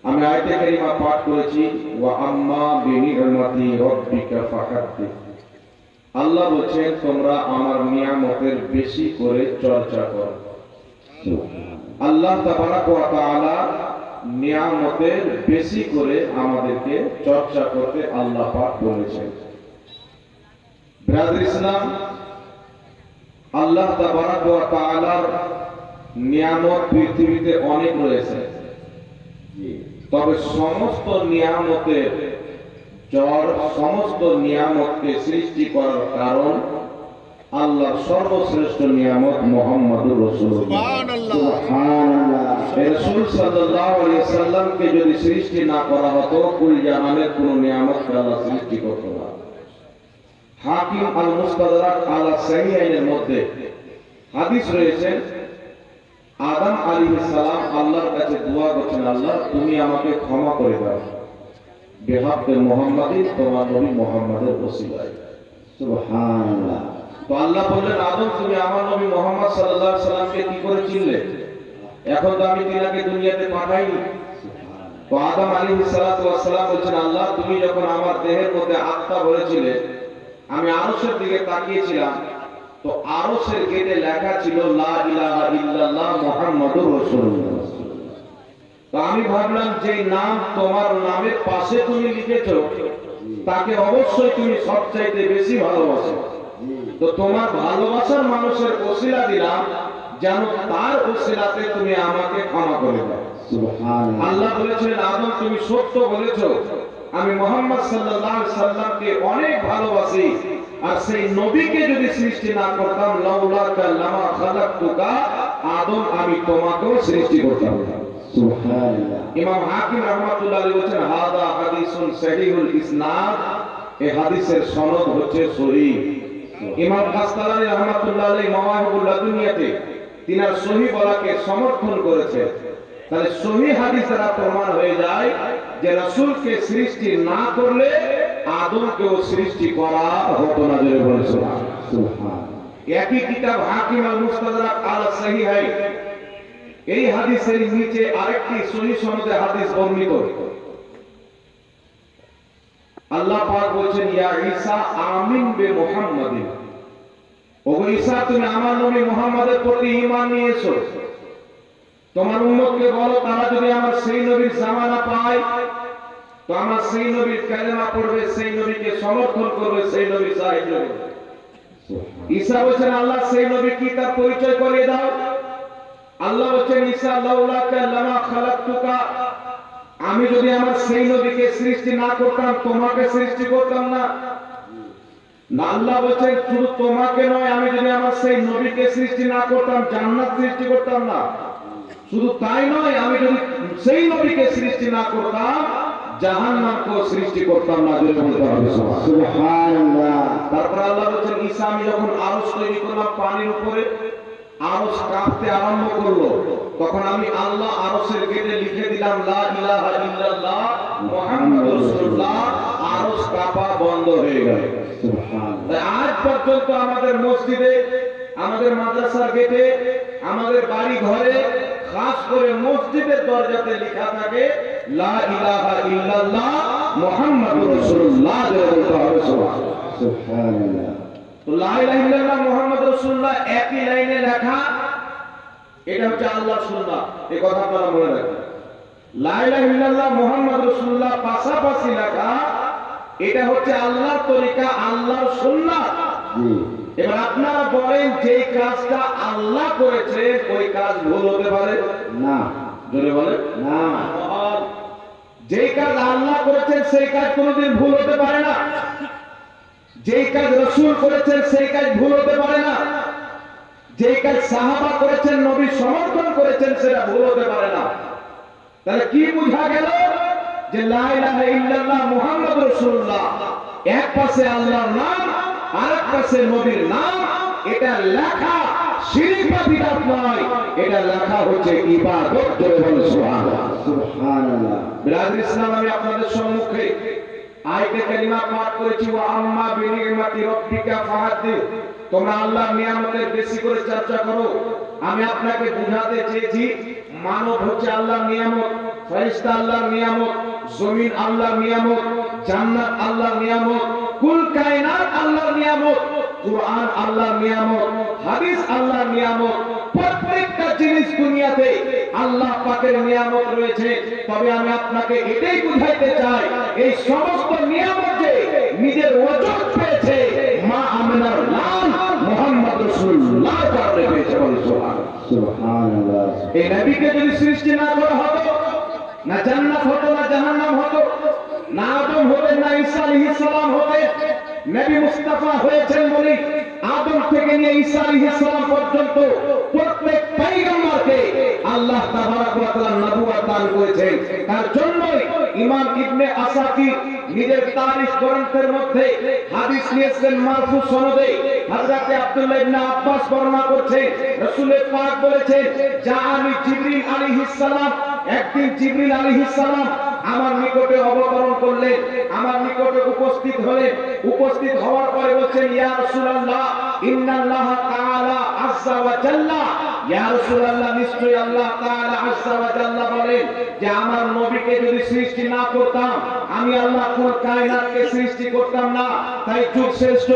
আমি আয়াতে কারিমা পাঠ করেছি, ওয়া আম্মা বিনি'মাতি রাব্বিকা ফাহাদ্দিস। আল্লাহ বলেন তোমরা আমার নিয়ামতের বেশি করে চর্চা করো। আল্লাহ তাবারাক ওয়া তাআলা নিয়ামতের বেশি করে আমাদেরকে চর্চা করতে আল্লাহ পাক বলেছেন। ব্রাদার ইসলাম, আল্লাহ তাবারাক ওয়া তাআলার নিয়ামত পৃথিবীতে অনেক রয়েছে, তবে সমস্ত নিয়ামতের জড়, সমস্ত নিয়ামতকে সৃষ্টি করার কারণ আল্লাহর সর্বশ্রেষ্ঠ নিয়ামত মুহাম্মদুর রাসূলুল্লাহ। সুবহানাল্লাহ। রাসূল সাল্লাল্লাহু আলাইহি ওয়াসাল্লামকে যদি সৃষ্টি না করা হতো, কুল জাহানের কোন নিয়ামত আল্লাহ সৃষ্টি করত না। হাকিম আল মুস্তাদরাক আলা সাহিহাইনের মধ্যে হাদিস রয়েছে, আদম আলাইহিস সালাম আল্লাহর কাছে দোয়া করছেন, আল্লাহ তুমি আমাকে ক্ষমা করে দাও বিহাক্কে মুহাম্মাদি, তোমার নবী মুহাম্মাদের ওসিলায়। সুবহানাল্লাহ। তো আল্লাহ বললেন, আদম তুমি আমার নবী মুহাম্মদ সাল্লাল্লাহু আলাইহি সাল্লামকে কি করে চিনলে? এখন তো আমি তিনাকে দুনিয়াতে পাঠাইনি। তো আদম আলাইহিস সালাতু ওয়াস সালাম বলেন, আল্লাহ তুমি যখন আমার দেহের মধ্যে আত্মা ভরেছিলে, আমি আরশের দিকে তাকিয়েছিলাম, তো আরশের গেটে লেখা ছিল লা ইলাহা ইল্লাল্লাহ মুহাম্মাদুর রাসূলুল্লাহ। তো আমি ভাবলাম যে নাম তোমার নামের পাশে তুমি লিখেছো, তাকে অবশ্যই তুমি সবচাইতে বেশি ভালোবাসো। তো তোমার ভালোবাসার মানুষের ওসিলা দিলাম, যেন তার ওসিলাতে তুমি আমাকে ক্ষমা করে দাও। সুবহানাল্লাহ। আল্লাহ বলেছিলেন, আদম তুমি সত্য বলেছো, আমি মুহাম্মদ সাল্লাল্লাহু আলাইহি সাল্লামকে অনেক ভালোবাসি, আর সেই নবীকে যদি সৃষ্টি না করতাম, লাউলাকা লামা খালাকতুকা, আদম আমি তোমাকেও সৃষ্টি করতাম না। সুবহানাল্লাহ। ইমাম হাকিম রাহমাতুল্লাহ আলাইহি বলেন, হাদা হাদিসুন সহিহুল ইসনাদ, এই হাদিসের সনদ হচ্ছে সহিহ। ইমাম কাসতালানী রাহমাতুল্লাহ আলাইহি মাওয়াহিবুল লাদুনিয়াতে তিনার সহিহ বলাকে সমর্থন করেছে। তাহলে সহিহ হাদিস দ্বারা প্রমাণ হয়ে যায় যে রাসূলকে সৃষ্টি না করলে আদমকেও সৃষ্টি করা হতো না। জোরে বলুন সুবহানাল্লাহ। একই কিতাব হাকিম আল মুস্তাদরাক আলা সাহিহাইন, এই হাদিসের নিচে আরেকটি সহিহ সনদে হাদিস বর্ণিত। আল্লাহ পাক বলেন, ইয়া ঈসা আমিন বে মুহাম্মাদিন, ওগো ঈসা তুমি আমার নবী মুহাম্মাদের প্রতি ঈমান নিয়ে এসো। তোমার উম্মতকে বলো, তারা যদি আমার সেই নবীর জামানা পায়, তো আমার সেই নবীর কালেমা পড়বে, সেই নবীকে সমর্থন করবে, সেই নবী সাহিব হবে। ঈসা বলেন, আল্লাহ সেই নবী কি তার পরিচয় করিয়ে দাও। আল্লাহ বলেন, ঈসা লাউলাকা লামা খালাকতুকা, আমি যদি আমার সেই নবীকে সৃষ্টি না করতাম, তোমাকে সৃষ্টি করতাম না। আল্লাহ বলেন, শুধু তোমাকে নয়, আমি যদি আমার সেই নবীকে সৃষ্টি না করতাম, জান্নাত সৃষ্টি করতাম না। শুধু তাই নয়, আমি যদি সেই নবীকে সৃষ্টি না করতাম, জাহান্নামকেও সৃষ্টি করতাম না। জোরে বলতে হবে সুবহানাল্লাহ। তারপর আল্লাহ বলেন, ঈসা আমি যখন আরশ তৈরি করলাম পানির উপরে, আরশ কাঁপতে আরম্ভ করলো, তখন আমি আল্লাহ আরশের গেটে লিখে দিলাম লা ইলাহা ইল্লাল্লাহ মুহাম্মাদুর রাসূলুল্লাহ, আরশ কাঁপা বন্ধ হয়ে গেল। সুবহানাল্লাহ। আজ পর্যন্ত আমাদের মসজিদে, আমাদের মাদ্রাসার গেটে, আমাদের বাড়ি ঘরে, খাস করে মসজিদের দরজাতে লেখা থাকে লা ইলাহা ইল্লাল্লাহ মুহাম্মাদুর রাসূলুল্লাহ। সুবহানাল্লাহ। তো লা ইলাহা ইল্লাল্লাহ মুহাম্মাদুর রাসূলুল্লাহ একই লাইনে লেখা, এটা হচ্ছে আল্লাহর সুন্নাহ। এই কথা আপনারা মনে রাখবেন। লা ইলাহা ইল্লাল্লাহ মুহাম্মাদুর রাসূলুল্লাহ পাশাপাশি লেখা, এটা হচ্ছে আল্লাহর তরিকা, আল্লাহর সুন্নাহ। এবার আপনারা বলেন, যে কাজটা আল্লাহ করেছে ওই কাজ ভুল হতে পারে না? জোরে বলেন না। যে কাজ আল্লাহ করেছেন সেই কাজ কোনোদিন ভুল হতে পারে না। যে কাজ রাসূল করেছেন সেই কাজ ভুল হতে পারে না। যে কাজ সাহাবা করেছেন, নবী সমর্থন করেছেন, সেটা ভুল হতে পারে না। তাহলে কি বোঝা গেল? যে লা ইলাহা ইল্লাল্লাহ মুহাম্মাদুর রাসূলুল্লাহ, এক পাশে আল্লাহর নাম, আরেক পাশে নবীর নাম, এটা লেখা শিরক বা বিদআত নয়, এটা লেখা হচ্ছে ইবাদত। জোরে বলুন সুবহানাল্লাহ। সুবহানাল্লাহ। ব্রাদার ইসলাম, আমি আপনাদের সম্মুখে আয়াতে কারিমা পাঠ করেছি, ওয়া আম্মা বিনি'মাতি রাব্বিকা ফাহাদ্দিস, তোমরা আল্লাহর নিয়ামতের বেশি করে চর্চা করো। আমি আপনাকে বুঝাতে চেয়েছি, মানব হচ্ছে আল্লাহর নিয়ামত। ফেরেশতা আল্লাহর নিয়ামত, জমিন আল্লাহর নিয়ামত, জান্নাত আল্লাহর নিয়ামত, কুল কায়নাত আল্লাহর নিয়ামত, কুরআন আল্লাহর নিয়ামত, হাদিস আল্লাহর নিয়ামত। প্রত্যেকটা জিনিস দুনিয়াতে আল্লাহ পাকের নিয়ামত রয়েছে। তবে আমি আপনাকে এটাই বুঝাইতে চাই, এই সমস্ত নিয়ামত যে নিজের ওজন পেয়েছে মা আমিনার লাল মুহাম্মদ রাসূলুল্লাহ কারণে পেয়েছে। বলেন সুবহানাল্লাহ। এই নবীকে যদি সৃষ্টি না করা হতো, না জান্নাত হতো, না জাহান্নাম হতো, না আদম হতেন, না ঈসা আলাইহিস সালাম হতেন। নবী মুস্তাফা হয়েছেন বলে আদম থেকে নিয়ে ঈসা আলাইহিস সালাম পর্যন্ত প্রত্যেক পয়গম্বরকে আল্লাহ তাবারক ওয়া তাআলা নবুয়ত দান করেছেন। তার জন্যই ইমাম ইবনে আসাকির নিজের তারিখ গ্রন্থের মধ্যে হাদিস নিয়েছেন মারফু সনদে। হযরত আব্দুল্লাহ ইবনে আব্বাস বর্ণনা করছেন, রাসূল পাক বলেছেন, জাআনি জিবরিল আলাইহিস সালাম, একদিন জিবরিল আলাইহিস সালাম আমার নিকটে অবতরণ করলেন, আমার নিকটে উপস্থিত হলেন। উপস্থিত হওয়ার পরে বলেন, ইয়া রাসূলুল্লাহ ইন্নাল্লাহ তাআলা আযজা ওয়া জাল্লা, ইয়া রাসূলুল্লাহ নিশ্চয়ই আল্লাহ তাআলা আযজা ওয়া জাল্লা বলেন যে আমার নবীকে যদি সৃষ্টি না করতাম আমি আল্লাহ কুল কায়নাতকে সৃষ্টি করতাম না। তাই যুগ শ্রেষ্ঠ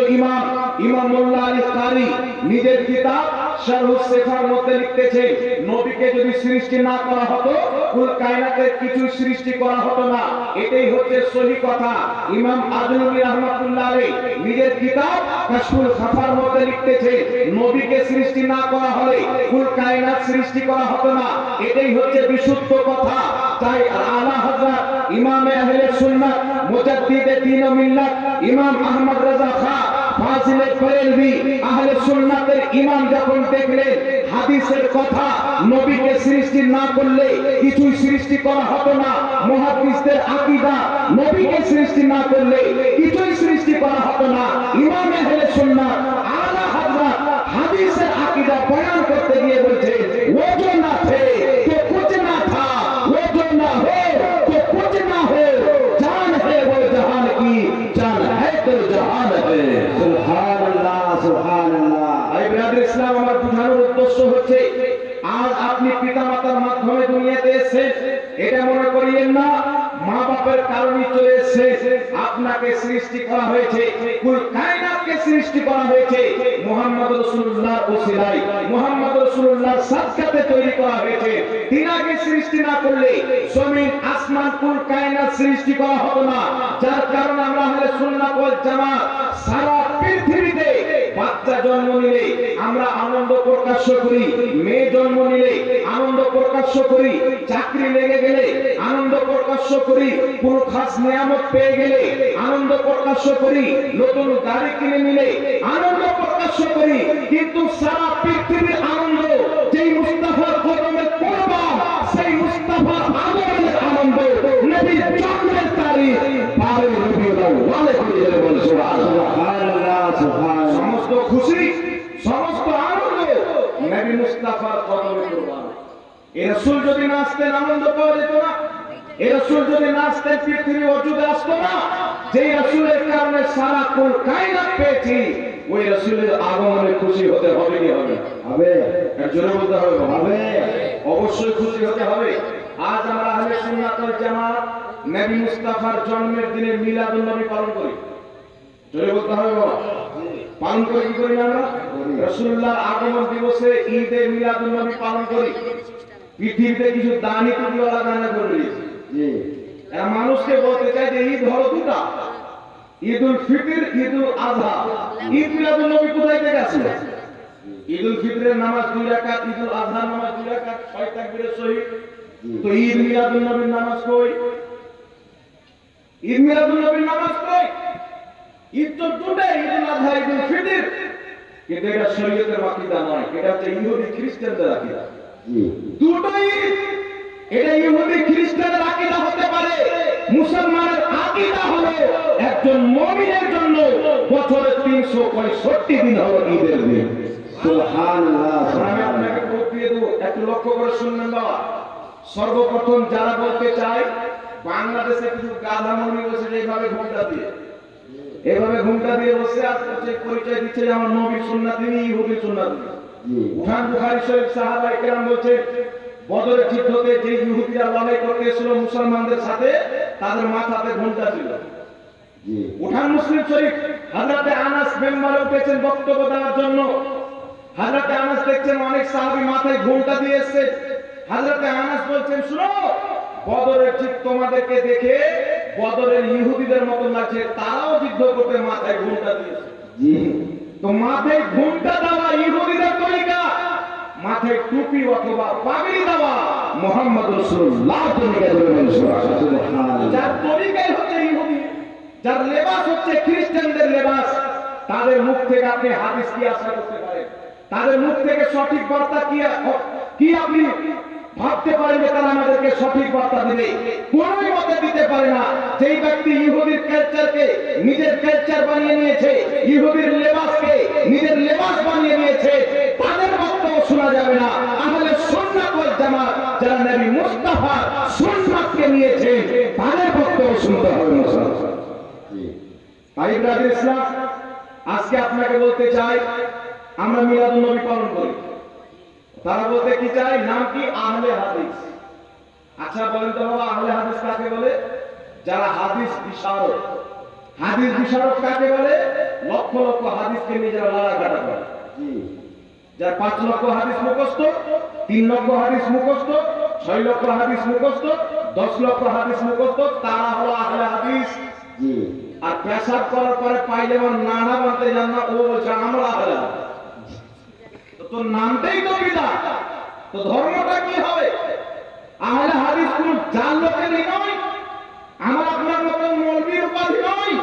ইমাম মোল্লা আলী কারি নিজের কিতাব শারহুস সিফার মধ্যে লিখতেছেন, নবীকে যদি সৃষ্টি না করা হতো কুল কায়নাতের কিছু সৃষ্টি করা হতো না। এটাই হচ্ছে সহি কথা। ইমাম আজলুমি রাহমাতুল্লাহ আলাইহি নিজের কিতাব কাশফুল খাফার মধ্যে লিখতেছেন, নবীকে সৃষ্টি না করা হলে কুল কায়নাত সৃষ্টি করা হতো না। এটাই হচ্ছে বিশুদ্ধ কথা। তাই আলা হযরত ইমামে আহলে সুন্নাত মুজাদ্দিদে দ্বীন ও মিল্লাত ইমাম আহমদ রাজা খান ফাজিলে বরেলভী আহলে সুন্নাতের ইমাম যখন দেখলেন হাদিসের কথা, নবীকে সৃষ্টি না করলে কিছুই সৃষ্টি করা হতো না, মুহাদ্দিসদের আকীদা নবীকে সৃষ্টি না করলে কিছুই সৃষ্টি করা হতো না, ইমাম আহলে সুন্নাত আলা হযরত হাদিসের আকীদা বয়ান করতে গিয়ে বলছে, वो जो ना थे तो कुछ ना था, वो जो ना हो तो कुछ ना हो, जान है वो जहान की, जान है तो जहान है। सुभानाल्लाह सुभानाल्लाह। आई ब्रादर इस्लाम, আমার বুঝানোর উদ্দেশ্য হচ্ছে আজ আপনি পিতামাতার মাধ্যমে দুনিয়াতে এসেছেন, এটা মনে করিয়েন না মা বাবার কারণে চলে এসেছে। আপনাকে সৃষ্টি করা হয়েছে, কুল কায়নাতকে সৃষ্টি করা হয়েছে মুহাম্মদ রাসূলুল্লাহর ওসিলায়, মুহাম্মদ রাসূলুল্লাহর সাদকাতে তৈরি করা হয়েছে। তিনাকে সৃষ্টি না করলে জমিন আসমান কুল কায়নাত সৃষ্টি করা হতো না। যার কারণে আমরা আহলে সুন্নাত ওয়াল জামাত সারা পৃথিবীতে বাচ্চা জন্ম নিলে আমরা আনন্দ প্রকাশ করি, মেয়ে জন্ম নিলে আনন্দ প্রকাশ করি, চাকরি লেগে গেলে আনন্দ প্রকাশ করি, কোনো খাস নিয়ামত পেয়ে গেলে আনন্দ প্রকাশ করি, নতুন গাড়ি কিনে নিলে আনন্দ প্রকাশ করি। কিন্তু সারা পৃথিবীর আনন্দ যেই মুস্তাফার কদমে পড়বা, সেই মুস্তাফার আগমনের আনন্দ, নবীর জন্মের তারিখ 12 রবিউল আউয়ালে করে বল সুবহানাল্লাহ সুবহানাল্লাহ। সমস্ত খুশি, সমস্ত আনন্দ নবী মুস্তাফার কদমে পড়বা। এই রাসূল যদি না আসতেন আনন্দ পাওয়া যেত না, এই রাসূল যদি না আসতেন পৃথিবী অযুদে আসতো না। যেই রাসূলের কারণে সারা কুল কায়নাত পেয়েছি, ওই রাসূলের আগমনে খুশি হতে হবে কি হবে? হবে। জোরে বলতে হবে হবে, অবশ্যই খুশি হতে হবে। আজ আমরা আহলে সুন্নাত ওয়াল জামাত নবী মুস্তাফার জন্মের দিনে মিলাদুন নবী পালন করি। জোরে বলতে হবে বাবা, পালন করি কি করি আমরা? রাসূলুল্লাহর আগমন দিবসে ঈদে মিলাদুন নবী পালন করি। পৃথিবীতে কিছু দানি টুপিওয়ালা দানা করে দিয়েছে। জি, এরা মানুষকে বলতে চায় যে ঈদ হলো দুটা, ঈদুল ফিতর, ঈদুল আযহা। ঈদ মিলাদুন নবী কোথায় থেকে আসলো? ঈদুল ফিতরের নামাজ 2 রাকাত, ঈদুল আযহার নামাজ 2 রাকাত, 6 তাকবীরের সহিত। তো ঈদ মিলাদুন নবীর নামাজ কই? ঈদ মিলাদুন নবীর নামাজ কই? ঈদ তো দুটাই, ঈদুল আযহা, ঈদুল ফিতর। কিন্তু এটা শরীয়তের আকীদা নয়, এটা হচ্ছে ইহুদি খ্রিস্টানদের আকীদা। দুটোই এটা ইহুদি খ্রিস্টানের আকীদা হতে পারে, মুসলমানের আকীদা হলো একজন মুমিনের জন্য বছরে 365 দিন হলো ঈদের দিন। সুবহানাল্লাহ। আমি আপনাকে বলতে দেব, একটু লক্ষ্য করে শুনবেন বাবা। সর্বপ্রথম যারা বলতে চায় বাংলাদেশে কিছু গাধা মৌলবি বসে এইভাবে ঘুমটা দিয়ে বসে আছে, পরিচয় দিচ্ছে যে আমার নবীর সুন্নাত, তিনি ইহুদির সুন্নাত। উঠান বুখারী শরীফ সাহাবায়ে কেরাম বলছে বদরের যুদ্ধে যে ইহুদিরা লড়াই করতে এসেছিল মুসলমানদের সাথে, তাদের মাথাতে ঘোমটা ছিল। উঠান মুসলিম শরীফ, হযরতে আনাস মেম্বারে উঠেছেন বক্তব্য দেওয়ার জন্য। হযরতে আনাস দেখছেন অনেক সাহাবী মাথায় ঘোমটা দিয়ে এসেছে। হযরতে আনাস বলছেন, শুনো, বদরের যুদ্ধ তোমাদেরকে দেখে বদরের ইহুদিদের মতো লাগছে, তারাও যুদ্ধ করতে মাথায় ঘোমটা দিয়েছে। তো মাথায় ঘোমটা দেওয়া ইহুদিদের তরিকা, মাথায় টুপি অথবা পাগড়ি দেওয়া মুহাম্মদ রাসূলুল্লাহ যার তরিকাই হচ্ছে ইহুদি, যার লেবাস হচ্ছে খ্রিস্টানদের লেবাস, তাদের মুখ থেকে আপনি হাদিস কি আশা করতে পারেন? তাদের মুখ থেকে সঠিক বার্তা কি আপনি ভাবতে পারেন যে তারা আমাদেরকে সঠিক বার্তা দিবে? কোনোই মতে দিতে পারে না। যেই ব্যক্তি ইহুদির কালচারকে নিজের কালচার বানিয়ে নিয়েছে, ইহুদির লেবাসকে নিজের লেবাস বানিয়ে নিয়েছে, তাদের বক্তব্য শোনা যাবে না। আহলে সুন্নাত ওয়াল জামাত যারা নবী মুস্তাফা সুন্নাতকে নিয়েছে, তাদের বক্তব্য শুনতে হবে মুসলমান। ভাই ব্রাদার ইসলাম, আজকে আপনাকে বলতে চাই, আমরা মিলাদুন নবী পালন করি। তারা বলতে কি চাই? নাম কি? আহলে হাদিস। আচ্ছা বলেন তো বাবা, আহলে হাদিস কাকে বলে? যারা হাদিস বিশারদ। হাদিস বিশারদ কাকে বলে? লক্ষ লক্ষ হাদিসকে নিয়ে যারা লড়াঘাটা করে। যার 5 লক্ষ হাদিস মুখস্থ, 3 লক্ষ হাদিস মুখস্থ, 6 লক্ষ হাদিস মুখস্থ, 10 লক্ষ হাদিস মুখস্থ, তারা হলো আহলে হাদিস। আর পেশাব করার পরে পাইলে নানা বানতে যান না, ও বলছে আমরা আহলে হাদিস। তো নামটাই তো বিদআত, তো ধর্মটা কি হবে? আহলে হাদিস কোন জাল লোকের নয়, আমার আপনার মতন মৌলবীর উপাধি নয়।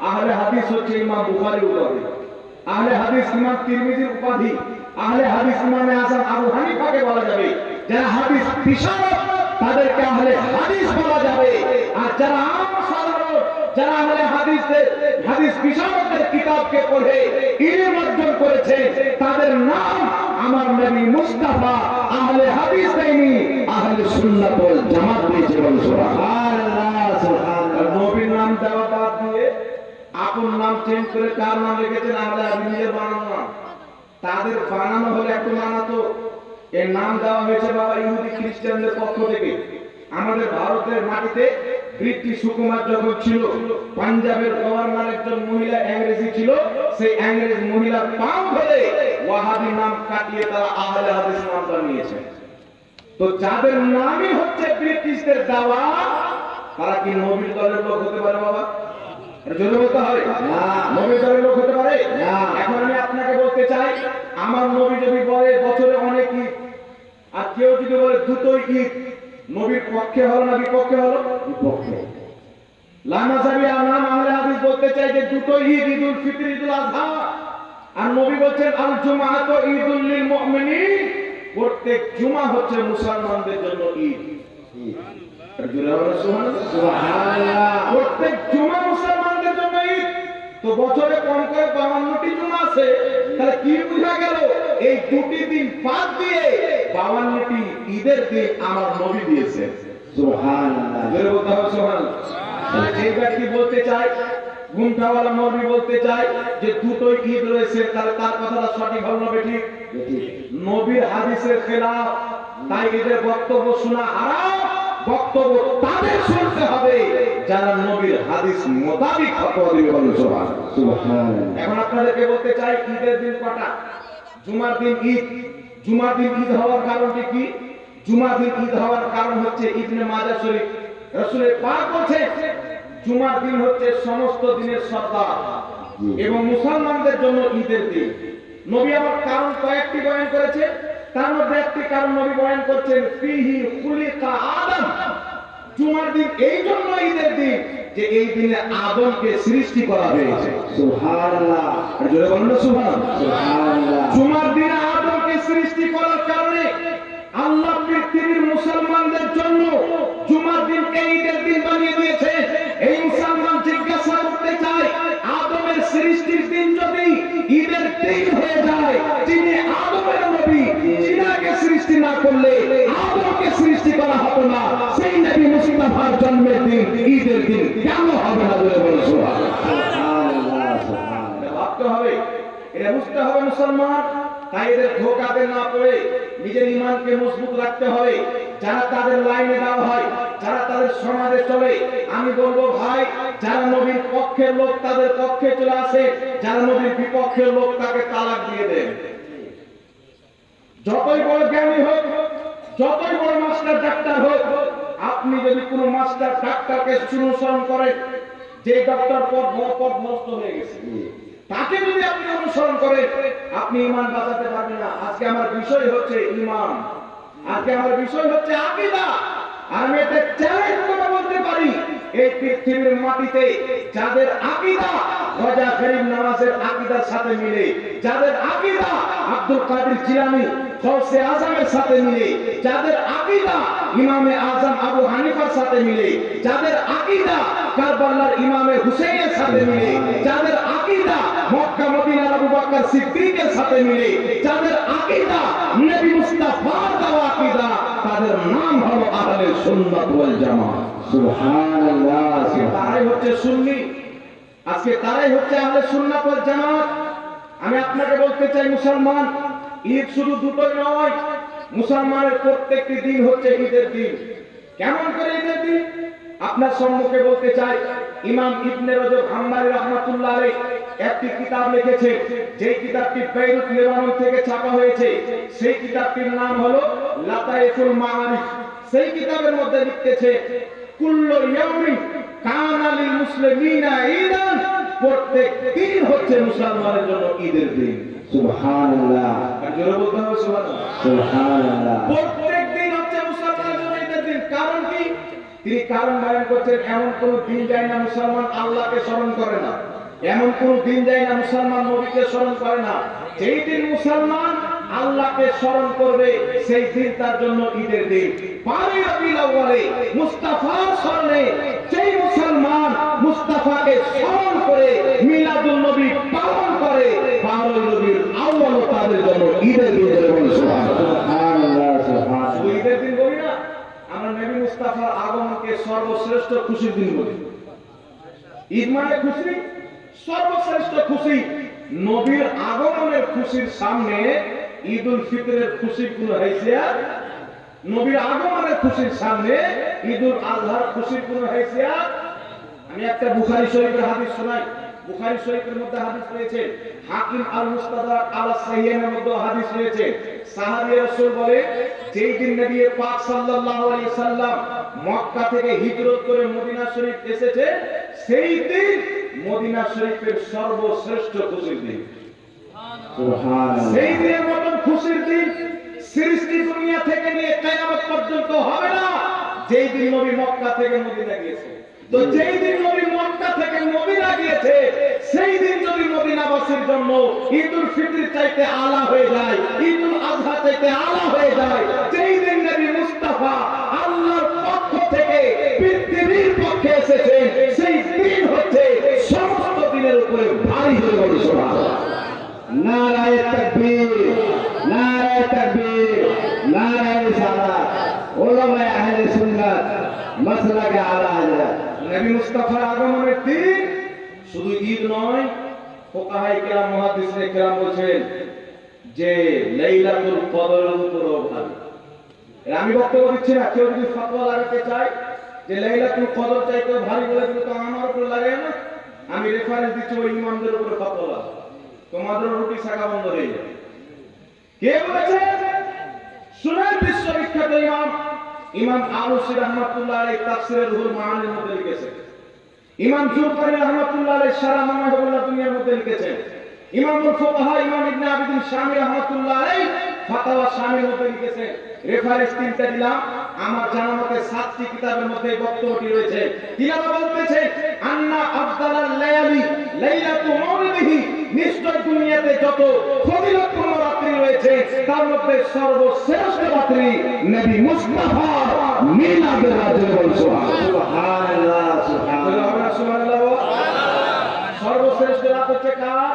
আহলে হাদিস হচ্ছে ইমাম বুখারীর উপাধি, আহলে হাদিস ইমাম তিরমিজির উপাধি, আহলে হাদিস ইমাম আযম আবু হানিফাকে বলা যাবে। যারা হাদিস বিশারদ তাদেরকে আহলে হাদিস বলা যাবে। আর যারা আম সাধারণ, যারা আহলে হাদিস বিশারদের কিতাবকে পড়ে ইলম অর্জন করেছে, তাদের নাম আমার নবী মুস্তাফা আহলে হাদিস দেয়নি, আহলে সুন্নাত ওয়াল জামাত দিয়েছে। সুবহানাল্লাহ, সুবহানাল্লাহ। নবীর নাম দেওয়া বাদ দিয়ে আপন নাম চেঞ্জ করে কার নাম রেখেছেন? আহলে হাদিস নিজের বানানো নাম। তাদের বানানো হলে একটু মানাতো। এর নাম দেওয়া হয়েছে বাবা ইহুদি খ্রিস্টানদের পক্ষ থেকে। আমাদের ভারতের মাটিতে ব্রিটিশ হুকুমত যখন ছিল, পাঞ্জাবের গভর্নর একজন মহিলা ইংরেজি ছিল, সেই ইংরেজ মহিলার পাও ধরে ওয়াহাবি নাম কাটিয়ে তারা আহলে হাদিস নামটা নিয়েছে। তো যাদের নামই হচ্ছে ব্রিটিশদের দেওয়া, তারা কি নবীর দলের লোক হতে পারে বাবা? যদি বলতে হয় না, নবীর দলের লোক হতে পারে না। এখন আমি আপনাকে বলতে চাই, আমার নবী যদি বলে বছরে অনেক ঈদ, আর কেউ যদি বলে দুটোই ঈদ, নবীর পক্ষে হলো না বিপক্ষে হলো? বিপক্ষে। লামাযাবি আনাম আহলে হাদিস বলতে চাই যে দুটো ঈদ, ঈদুল ফিতর, ঈদুল আযহা। আর নবী বলেন আল জুমআতু ঈদুল লিল মুমিনিন, প্রত্যেক জুমা হচ্ছে মুসলমানদের জন্য ঈদ। সুবহানাল্লাহ। প্রত্যেক জুমা মুসলমানদের জন্য ঈদ। তো বছরে কম করে 52টি জুমা আছে, তাহলে কি বোঝা গেল? এই দুটি দিন বাদ দিয়ে 52টি ঈদের দিন আমার নবী দিয়েছেন। সুবহানাল্লাহ, জোরে বলতে হবে সুবহানাল্লাহ। তাহলে যে ব্যক্তি বলতে চায়, ঘুমটাওয়ালা নবী বলতে চায় যে দুটোই ঈদ রয়েছে, তাহলে তার কথাটা সঠিক হবে না? বেঠিক? নবীর হাদিসের খেলাফ, তাই এদের বক্তব্য শোনা হারাম। বক্তব্য তাদের শুনতে হবে যারা নবীর হাদিস মোতাবেক ফতোয়া দিবে। বলেন সুবহানাল্লাহ। এখন আপনাদেরকে বলতে চাই, ঈদের দিন কটা? জুমার দিন ঈদ। জুমার দিন ঈদ হওয়ার কারণটি কি? জুমার দিন ঈদ হওয়ার কারণ হচ্ছে ইবনে মাজাহ শরীফ, রাসূলের পাক বলেছে জুমার দিন হচ্ছে সমস্ত দিনের সরদার এবং মুসলমানদের জন্য ঈদের দিন। নবী আমার কারণ কয়েকটি বয়ান করেছে, তার মধ্যে একটি কারণ নবী বয়ান করছেন ফিহি খুলিকা আদম। জুমার দিন এই জন্য ঈদের দিন যে এই দিনে আদমকে সৃষ্টি করা হয়েছে। সুবহানাল্লাহ, আর জোরে বলুন সুবহানাল্লাহ। সুবহানাল্লাহ। জুমার দিনে আদমকে সৃষ্টি করার কারণে আল্লাহ পৃথিবীর মুসলমানদের জন্য জুমার দিনকে ঈদের দিন বানিয়ে দিয়েছে। এই মুসলমান জিজ্ঞাসা করতে চায়, আদমের সৃষ্টির দিন যদি ঈদের দিন হয়ে যায়, যিনি আদমের নবী, যিনাকে সৃষ্টি না করলে আদমকে সৃষ্টি করা হতো না, সেই নবী মুস্তাফার জন্মের দিন ঈদের দিন কেন হবে না? বলে বল সুবহানাল্লাহ। ভাবতে হবে, এটা বুঝতে হবে মুসলমান। তাই এদের ধোঁকাতে না পড়ে নিজের ঈমানকে মজবুত রাখতে হবে। যারা তাদের লাইনে দেওয়া হয়, যারা তাদের সমাজে চলে, আমি বলবো ভাই, যারা নবীর পক্ষের লোক তাদের পক্ষে চলে আসে, যারা নবীর বিপক্ষের লোক তাকে তালাক দিয়ে দেন। যতই বড় জ্ঞানী হোক, যতই বড় মাস্টার ডাক্তার হোক, আপনি যদি কোনো মাস্টার ডাক্তারকে অনুসরণ করেন, যে ডাক্তার পথ নষ্ট হয়ে গেছে, তাকে যদি আপনি অনুসরণ করেন, আপনি ঈমান বাঁচাতে পারবেন না। আজকে আমার বিষয় হচ্ছে ঈমান, আজকে আমার বিষয় হচ্ছে আকীদা। আর আমি এটা চ্যালেঞ্জ করে বলতে পারি, এই পৃথিবীর মাটিতে যাদের আকীদা রোজা গরিব নামাজের আকীদার সাথে মিলে, যাদের আকীদা আব্দুল কাদের জিলানী গৌসে আজমের সাথে মিলে, যাদের আকীদা ইমামে আজম আবু হানিফার সাথে মিলে, যাদের আকীদা কারবালার ইমামে হুসাইনের সাথে মিলে, যাদের আকীদা মক্কা মদিনার আবু বকর সিদ্দিকের সাথে মিলে, যাদের আকীদা নবী মুস্তাফার দেওয়া আকীদা, তাদের নাম হলো আহলে সুন্নাত ওয়াল জামাত। সুবহানাল্লাহ। তারাই হচ্ছে সুন্নি, আজকে তারাই হচ্ছে আহলে সুন্নাত ওয়াল জামাত। আমি আপনাকে বলতে চাই, মুসলমান, ঈদ শুধু দুটোই নয়, মুসলমানের প্রত্যেকটি দিন হচ্ছে ঈদের দিন। কেমন করে ঈদের দিন? আপনার সম্মুখে বলতে চাই, ইমাম ইবনে রজব হাম্বলি রাহমাতুল্লাহ আলাইহি একটি কিতাব লিখেছে, যে কিতাবটি বেইরুত লেবানন থেকে ছাপা হয়েছে। সেই কিতাবটির নাম হলো লাতাইফুল মাআরিফ। সেই কিতাবের মধ্যে লিখতেছে, কুল্লু ইয়াউমিন কানা লিল মুসলিমিনা ঈদান, প্রত্যেক দিন হচ্ছে মুসলমানের জন্য ঈদের দিন। সুবহানাল্লাহ। জোরে বলতে হবে সুবহানাল্লাহ। সুবহানাল্লাহ। প্রত্যেক দিন হচ্ছে মুসলমানের জন্য ঈদের দিন। কারণ কি? তিনি কারণ বয়ান করছেন, এমন কোন দিন যায় না মুসলমান আল্লাহকে স্মরণ করে না, এমন কোন দিন যায় না মুসলমান নবীকে স্মরণ করে না। যেই দিন মুসলমান আল্লাহকে স্মরণ করবে, সেই দিন তার জন্য ঈদের দিন। 12 রবিউল আউয়ালে মুস্তাফার স্মরণে যেই মুসলমান মুস্তাফাকে স্মরণ করে মিলাদুন নবী পালন করে, 12 রবিউল আউয়াল তাদের জন্য ঈদের দিন। সুবহানাল্লাহ। সুবহানাল্লাহ। ঈদের দিন বলি না, আমরা নবী মুস্তাফার আগমনকে সর্বশ্রেষ্ঠ খুশির দিন বলি। ঈদ মানে খুশি, সর্বশ্রেষ্ঠ খুশি। নবীর আগমনের খুশির সামনে ঈদুল ফিতরের খুশির কোনো হাইসিয়াত, নবীর আগমনের খুশির সামনে ঈদুল আজহার খুশির কোনো হাইসিয়াত। আমি একটা বুখারী শরীফের হাদিস শোনাই। বুখারী শরীফের মধ্যে হাদিস রয়েছে, হাকিম আল মুস্তাদরাক আলা সাহিহের মধ্যে হাদিস রয়েছে। সাহাবী রাসূল বলে, যেই দিন নবী পাক সাল্লাল্লাহু আলাইহি সাল্লাম মক্কা থেকে হিজরত করে মদিনা শরীফ এসেছে, সেই দিন মদিনা শরীফের সর্বশ্রেষ্ঠ খুশির দিন। সুবহানাল্লাহ। সেই দিনের মতন খুশির দিন সৃষ্টি দুনিয়া থেকে নিয়ে কিয়ামত পর্যন্ত হবে না, যেই দিন নবী মক্কা থেকে মদিনা গিয়েছে। তো যেই দিন নবী মক্কা থেকে মদিনা গিয়েছে, সেই দিন যদি মদিনাবাসীর জন্য ঈদুল ফিতর চাইতে আলা হয়ে যায়, ঈদুল আযহা চাইতে আলা হয়ে যায়, যেই দিন নবী মুস্তাফা আল্লাহর পক্ষ থেকে পৃথিবীর পক্ষে এসেছেন, সেই দিন হচ্ছে সমস্ত দিনের উপরে ভারী হয়ে গেল। সুবহানাল্লাহ। নারায়ে তাকবীর, নারায়ে তাকবীর, নারায়ে রিসালাত, উলামায়ে আহলে সুন্নাত, মাসলাকে আলা হযরত। নবী মুস্তাফার আগমনের দিন শুধু ঈদ নয়, ফুকাহায়ে কেরাম মুহাদ্দিসিনে কেরাম বলেন যে লাইলাতুল কদরের উপরও ভারী। আমি বক্তব্য দিচ্ছি না, কেউ যদি ফতোয়া লাগাতে চায় যে লাইলাতুল কদর চাইতে ভারী বলে দিলে তো আমার উপর লাগে না, আমি রেফারেন্স দিচ্ছি ওই ইমামদের উপরে ফতোয়া লাগা, তোমাদের রুটি শাখা বন্ধ হয়ে যাবে। কে বলেছে? শুনেন, বিশ্ববিখ্যাত ইমাম আলুসি রাহমাতুল্লাহ আলাইহি তাফসীরে রুহুল মাআনির মধ্যে লিখেছেন, ইমাম জুরকানি রাহমাতুল্লাহ আলাইহি শারাহ মানাহিবুল্লাহ দুনিয়ার মধ্যে লিখেছেন, ইমামুল ফুকাহা ইমাম ইবনে আবিদিন শামী রাহমাতুল্লাহ আলাইহি ফাতাওয়া শামীর মধ্যে লিখেছেন। রেফারেন্স তিনটা দিলাম, আমার জানা মতে 7টি কিতাবের মধ্যে বক্তব্যটি রয়েছে। তিনারা বলতেছেন, আন্না আফদালাল লায়ালি লাইলাতু মাউলিদিহি, নিশ্চয় দুনিয়াতে যত ফজিলতপূর্ণ রাত্রি রয়েছে, তার মধ্যে সর্বশ্রেষ্ঠ রাত্রি নবী মুস্তাফা মিলাদের রাতে। সুবহানাল্লাহ। সুবহানাল্লাহ। সর্বশ্রেষ্ঠ রাত হচ্ছে কার?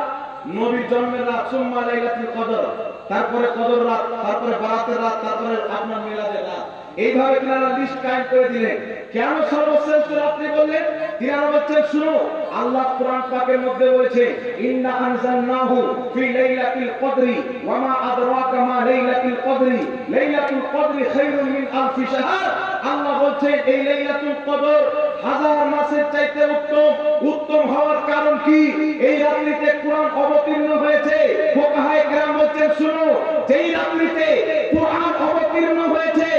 নবীর জন্মের রাত, সুম্মা লাইলাতুল কদর, তারপরে কদর রাত, তারপরে বারাতের রাত, তারপরে আপনার মিলাদের রাত। এইভাবে আপনারা লিস্ট কায়েম করে দিলেন। কেন সর্বশ্রেষ্ঠ রাত্রি বললেন? তিনারা বলছেন শুনো, আল্লাহ কোরআন পাকের মধ্যে বলেছে ইন্না আনজালনাহু ফি লাইলাতিল কদরি ওয়া মা আদরাকা মা লাইলাতুল কদরি লাইলাতুল কদরি খায়রুম মিন আলফি শাহর। আল্লাহ বলছেন এই লাইলাতুল কদর হাজার মাসের চাইতে উত্তম। উত্তম হওয়ার কারণ কি? এই রাত্রিতে কোরআন অবতীর্ণ হয়েছে। ফুকাহায়ে কেরাম বলছেন শুনো, যেই রাত্রিতে কোরআন অবতীর্ণ হয়েছে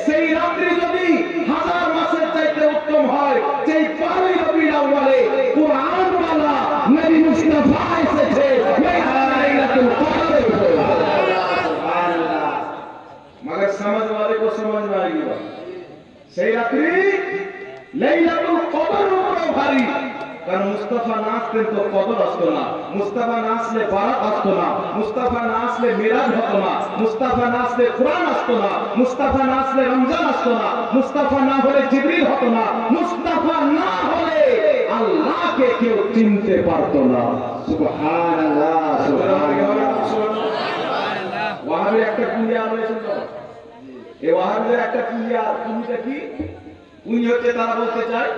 সেই রাত্রি যদি হাজার মাসের চাইতে উত্তম হয়, যেই 12 রবিউল আউয়ালে কোরআন ওয়ালা নবী মুস্তাফা এসেছে, ওই লাইলাতুল কদর। সুবহানাল্লাহ। मगर समझ वाले को समझ में आएगी बात। সেই রাত্রি লাইলাতুল কদর উপরে ভারী, কারণ মুস্তাফা না আসতেন তো কদর আসতো না, মুস্তাফা না আসলে বারাত আসতো না, মুস্তাফা না আসলে মিরাজ হতো না, মুস্তাফা না আসলে কুরআন আসতো না, মুস্তাফা না আসলে রমজান আসতো না, মুস্তাফা না হলে জিবরিল হতো না, মুস্তাফা না হলে আল্লাহকে কেউ চিনতে পারতো না। সুবহানাল্লাহ, সুবহানাল্লাহ। ওয়াহাবি একটা কুলিয়া রয়েছে তো, এই ওয়াহাবিদের একটা কুলিয়া, কুলিটা কি? উনি হচ্ছে, তারা বলতে চায়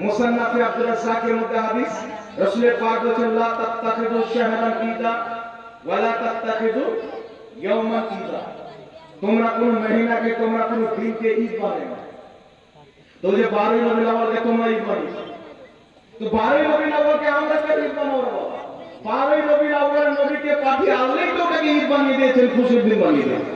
মুসান্নাফে আব্দুর রাজ্জাকের মধ্যে হাদিস, রাসূলের পাক বলেছেন লা তাত্তাখিযু শাহরান ঈদা ওয়া লা তাত্তাখিযু ইয়াওমান ঈদা। তোমরা কোন মহিনাকে, তোমরা কোন দিনকে ঈদ বানাও না। তো যে 12 রবিউল আউয়ালকে তোমরা ঈদ বানিয়েছ, তো 12 রবিউল আউয়ালকে আমরা কেন ঈদ বানাবো বাবা? 12 রবিউল আউয়াল নবীকে পাঠিয়ে আল্লাহই তো ওটাকে ঈদ বানিয়ে দিয়েছেন, খুশির দিন বানিয়ে দিয়েছেন।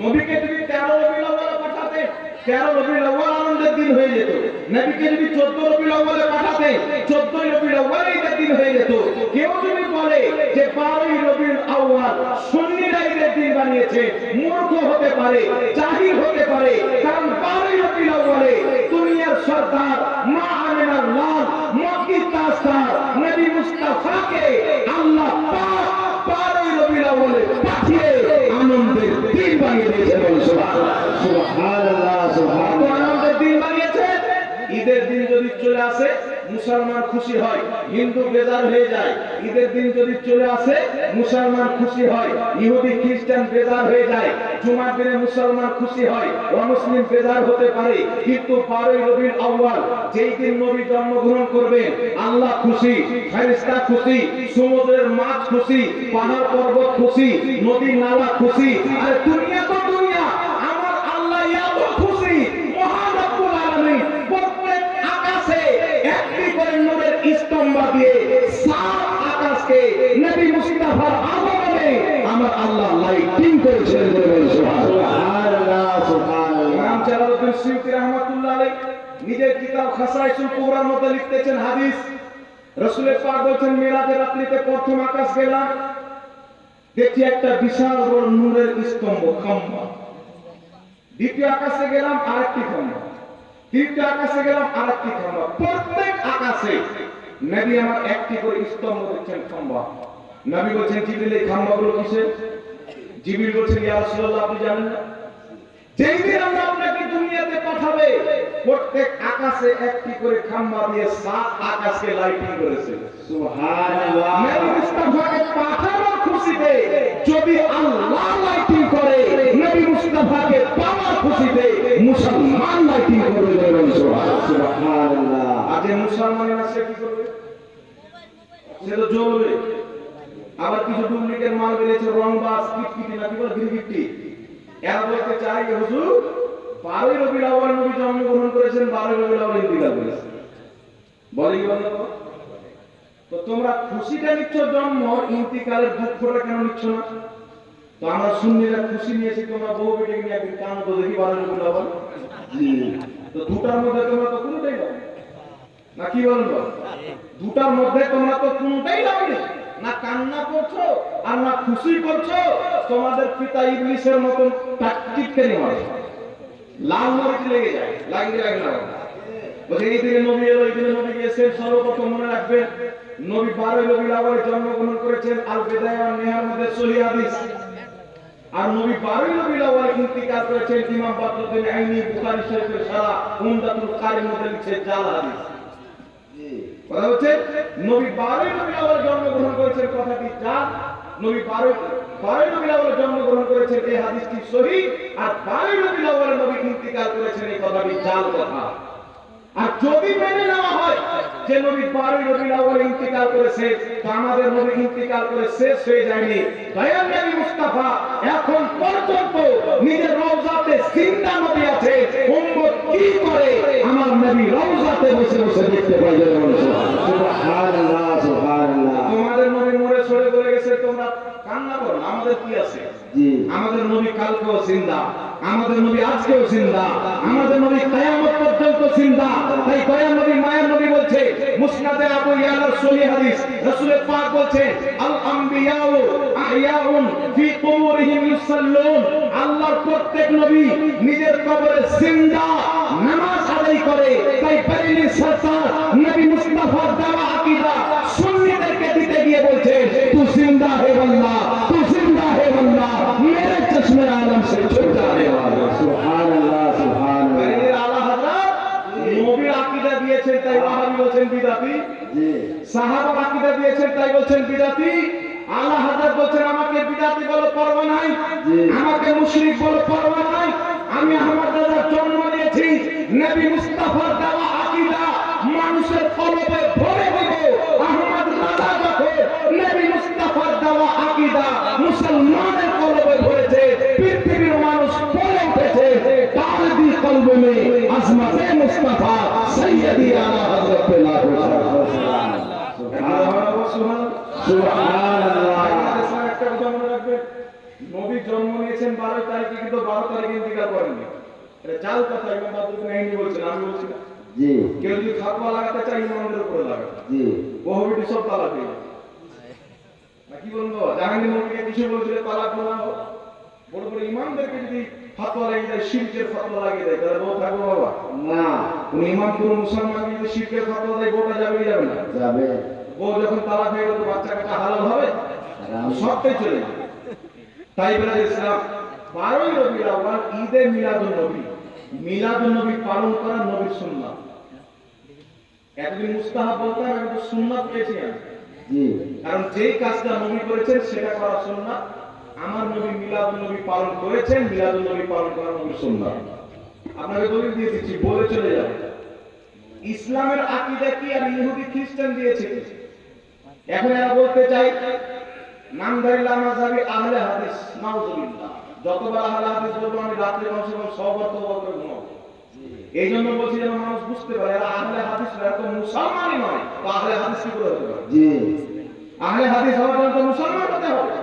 নবীকে যদি 13 রবিউল আউয়ালে পাঠাতে, 13 রবিউল আউয়াল আনন্দের দিন হয়ে যেত। নবীকে যদি 14 রবিউল আউয়ালে পাঠাতে, 14 রবিউল আউয়াল ঈদের দিন হয়ে যেত। কেউ যদি বলে যে 12 রবিউল আউয়াল সুন্নিরা ঈদের দিন বানিয়েছে, মূর্খ হতে পারে, জাহিল হতে পারে। কারণ 12 রবিউল আউয়ালে দুনিয়ার সরদার মা আমিনার লাল মক্কি তাজদার নবী মুস্তাফাকে আল্লাহ পাক 12 রবিউল আউয়ালে পাঠিয়ে আনন্দের দিন বানিয়ে দিয়েছেন। সুবহানাল্লাহ, সুবহানাল্লাহ। আনন্দের দিন বানিয়েছে। ঈদের দিন যদি চলে আসে মুসলমান খুশি হয়, হিন্দু বেজার হয়ে যায়। ঈদের দিন যদি চলে আসে মুসলমান খুশি হয়, ইহুদি খ্রিস্টান বেজার হয়ে যায়। জুমার দিনে মুসলমান খুশি হয়, অমুসলিম বেজার হতে পারে। কিন্তু 12 রবিউল আউয়াল যেই দিন নবী জন্মগ্রহণ করবেন, আল্লাহ খুশি, ফেরেশতা খুশি, সমুদ্রের মাছ খুশি, পাহাড় পর্বত খুশি, নদী নালা খুশি। আর দুনিয়া তো দুনিয়া, আমার আল্লাহ এত খুশি, মহান রব্বুল আলামিন প্রত্যেক আকাশে একটি করে নূরের স্তম্ভ দিয়ে সাত আকাশকে নবী মুস্তাফার আগমনে আমার আল্লাহ লাইটিং করেছেন। সুবহানাল্লাহ, সুবহানাল্লাহ। ইমাম জালালউদ্দিন সুয়ুতী রাহমাতুল্লাহ আলাইহি নিজের কিতাব খাসাইসুল কুবরার মধ্যে লিখতেছেন হাদিস, রাসূলের পাক বলেছেন মিরাজের রাত্রিতে প্রথম আকাশ গেলাম, দেখি একটা বিশাল বড় নূরের স্তম্ভ, খাম্বা। দ্বিতীয় আকাশে গেলাম, আরেকটি খাম্বা। তৃতীয় আকাশে গেলাম, আরেকটি খাম্বা। প্রত্যেক আকাশে নবী আমার একটি করে স্তম্ভ দেখছেন, খাম্বা। নবী বলছেন জিবরিল এই খাম্বাগুলো কিসের? জিবরিল বলছেন ইয়া রাসূলুল্লাহ আপনি জানেন না? যেই দিন আল্লাহ আপনাকে দুনিয়াতে পাঠাবে প্রত্যেক আকাশে একটি করে খাম্বা দিয়ে সাত আকাশকে লাইটিং করেছে। সুবহানাল্লাহ। নবী মুস্তাফাকে পাঠানোর খুশিতে যদি আল্লাহ লাইটিং করে, নবী মুস্তাফাকে পাওয়ার খুশিতে মুসলমান লাইটিং করবে। সুবহানাল্লাহ। আজ মুসলমানেরা সে কি করবে? সে তো জ্বলবে। আবার কিছু ডুপ্লিকেট মাল বেরিয়েছে, রংবাজ, কিটকিটি না কি বলে গিরগিটি। এরা বলতে চাই হুজুর 12 রবিউল আউয়াল নবী জন্মগ্রহণ করেছেন, 12 রবিউল আউয়াল ইন্তিকাল করেছেন। বলে কি বলবো? তো তোমরা খুশিটা নিচ্ছ জন্ম, ইন্তিকালের দুঃখটা কেন নিচ্ছ না? তো আমরা সুন্নিরা খুশি নিয়েছি, তোমরা বউ বেটে নিয়ে একদিন কান তো দেখি 12 রবিউল আউয়াল। তো দুটার মধ্যে তোমরা তো কোনোটাই নাও না, কি বলবো? দুটার মধ্যে তোমরা তো কোনোটাই নাও না, কান্না করছো আর না খুশি করছো। তোমাদের পিতা ইবলিসের মতন টাকটিক করে মারে, লাল মরিচ লেগে যায়, লাগলে না। বলে এই দিনে নবী এলো, এই দিনে নবী গিয়েছেন। সর্বপ্রথম মনে রাখবেন নবী 12 রবিউল আউয়ালে জন্মগ্রহণ করেছেন, আল বিদায়া ওয়ান নিহার মধ্যে সহিহ হাদিস। আর নবী 12 রবিউল আউয়ালে ইন্তিকাল করেছেন। ইমাম বদরুদ্দিন আইনি বুখারী শরীফের সারা উমদাতুল কারির মধ্যে লিখছে জাল হাদিস। কথা হচ্ছে নবী 12 রবিউল আউয়ালে জন্মগ্রহণ করেছেন, কথাটি জাল। নবী 12 রবিউল আউয়ালে জন্মগ্রহণ করেছেন, এই হাদিসটি সহিহ। আর 12 রবিউল আউয়ালে নবী ইন্তিকাল করেছেন, এই কথাটি জাল কথা। আর যদি মেনে নেওয়া হয় যে নবী 12 রবিউল আউয়ালে ইন্তেকাল করেছে, তো আমাদের নবী ইন্তেকাল করে শেষ হয়ে যায়নি। দয়াল নবী মুস্তাফা এখন পর্যন্ত নিজের রওজাতে জিন্দা নবী আছে। উম্মত কি করে আমার নবী রওজাতে বসে বসে দেখতে পাই। সুবহানাল্লাহ সুবহানাল্লাহ। তোমাদের নবী মরে সরে চলে গেছে, তোমরা কান্না করো, আমাদের কি আছে? আমাদের নবী কালকেও জিন্দা, আমাদের নবী আজকেও জিন্দা, আমাদের নবী কিয়ামত পর্যন্ত জিন্দা। তাই দয়াল নবী মায়ের নবী বলছে, মুসনাদে আবু ইয়ালার সহিহ হাদিস, রাসূল পাক বলছে, আল আমবিয়াউ আহইয়াউন ফি কুবুরিহিম ইউসাল্লুন। আল্লাহর প্রত্যেক নবী নিজের কবরে জিন্দা, নামাজ আদায় করে। তাই বেরেলি সরকার নবী মুস্তাফার দেওয়া আকীদা সুন্নিদেরকে দিতে গিয়ে বলছে, তু জিন্দা হে আল্লাহ, তু জিন্দা হে আল্লাহ, মেরে চশমে আলম সে ছুটানে ওয়ালা। সুবহানাল্লাহ সুবহানাল্লাহ। বেরেলি আলা হযরত নবীর আকীদা দিয়েছেন, তাই ওয়াহাবি বলেন বিদআতি। জি। সাহাবা আকীদা দিয়েছেন, তাই বলছেন বিদআতি। আলা হযরত বলেন আমাকে বিদআতি বলো পরোয়া নাই, আমাকে মুশরিক বলো পরোয়া নাই। আমি আহমদ রাজার জন্ম নিয়েছি, নবী মুস্তাফার দেওয়া আকীদা মানুষের কলবে ভরে দিব। আহমদ রাজা যখন নবী মুস্তাফার দেওয়া আকীদা মুসলমানের কলবে ভরেছে, পৃথিবীর মানুষ বলে উঠেছে, তারদি কলবে মে আজমতে মুস্তাফা সৈয়দি আলা হযরত লাহু সুবহানাল্লাহ সুবহানাল্লাহ। একটা কথা মনে রাখবেন, নবী জন্ম নিয়েছেন 12 তারিখে, কিন্তু 12 তারিখে ইন্তেকাল করেননি। এটা জাল কথা, ইমাম বাদুর নাইনি বলছেন, আমি বলছি না। জি। কেউ যদি ফাতোয়া লাগাতে চায় ইমামদের উপরে লাগাবে। জি। ওহবিটি সব তালাক দিয়ে না, কি বলবো, জাহাঙ্গীর নবীকে কিছু বলছিল তালাক না হোক, বড় বড় ইমামদেরকে যদি ফাতোয়া লাগিয়ে দেয়, শিরকের ফাতোয়া লাগিয়ে দেয়, তাহলে বউ থাকবে বাবা না। কোন ইমাম কোন মুসলমানকে যদি শিরকের ফাতোয়া দেয়, বউটা যাবে কি যাবে না? যাবে। বউ যখন তালাক হয়ে গেল, বাচ্চা কাচ্চা হালাল হবে, সবটাই চলে যাবে। তাই বলে ইসলাম 12 রবিউল আউয়াল ঈদে মিলাদুন নবী, মিলাদুন নবী পালন করা নবীর সুন্নাত। এতদিন মুস্তাহাব বলতাম, এখন তো সুন্নাত পেয়েছি আমি। জি। কারণ যেই কাজটা নবী করেছেন সেটা করা সুন্নাত। আমার নবী মিলাদুন নবী পালন করেছেন, মিলাদুন নবী পালন করা নবীর সুন্নাত। আপনাকে দলিল দিয়ে দিচ্ছি, বলে চলে যাবে। ইসলামের আকীদা কি আর ইহুদি খ্রিস্টান দিয়েছে। এখন এরা বলতে চাই নামধারীলা মাযহাবি আহলে হাদিস, নাউযুবিল্লাহ। যতবার আহলে হাদিস বলবো আমি রাতে কমসে কম 100 বার তওবা করে ঘুমাবো। এইজন্য বলছি যেন মানুষ বুঝতে পারে এরা আহলে হাদিস না, এরা তো মুসলমানই নয়। তো আহলে হাদিস কি করে হতে পারে? জি। আহলে হাদিস হওয়ার জন্য তো মুসলমান হতে হবে।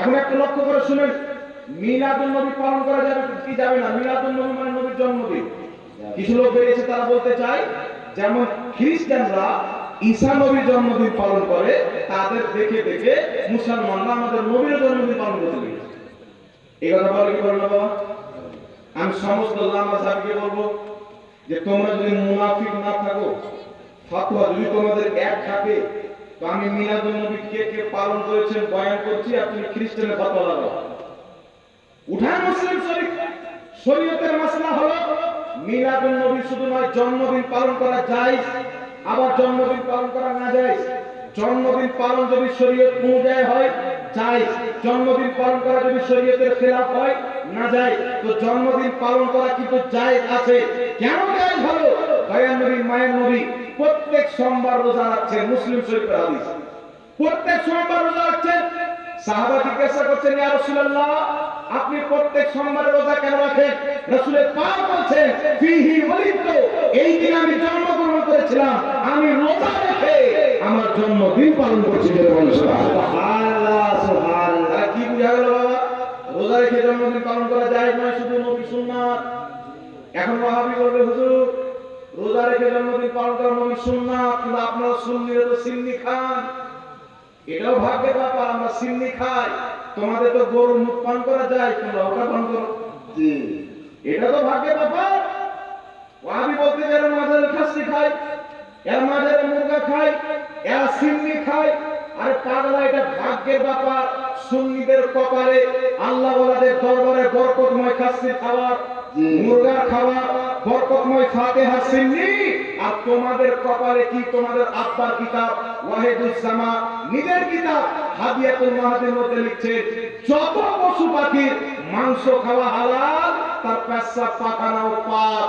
এখন একটা লক্ষ্য করে শুনেন, মিলাদুন নবী পালন করা যাবে কি যাবে না? মিলাদুন নবী মানে নবীর জন্মদিন। কিছু লোক বেরিয়েছে, তারা বলতে চায় যেমন খ্রিস্টানরা ঈসা নবীর জন্মদিন পালন করে, তাদের দেখে দেখে মুসলমানরা আমাদের নবীর জন্মদিন পালন করতে লেগেছে। এই কথা বলে কি বলবো বাবা? আমি সমস্ত লামাযহাবকে বলবো যে তোমরা যদি মুনাফিক না থাকো, ফাতোয়া যদি তোমাদের এক থাকে, তো আমি মিলাদুন নবী কে কে পালন করেছেন বয়ান করছি, আর তুমি খ্রিস্টানের ফাতোয়া লাগাও। উঠান মুসলিম শরীফ, শরীয়তের মাসলা হলো মিলাদুন নবী শুধু নয়, জন্মদিন পালন করা জায়েজ, আবার জন্মদিন পালন করা না জায়েজ। জন্মদিন পালন যদি শরীয়ত অনুযায়ী হয় জায়েজ, জন্মদিন পালন করা যদি শরীয়তের খেলাফ হয় না জায়েজ। তো জন্মদিন পালন করা কিন্তু জায়েজ আছে। কেন জায়েজ হলো? দয়ার নবী মায়ের নবী প্রত্যেক সোমবার রোজা রাখছেন, মুসলিম শরীফের হাদিস। প্রত্যেক সোমবার রোজা রাখছেন। সাহাবা জিজ্ঞাসা করছেন, ইয়া রাসূলুল্লাহ, আপনি প্রত্যেক সোমবারে রোজা কেন রাখেন? রাসূল পাক বলেন, ফিহি ওয়ালিদতু, এই দিন আমি জন্মগ্রহণ করেছিলাম, আমি রোজা রেখে আমার জন্মদিন পালন করছি। সুবহানাল্লাহ সুবহানাল্লাহ। কি বুঝা গেল বাবা? রোজা রেখে জন্মদিন পালন করা যায় নয়, শুধু নবী সুন্নাত। এখন ওয়াহাবি বলবে হুজুর রোজা রেখে জন্মদিন পালন করা নবী সুন্নাত, কিন্তু আপনারা সুন্নিরা তো সিন্নি খান। এটাও ভাগ্যের ব্যাপার, আমরা সিন্নি খাই। তোমাদের তো গরুর মুখ পান করা যায়, তোমরা ওটা পান করো। জি, এটা তো ভাগ্যের ব্যাপার। ওয়াহাবি বলতে যারা মাঝারে খাসি খায়, এর মাঝারে মুরগা খায়, এরা সিন্নি খায়। আর পাগলা, এটা ভাগ্যের ব্যাপার। সুন্নিদের কপালে আল্লাহ ওয়ালাদের দরবারে বরকতময় খাসি খাওয়ার, মুরগার খাওয়ার, বরকতময় ফাতিহা সিন্নি। আর তোমাদের কপালে কি? তোমাদের আব্বার কিতাব ওয়াহিদুজ্জামা নিজের কিতাব হাদিয়াতুল মাহাদির মধ্যে লিখছে, যত পশু পাখির মাংস খাওয়া হালাল, তার পেশাব পাখানাও পাক।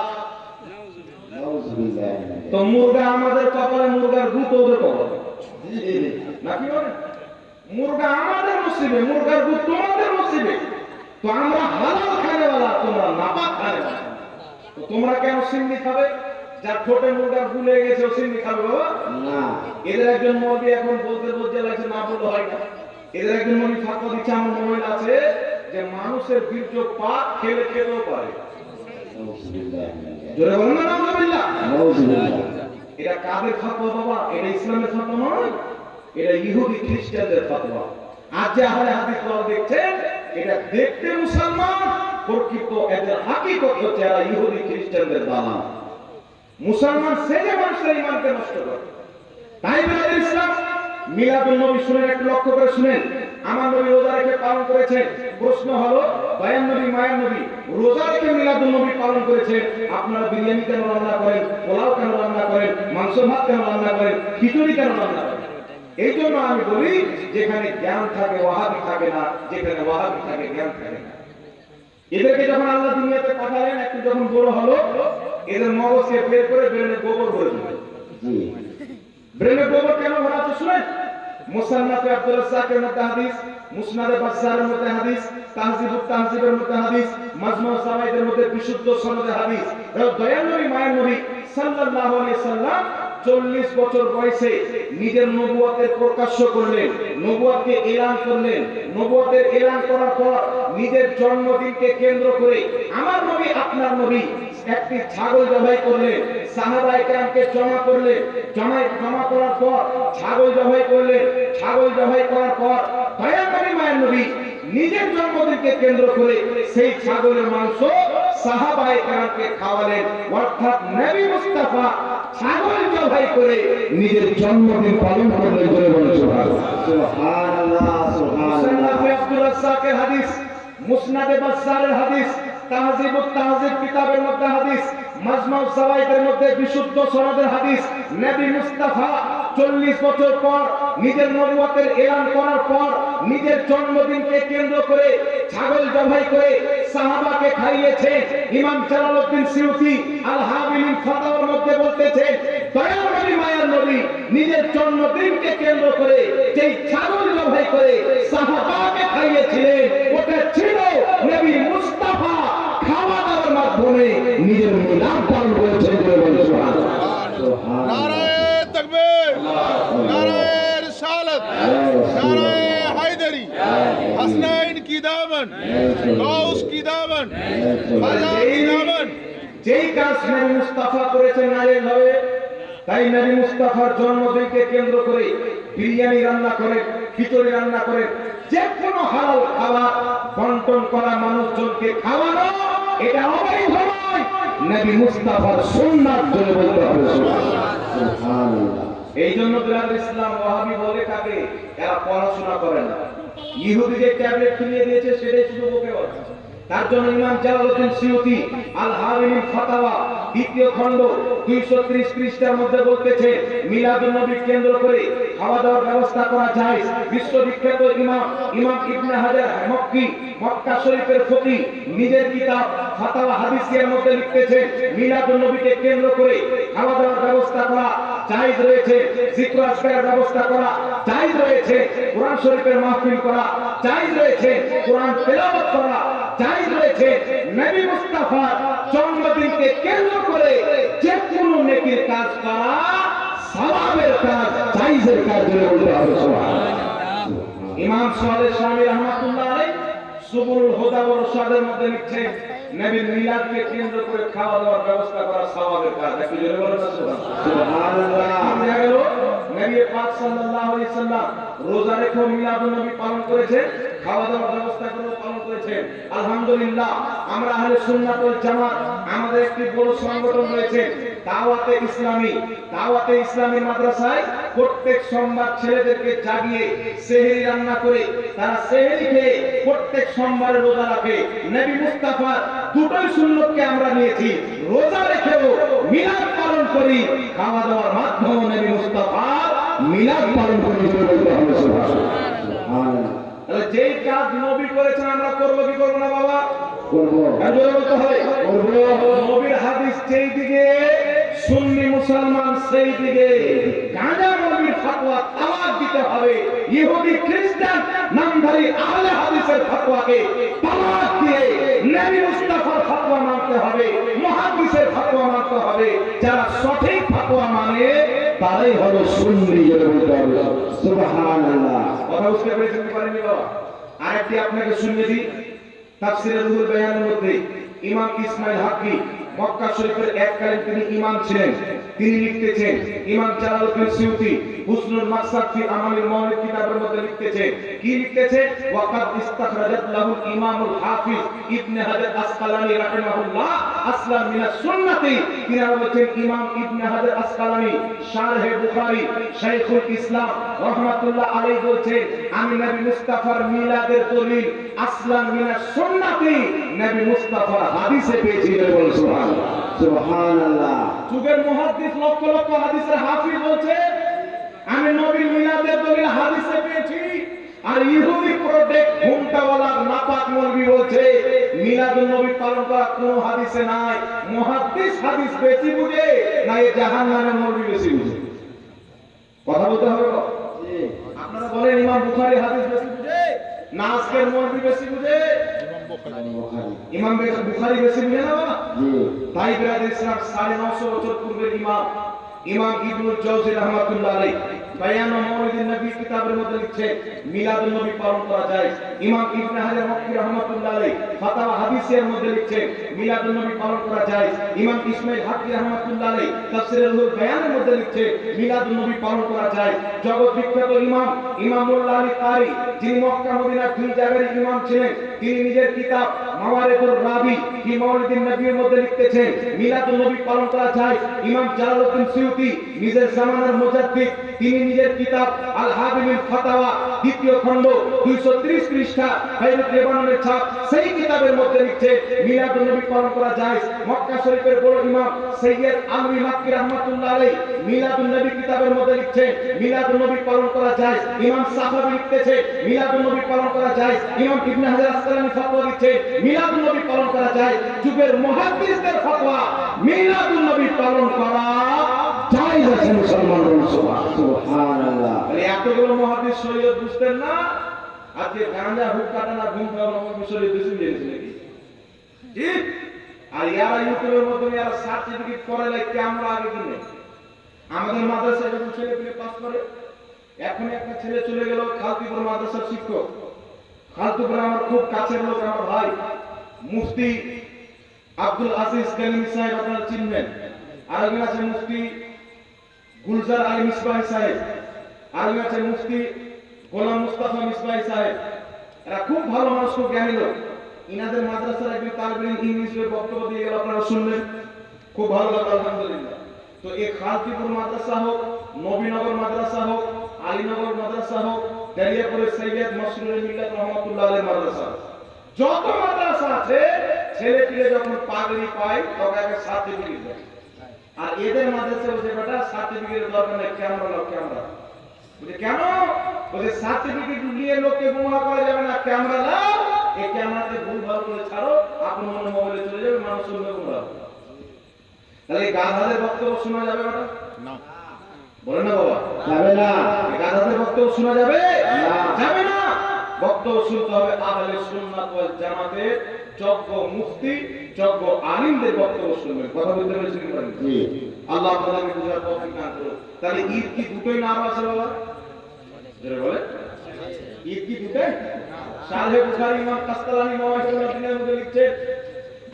তো মুরগা আমাদের কপালে, মুরগার গুত ওদের কপালে নাকি বলে? মুরগা আমাদের নসিবে, মুরগার গুত তোমাদের নসিবে। তো আমরা হালাল খানেওয়ালা, তোমরা নাপাক খানেওয়ালা। তো তোমরা কেন সিন্নি খাবে? যার ঠোঁটে মুরগার গু লেগে গেছে ও সিন্নি খাবে বাবা না। এদের একজন মৌলবি এখন বলতে লাগছে, না বললে হয় না। এদের একজন মৌলবি ফাতোয়া দিচ্ছে, আমার মোবাইল আছে, যে মানুষের বীর্য পাক খেলে খেতেও পারে। জোরে বলুন না নাউজুবিল্লাহ। এটা কাদের ফাতোয়া বাবা? এটা ইসলামের ফাতোয়া নয়, এটা ইহুদি খ্রিস্টানদের ফাতোয়া। আজ যে আহলে হাদিস ওয়াল দেখছেন, এটা দেখতে মুসলমান, প্রকৃত এদের হাকিকত হচ্ছে এরা ইহুদি খ্রিস্টানদের দালাল। মুসলমান সেজে মানুষের ঈমানকে নষ্ট করে। তাই বলে ইসলাম মিলাদুন নবী শুনেন, একটু লক্ষ্য করে শুনেন। আমার নবী রোজা রেখে পালন করেছেন। প্রশ্ন হলো, দয়ান নবী মায়ান নবী রোজা রেখে মিলাদুন নবী পালন করেছেন, আপনারা বিরিয়ানি কেন রান্না করেন, পোলাও কেন রান্না করেন, মাংস ভাত কেন রান্না করেন, খিচুড়ি কেন রান্না করেন? এই জন্য আমি বলি, যেখানে জ্ঞান থাকে ওয়াহাবি থাকে না, যেখানে ওয়াহাবি থাকে জ্ঞান থাকে না। এদেরকে যখন আল্লাহ দুনিয়াতে পাঠালেন, একটু যখন বড় হলো, এদের মগজকে বের করে ব্রেনে গোবর ভরে দিল। ব্রেনে গোবর কেন ভরাচ্ছে শুনেন। মুসান্নাফে আব্দুর রাজ্জাকের মধ্যে হাদিস, মুসনাদে বাজ্জারের মধ্যে হাদিস, তাহজিবুত তাহজিবের মধ্যে হাদিস, মাজমু সাওয়াইদের মধ্যে বিশুদ্ধ সনদে হাদিস। দয়াল নবী মায়ের নবী সাল্লাল্লাহু আলাইহি সাল্লাম 40 বছর বয়সে নিজের নবুয়তের প্রকাশ্য করলেন, নবুয়তকে এলান করলেন। নবুয়তের এলান করার পর নিজের জন্মদিনকে কেন্দ্র করে আমার নবী আপনার নবী একটি ছাগল জবাই করলেন, সাহাবায়ে কেরামকে জমা করলেন। জমা করার পর ছাগল জবাই করলেন। ছাগল জবাই করার পর দয়াল নবী মায়ের নবী নিজের জন্মদিনকে কেন্দ্র করে সেই ছাগলের মাংস সাহাবায়ে কেরামকে খাওয়ালেন। অর্থাৎ নবী মুস্তাফা ছাগল জবাই করে নিজের জন্মদিন পালন করলেন। বলে বলেন সুবহানাল্লাহ। মুসন্নাফে আব্দুর রাজ্জাকের হাদিস, মুসনাদে বাজ্জারের হাদিস, তাহজিবুত তাহজিব কিতাবের মধ্যে হাদিস, মাজমু সাওয়াইদের মধ্যে বিশুদ্ধ সনদের হাদিস। নবী মুস্তাফা 40 বছর পর নিজের নবুয়তের এলান করার পর নিজের জন্মদিনকে কেন্দ্র করে ছাগল জবাই করে সাহাবাকে খাইয়েছে। ইমাম জালালউদ্দিন সিউতি আল হাবিলিন ফাতাওয়ার মধ্যে বলতেছেন, দয়াল নবী মায়ার নবী নিজের জন্মদিনকে কেন্দ্র করে যেই ছাগল জবাই করে সাহাবাকে খাইয়েছিলেন, ওটা ছিল নবী মুস্তাফা খাওয়া দাওয়ার মাধ্যমে নিজের মিলাদ পালন করেছেন। নারায়ে তাকবীর, নারায়ে রিসালাত, নারায়ে হায়দারি, হাসনাইন কি দামন, গাউস কি দামন, খাজা কি দামন। যেই কাজ নবী মুস্তাফা করেছেন নারীর হবে, তাই নবী মুস্তাফার জন্মদিনকে কেন্দ্র করে বিরিয়ানি রান্না করেন, খিচুড়ি রান্না করেন, যে কোনো হালাল খাবার বন্টন করা, মানুষজনকে খাওয়ানো, এটা অবৈধ নয়। নবী মুস্তাফার সুন্নাত জন্য বলতে হবে সুবহানাল্লাহ। এই জন্য বিলাল ইসলাম ওয়াহাবি বলে কাকে? এরা পড়াশোনা করে না। ইহুদি যে ট্যাবলেট কিনে দিয়েছে সেটাই শুধু বকে বলছে। তার জন্য ইমাম জালালউদ্দিন সিউতি আল হাবিলিন ফাতাওয়া দ্বিতীয় খণ্ড 230 পৃষ্ঠার মধ্যে বলতেছে, মিলাদুন নবী কেন্দ্র করে খাওয়া দাওয়ার ব্যবস্থা করা যায়। বিশ্ববিখ্যাত ইমাম ইবনে হাজার মক্কি, মক্কা শরীফের ফকিহ, নিজের কিতাব ফাতাওয়া হাদিসিয়ার মধ্যে লিখতেছেন, মিলাদুন নবীকে কেন্দ্র করে খাওয়া দাওয়ার ব্যবস্থা করা জায়েজ রয়েছে, জিকর আজকারের ব্যবস্থা করা জায়েজ রয়েছে, কোরআন শরীফের মাহফিল করা জায়েজ রয়েছে, কোরআন তেলাওয়াত করা জায়েজ রয়েছে। নবী মুস্তাফার জন্মদিনকে কেন্দ্র করে যে কোনো নেকির কাজ করা সওয়াবের কাজ, জায়েজের কাজ বলে বলতে হবে সুবহানাল্লাহ। ইমাম সালেহ শামী রাহমাতুল্লাহ আলাইহি সুবুলুল হুদা ওয়া রশাদের মধ্যে লিখছেন, নবীর মিলাদকে কেন্দ্র করে খাওয়া দাওয়ার ব্যবস্থা করা সওয়াবের কাজ। একটু জোরে বলেন সুবহানাল্লাহ। দেখা গেল নবী পাক সাল্লাল্লাহু আলাইহি সাল্লাম রোজা রেখে মিলাদুন নবী পালন করেছেন, খাওয়া দাওয়ার ব্যবস্থা করে পালন করেছেন। আলহামদুলিল্লাহ, আমরা আহলে সুন্নাত ওয়াল জামাত, আমাদের একটি বড় সংগঠন রয়েছে দাওয়াতে ইসলামী। দাওয়াতে ইসলামী মাদ্রাসায় প্রত্যেক সোমবার ছেলেদেরকে জাগিয়ে সেহরি রান্না করে তারা সেহরি খেয়ে প্রত্যেক সোমবারে রোজা রাখে। নবী মুস্তাফার দুটোই সুন্নতকে আমরা নিয়েছি, রোজা রেখেও মিলাদ পালন করি, খাওয়া দাওয়ার মাধ্যমে নবী মুস্তাফার মিলাদ পালন করি বলতে হবে সুবহানাল্লাহ। তাহলে যেই কাজ নবী করেছেন আমরা করবো কি করবো না বাবা? করবো। বলতে হবে করবো। নবীর হাদিস যেই দিকে সুন্নি মুসলমান সেই দিকে গাঁজা মৌলবীর ফতোয়া তালাক দিতে হবে, ইহুদি খ্রিস্টান নামধারী আহলে হাদিসের ফতোয়াকে তালাক দিয়ে নবী মুস্তাফার ফতোয়া মানতে হবে, মুহাদ্দিসের ফতোয়া মানতে হবে। যারা সঠিক ফতোয়া মানে তারাই হলো সুন্নি। সুবহানাল্লাহ। কথা বুঝতে পেরেছেন কি পারেননি বাবা? আরেকটি আপনাকে শুনিয়ে দিই, তাফসীরে রুহুল বায়ানের মধ্যে ইমাম ইসমাইল হাক্কি মক্কা শরীফের এককালীন তিনি ইমাম ছিলেন, তিনি লিখতেছেন, ইমাম জালালউদ্দিন সিউতি হুসনুল মাকসাদ ফি আমালিল মাওলিদ কিতাবের মধ্যে লিখতেছেন, কি লিখতেছে? ওয়াকাদ ইস্তাখরাজাত লাহুল ইমামুল হাফিজ ইবনে হাজার আসকালানি রাহিমাহুল্লাহ আসলাম মিনাস সুন্নতি। তিনি বলেছেন ইমাম ইবনে হাজার আসকালানি শারহে বুখারী শাইখুল ইসলাম রাহমাতুল্লাহ আলাইহি বলছেন, আমি নবী মুস্তাফার মিলাদের দলিল আসলাম মিনাস সুন্নতি নবী মুস্তাফার হাদিসে পেয়েছি। বলেন সুবহানাল্লাহ। সুবহানাল্লাহ। যুগের মুহাদ্দিস লক্ষ লক্ষ হাদিসের হাফিজ বলছে আমি নবীর মিলাদের দলিল হাদিসে পেয়েছি। আর ইহুদি প্রোটেক্ট ঘুমটাওয়ালা নাপাক মৌলবি বলছে মিলাদুন নবী পালন করা কোনো হাদিসে নাই। মুহাদ্দিস হাদিস বেশি বুঝে না এই জাহান্নামের মৌলবি বেশি বুঝে? কথা বলতে হবে। আপনারা বলেন ইমাম বুখারী হাদিস বেশি বুঝে না আজকের মৌলবি বেশি বুঝে? ইমাম বুখারী বেশি বুঝে না বাবা? তাই বিরাদর ইসলাম 950 বছর পূর্বের ইমাম ইবনুল জাওজি রাহমাতুল্লাহ আলাইহি বায়ান মাওলিদিন নবী কিতাবের মধ্যে লিখছেন মিলাদুন নবী পালন করা যায়। ইমাম ইবনে হাজার মক্কি রাহমাতুল্লাহ আলাইহি ফাতাওয়া হাদিসের মধ্যে লিখছেন মিলাদুন নবী পালন করা যায়। ইমাম ইসমাইল হাক্কি রাহমাতুল্লাহ আলাইহি তাফসীরে রুহুল বায়ানের মধ্যে লিখছেন মিলাদুন নবী পালন করা যায়। জগৎ বিখ্যাত ইমামুল্লাহ আলী কারি যিনি মক্কা মদিনার দুই জায়গার ইমাম ছিলেন, তিনি নিজের কিতাব মাওয়ারিদুর রাবি ফি মাওলিদিন নবীর মধ্যে লিখতেছেন মিলাদুন নবী পালন করা যায়। ইমাম জালালউদ্দিন সিউতি নিজের জামানার মুজাদ্দিদ, তিনি নিজের কিতাব আল হাবিবুল ফাতাওয়া দ্বিতীয় খণ্ড 230 পৃষ্ঠা বাইরুত লেবাননের ছাপ সেই কিতাবের মধ্যে লিখছে মিলাদুন নবী পালন করা যায়। মক্কা শরীফের বড় ইমাম সৈয়দ আলমী মাক্কি রাহমাতুল্লাহ আলাইহি মিলাদুন নবী কিতাবের মধ্যে লিখছে মিলাদুন নবী পালন করা যায়। ইমাম সাহাবী লিখতেছে মিলাদুন নবী পালন করা যায়। ইমাম ইবনে হাজার আসকালানি ফতোয়া দিচ্ছে মিলাদুন নবী পালন করা যায়। যুগের মুহাদ্দিসদের ফতোয়া মিলাদুন নবী পালন করা জায়েজ আছে। মুসলমান সুবহানাল্লাহ। তাহলে এতগুলো মুহাদ্দিস শরীয়ত বুঝতেন না, আজকে গাঁজা হুক্কাটা না ঘুমটা নবী শরীয়ত বেশি জেনেছে নাকি? ঠিক। আর ইয়ারা ইউটিউবের মাধ্যমে ইয়ারা সার্টিফিকেট করে লাগে আমরা আগে কিনে আমাদের মাদ্রাসায় যখন ছেলে পেলে পাস করে, এখন একটা ছেলে চলে গেল খালতিপুর মাদ্রাসার শিক্ষক। খালতিপুর আমার খুব কাছের লোক, আমার ভাই মুফতি আব্দুল আজিজ কালিমি সাহেব, আপনারা চিনবেন। আর একজন আছে মুফতি গুলজার আলী মিসবাহি সাহেব, আর একজন আছে মুফতি গোলাম মুস্তাফা মিসবাহি সাহেব। এরা খুব ভালো মানুষ, খুব জ্ঞানী লোক। ইনাদের মাদ্রাসার একজন তালিব ইলম ইংলিশে বক্তব্য দিয়ে গেল, আপনারা শুনলেন, খুব ভালো লাগলো আলহামদুলিল্লাহ। তো এই খালতিপুর মাদ্রাসা হোক, নবীনগর মাদ্রাসা হোক, আলীনগর মাদ্রাসা হোক, দারিয়াপুরের সৈয়দ মসরুল মিল্লাত রহমাতুল্লাহ আলাইহি মাদ্রাসা, যত মাদ্রাসা আছে ছেলে পিলে যখন পাগড়ি পায় তখন একটা সার্টিফিকেট দেয়। আর এদের মাদ্রাসা বলছে বেটা সার্টিফিকেটের দরকার নেই, ক্যামেরা লাও ক্যামেরা। বলছে কেন? বলছে সার্টিফিকেট নিয়ে লোককে গুমরা করা যাবে না, ক্যামেরা লাও, এই ক্যামেরাতে ভুল ভাল করে ছাড়ো, আপন মনে মোবাইলে চলে যাবে, মানুষ শুনবে গুমরা। তাহলে গাধাদের বক্তব্য শোনা যাবে বেটা? না। বলে না বাবা, যাবে না। গাধাদের বক্তব্য শোনা যাবে না, যাবে না। বক্তব্য শুনতে হবে আহলে সুন্নাত ওয়াল জামাতের যোগ্য মুফতি, যোগ্য আলিমদের বক্তব্য শুনবেন। কথা বলতে পেরেছেন কি বলেন? জি। আল্লাহ আপনাকে বুঝার তৌফিক দান করুন। তাহলে ঈদ কি দুটোই নাম আছে বাবা? যারা বলে ঈদ কি দুটোই? শারহে বুখারী ইমাম কাসতালানী মাওয়াহিবুল দিনের মধ্যে লিখছে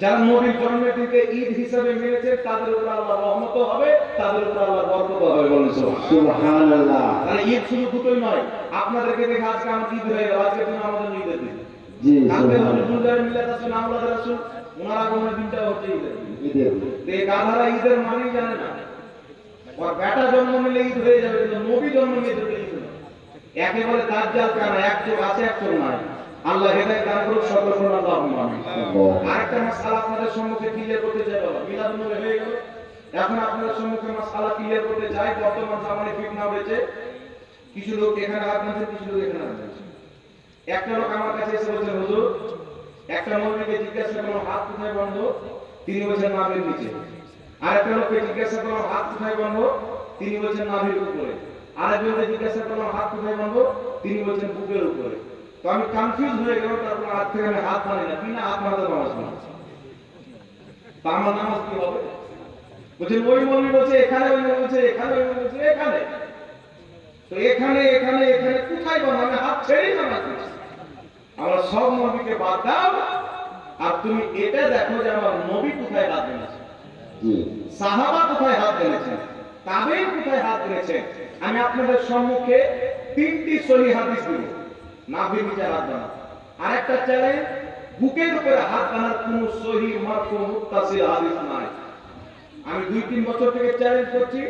যারা নবীর জন্মের দিনকে ঈদ হিসেবে মেনেছে তাদের উপর আল্লাহর রহমত হবে, তাদের উপর আল্লাহর বরকত হবে। বলেন সুবহানাল্লাহ। তাহলে ঈদ শুধু দুটোই নয়। আপনাদেরকে দেখে আজকে আমার ঈদ হয়ে গেল, আজকে দিন আমাদের ঈদের দিন। জি। কালকে রসুলুল্লাহ মিলাদ রাসূল আওলাদ রাসূল ওনার আগমনের দিনটা হচ্ছে ঈদের দিন। এই গাধারা ঈদের মানেই জানে না। ওর বেটা জন্ম নিলে ঈদ হয়ে যাবে, কিন্তু নবী জন্ম নিলে ঈদ না। একেবারে দাজ্জাল কানা, এক চোখ আছে এক চোখ নাই। আল্লাহ হেদায়েত দান করুক, সকল শুনুন আল্লাহুম্মা আমিন। আরেকটা মাসআলা আপনাদের সম্মুখে ক্লিয়ার করতে চাই বাবা। মিলাদুন নবী হয়ে গেল, এখন আপনাদের সম্মুখে মাসআলা ক্লিয়ার করতে চাই। বর্তমান জামানে ফিতনা হয়েছে, কিছু লোক এখানে হাত নাড়ছে, কিছু লোক এখানে হাত নাড়ছে। একটা লোক আমার কাছে এসে বলছে হুজুর, একটা মৌলবীকে জিজ্ঞাসা করলাম হাত কোথায় বন্ধ, তিনি বলছেন নাভের নিচে। আরেকটা লোককে জিজ্ঞাসা করলাম হাত কোথায় বাঁধবো, তিনি বলছেন নাভির উপরে। আরেকজনকে জিজ্ঞাসা করলাম হাত কোথায় বাঁধবো, তিনি বলছেন বুকের উপরে। তো আমি কনফিউজ হয়ে গেলাম, তারপর হাত থেকে আমি হাত বাঁধি না, বিনা হাত বাঁধা নামাজ পড়ি, তা আমার নামাজ কি হবে? বলছেন ওই মৌলবি বলছে এখানে, ওই মৌলবি বলছে এখানে, ওই মৌলবি বলছে এখানে। তো এখানে এখানে এখানে কোথায় বাঁধবো? আমি হাত ছেড়েই নামাজ পড়ছি। আমরা সব নবীকে বাদ দাও, আর তুমি এটা দেখো যে আমার নবী কোথায় হাত বেঁধেছে, সাহাবা কোথায় হাত বেঁধেছেন, তাবেঈন কোথায় হাত বেঁধেছেন। আমি আপনাদের সম্মুখে 3টি সহিহ হাদিস দিব, নাভির নিচে হাত বাঁধা। আরেকটা চ্যালেঞ্জ, বুকের উপরে হাত বাঁধার কোন সহিহ মারফু মুত্তাসিল হাদিস নাই। আমি 2-3 বছর থেকে চ্যালেঞ্জ করছি,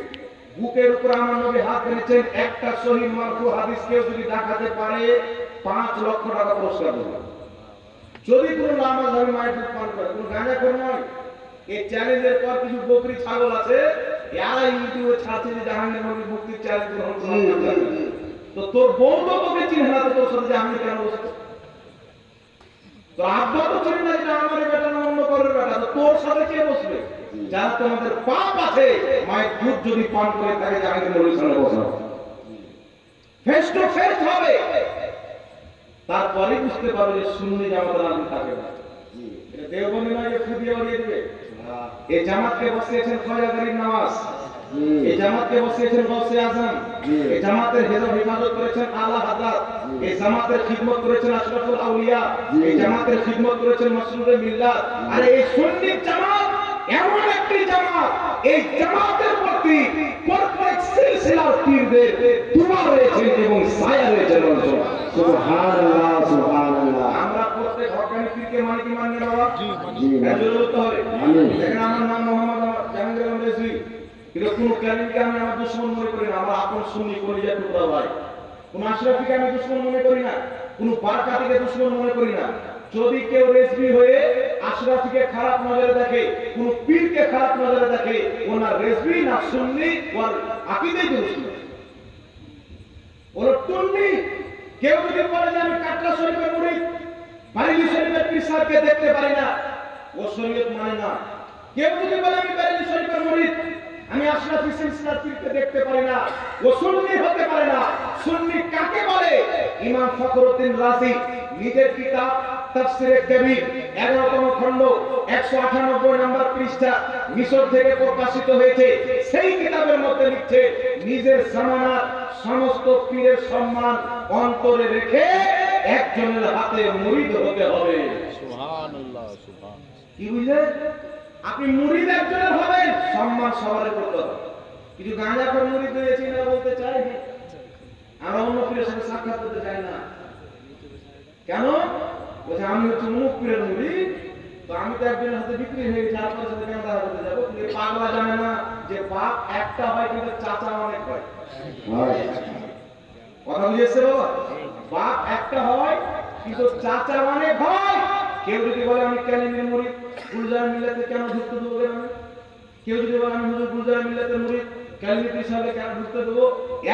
বুকের উপরে আমার নবী হাত বেঁধেছেন, একটা সহিহ মারফু হাদিস কেউ যদি দেখাতে পারে 5 লক্ষ টাকা পুরস্কার দেবো। যদি কোনো নামাজী মায়ের দুধ পান করে, কোনো গাঁজাখোর নয়। এই চ্যালেঞ্জের পর কিছু বকরি ছাগল আছে, এরা ইউটিউবে ছাড়ছে যে জাহাঙ্গীর নবীর মুক্তির চ্যালেঞ্জ গ্রহণ করতে। তো তোর বউ তো তোকে চিনে না, তো তোর সাথে জাহাঙ্গীর কেন বসে? তো আব্বা তো চিনে না যে আমার বেটা না অন্য কারোর বেটা, তো তোর সাথে কে বসবে? যারা তোমাদের পাপ আছে, মায়ের দুধ যদি পান করে তাকে জাহাঙ্গীর নবীর সামনে বসাও, ফেস টু ফেস হবে। তারপরে বুঝতে পারবে যে সুন্নি জামাতের আলম থাকে না। এটা দেওবন্দি নয় যে ফুদিয়ে উড়িয়ে দিবে। এই জামাতকে বসিয়েছেন খাজা গরিব নওয়াজ, এই জামাতকে বসিয়েছেন গৌসে আজম, এই জামাতের হেফাজত করেছেন আলা হযরত, এই জামাতের খিদমত করেছেন আশরাফুল আউলিয়া, এই জামাতের খিদমত করেছেন মাসরুরে মিল্লাত। আর এই সুন্নি জামাত এমন একটি জামাত, এই জামাতের প্রতি প্রত্যেক সিলসিলার পীরদের দুআ রয়েছে এবং ছায়া রয়েছে। সুবহানাল্লাহ সুবহানাল্লাহ। আমরা প্রত্যেক হকানি পীরকে মানি কি মানি না বাবা? জি জি বলতে হবে। দেখেন আমার নাম মোহাম্মদ জাহাঙ্গীর আলম রেজভী, কিন্তু কোন ক্যালিমকে আমি আমার দুশমন মনে করি না, আমার আপন সুন্নি কলিজা টুকরা ভাই। কোন আশরাফিকে আমি দুশমন মনে করি না, কোন বারকাতিকে দুশমন মনে করি না। যদি কেউ রেজভী হয়ে আশরাফিকে খারাপ নজরে দেখে, কোন পীরকে খারাপ নজরে দেখে, ওনার রেজভী না সুন্নি, ওর আকীদাই দুরুস্ত নয়, ওর টুন্নি। কেউ যদি বলে যে আমি কাটরা শরীফের মুরিদ, বারেলী শরীফের পীর সাহেবকে দেখতে পারি না, ও শরীয়ত মানে না। কেউ যদি বলে আমি বারেলী শরীফের মুরিদ, আমি আশরাফি সিলসিলার পীরকে দেখতে পারি না, ও সুন্নি হতে পারে না। সুন্নি কাকে বলে? ইমাম ফখরুদ্দিন রাজি নিজের কিতাব তাফসিরে কবির 11তম খণ্ড 198 নম্বর পৃষ্ঠা মিশর থেকে প্রকাশিত হয়েছে। সেই কিতাবের মধ্যে লিখছে, নিজের জামানার সমস্ত পীরের সম্মান অন্তরে রেখে একজনের হাতে মুরিদ হতে হবে। সুবহানাল্লাহ সুবহানাল্লাহ। কি বুঝলেন? আপনি মুরিদ একজনের হবেন, সম্মান সবার করতে হবে। কিছু গাঁজাখোর মুরিদ হয়েছে না বলতে চাই, আমরা অন্য পীরের সাথে সাক্ষাৎ করতে চাই না। কেন? বলছে আমি হচ্ছে অমুক পীরের মুরিদ, তো আমি তো একজনের হাতে বিক্রি হয়ে গেছি, আপনার সাথে কেন দেখা করতে যাবো? কিন্তু পাগলা জানে না যে বাপ একটা হয় কিন্তু চাচা অনেক হয়। কথা বুঝেছে বাবা? বাপ একটা হয় কিন্তু চাচা অনেক হয়। কেউ যদি বলে আমি ক্যালিমের মুরিদ, গুলজার মিল্লাতে কেন ঢুকতে দেবো? কেউ যদি বলে আমি হুজুর গুলজার মিল্লাতের মুরিদ, ক্যালিমের হিসাবে কেন ঢুকতে দেবো?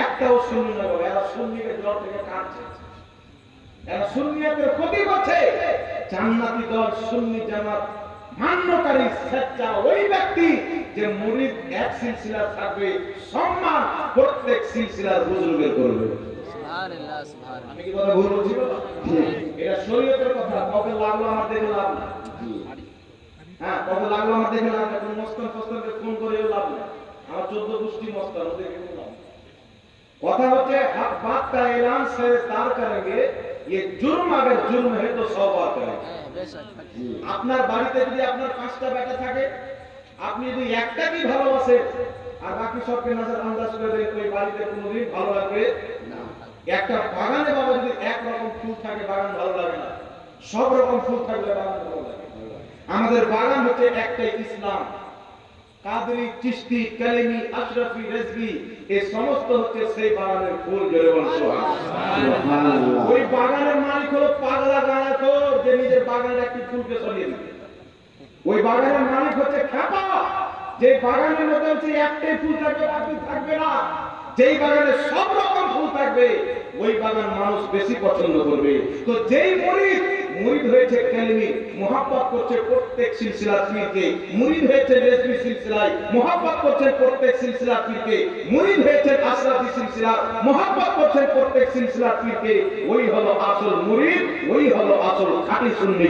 একটাও সুন্নি না বাবা, এরা সুন্নিকে জল থেকে কাটছে, এরা সুন্নিয়তের ক্ষতি করছে। জান্নাতি দল সুন্নি জামাত মান্যকারী সচ্চা ওই ব্যক্তি যে মুরিদ এক সিলসিলা থাকবে, সম্মান প্রত্যেক সিলসিলার বুজুর্গের করবে। সুবহানাল্লাহ সুবহানাল্লাহ। আমি কি কথা ভুল বলছি বাবা? এটা শরীয়তের কথা। কবে লাগলো আমার দেখে লাভ না। হ্যাঁ, কবে লাগলো আমার দেখে লাভ না। কোন মস্তান ফস্তানকে ফোন করেও লাভ না। আমার 14 গোষ্ঠী মস্তান, ওদের কোনো লাভ না। কথা হচ্ছে हक बात का ऐलान से दार करेंगे, ये जुर्म अगर जुर्म है तो 100 बार करेंगे। আপনার বাড়িতে যদি আপনার 5টা বেটা থাকে, আপনি যদি একটাকেই ভালোবাসেন আর বাকি সবকে নজর আন্দাজ করে দেন, ওই বাড়িতে কোনোদিন ভালো লাগবে না। একটা বাগানে বাবা যদি একরকম ফুল থাকে, বাগান ভালো লাগে না। সব রকম ফুল থাকলে বাগান ভালো লাগে। আমাদের বাগান হচ্ছে একটাই, ইসলাম। কাদরি, চিশতি, কালিমি, আশরাফি, রেজভী, এই সমস্ত হচ্ছে সেই বাগানের ফুল। জোরে বলুন সুবহানাল্লাহ। ওই বাগানের মালিক হলো পাগলা গাঁজাখোর, যে নিজের বাগানের একটি ফুলকে সরিয়ে দিবে। ওই বাগানের মালিক হচ্ছে খ্যাপা, যে বাগানের মধ্যে হচ্ছে একটাই ফুল থাকবে, বাকি থাকবে না। যেই বাগানে সব রকম ফুল থাকবে ওই বাগান মানুষ বেশি পছন্দ করবে। তো যেই মুরিদ হয়েছে কেলমি, মোহাব্বত করছে প্রত্যেক সিলসিলার পীরকে, মুরিদ হয়েছে রেজভি সিলসিলায়, মোহাব্বত করছেন প্রত্যেক সিলসিলার পীরকে, মুরিদ হয়েছে আশরাফি সিলসিলা, মোহাব্বত করছেন প্রত্যেক সিলসিলার পীরকে, ওই হলো আসল মুরিদ, ওই হলো আসল খাঁটি সুন্নি।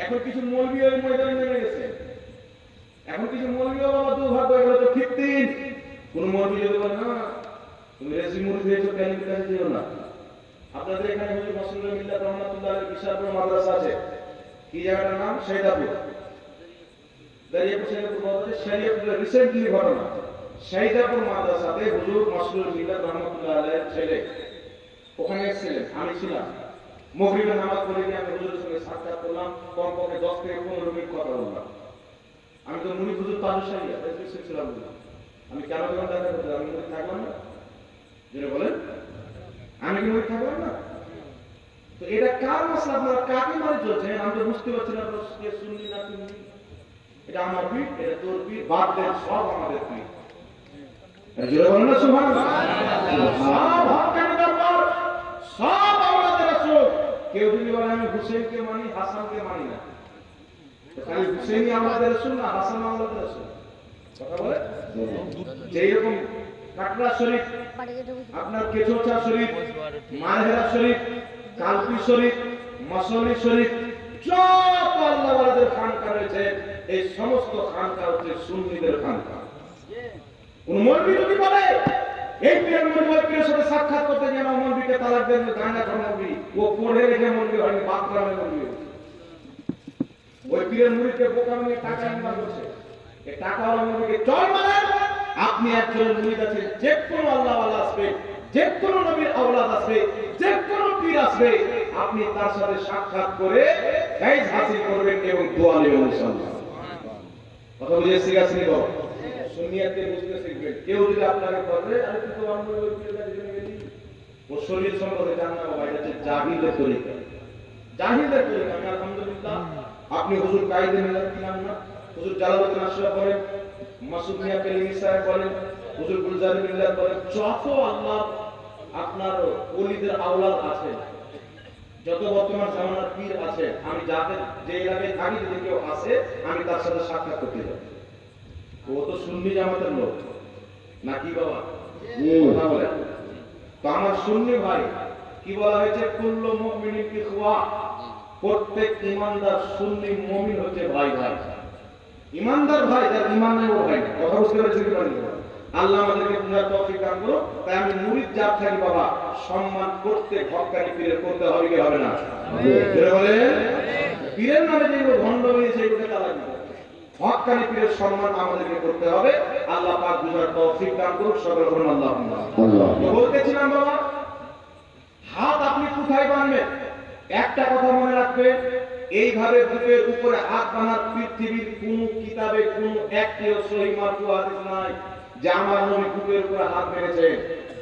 এখন কিছু মৌলবি ওই ময়দানে নেমে গেছে। এখন কিছু মৌলবিও বাবা দুর্ভাগ্য, এগুলো তো ফিফটিন। কোন মৌলবি যদি বলে না তুমি রেজভি মুরিদ হয়েছো কেলমির কাছে যেও না। আপনাদের এখানে হুজুর মাসরুর মিল্লাত রহমাতুল্লাহ আলাইহি বিশাল বড় মাদ্রাসা আছে, কি জায়গাটার নাম? শহীদাপুর। দাঁড়িয়ে শহীদাপুর বলতে শহীদাপুর রিসেন্টলি ঘটনা, শহীদাপুর মাদ্রাসাতে হুজুর মাসরুর মিল্লাত রহমাতুল্লাহ আলাইহির ছেলে ওখানে ছিলেন, আমি ছিলাম। মাগরিবের নামাজ পড়ে গিয়ে আমি হুজুরের সঙ্গে সাক্ষাৎ করলাম, কমপক্ষে 10 থেকে 15 মিনিট কথা বললাম। আমি তো মুরিদ হুজুর তাজুল শাহিয়া ছিলাম, আমি কেন তখন দেখা করতে আমি মুরিদ থাকলাম না? যেটা বলেন আমি কি মুরিদ থাকলাম না? তো এটা কার মাসলা, আপনারা কাকে মানে চলছেন? আমি তো বুঝতে পারছি না কে শুনলি না তুমি। এটা আমার পীর, এটা তোর পীর, বাদ দেন, সব আমাদের পীর। যেটা বলেন না সুবহানাল্লাহ, সব হক্কানি দরবার, সব আমাদের রাসূল। কেউ যদি বলে আমি হুসেনকে মানি, হাসানকে মানি না, তো খালি হুসেনই আমাদের রাসূল না হাসান আমাদের রাসূল? কথা বলে যেই রকম কাটরা শরীফ, আপনার কেচোচা শরীফ, মারহেরা শরীফ, কালপি শরীফ, মাসলি শরীফ, যত আল্লাহওয়ালাদের খানকা রয়েছে, এই সমস্ত খানকা হচ্ছে সুন্নিদের খানকা। কোন মৌলবি যদি বলে এই পীরের মুরিদের সাথে সাক্ষাৎ করতে গিয়ে আমার মৌলবিকে তালাক দেন, গাঁজা খাওয়া মৌলবি, ও পড়ে রেখে মৌলবি হয়নি, বাথরুমে মৌলবি, ওই পীরের মুরিদকে বোকা নিয়ে টাকা ইনকাম করছে। এই টাকাওয়ালা মৌলবিকে চল মারেন। আপনি একজন মুরিদ আছেন, যে কোনো আল্লাহওয়ালা আসবে, যে কোনো নবীর আওলাদ আসবে, যে কোনো পীর আসবে, আপনি তার সাথে সাক্ষাৎ করে ফায়জ হাসিল করবেন এবং দোয়া নেবেন ইনশাআল্লাহ। কথা বুঝে শিখাচ্ছি তো সুন্নিয়াতকে বুঝতে শিখবেন। কেউ যদি আপনাকে বলে আরে তুই তো আমরা ওই পীরের কাছে গেলি, ও শরীর সম্পর্কে জান না বাবা, এটা হচ্ছে জাহিলদের তরিকা, জাহিলদের তরিকা। আমি আলহামদুলিল্লাহ, আপনি হুজুর কাইদে মিলাদ কি নাম না, হুজুর জালালউদ্দিন আশরাফ বলেন, মাসুদ মিয়া কেলমি সাহেব বলেন, হুজুর গুলজার মিল্লাত বলেন, যত আল্লাহ আপনার ওলিদের আওলাদ আছে, যত বর্তমান জামানার পীর আছে, আমি যাদের যে এলাকায় থাকি যদি কেউ আসে আমি তার সাথে সাক্ষাৎ করতে যাই। ও তো সুন্নি জামাতের লোক নাকি বাবা? কথা বলে তো আমার সুন্নি ভাই, কি বলা হয়েছে? কুল্লু মুমিনিন ইখওয়া, প্রত্যেক ইমানদার সুন্নি মুমিন হচ্ছে ভাই ভাই। ইমানদার ভাই, যার ইমান নেই ও ভাই। কথা বুঝতে পেরেছেন কি বলেন? আল্লাহ আমাদেরকে বুঝার তৌফিক দান করুন। তাই আমি মুরিদ যার থাকি বাবা, সম্মান করতে হক্কানি পীরের করতে হবে কি হবে না? বলে পীরের নামে যেগুলো ভণ্ড হয়েছে সেগুলোকে তালাক দিতে হবে। হক্কানি পীরের সম্মান আমাদেরকে করতে হবে। আল্লাহ পাক বুঝার তৌফিক দান করুন। সকলে বলুন আল্লাহুম্মা। বলতেছিলাম বাবা, হাত আপনি কোথায় বাঁধবেন? একটা কথা মনে রাখবেন, এইভাবে বুকের উপরে হাত বাঁধার পৃথিবীর কোন কিতাবে কোন একটিও সহিহ মারফু হাদিস নাই যে আমার নবী বুকের উপরে হাত মেরেছেন।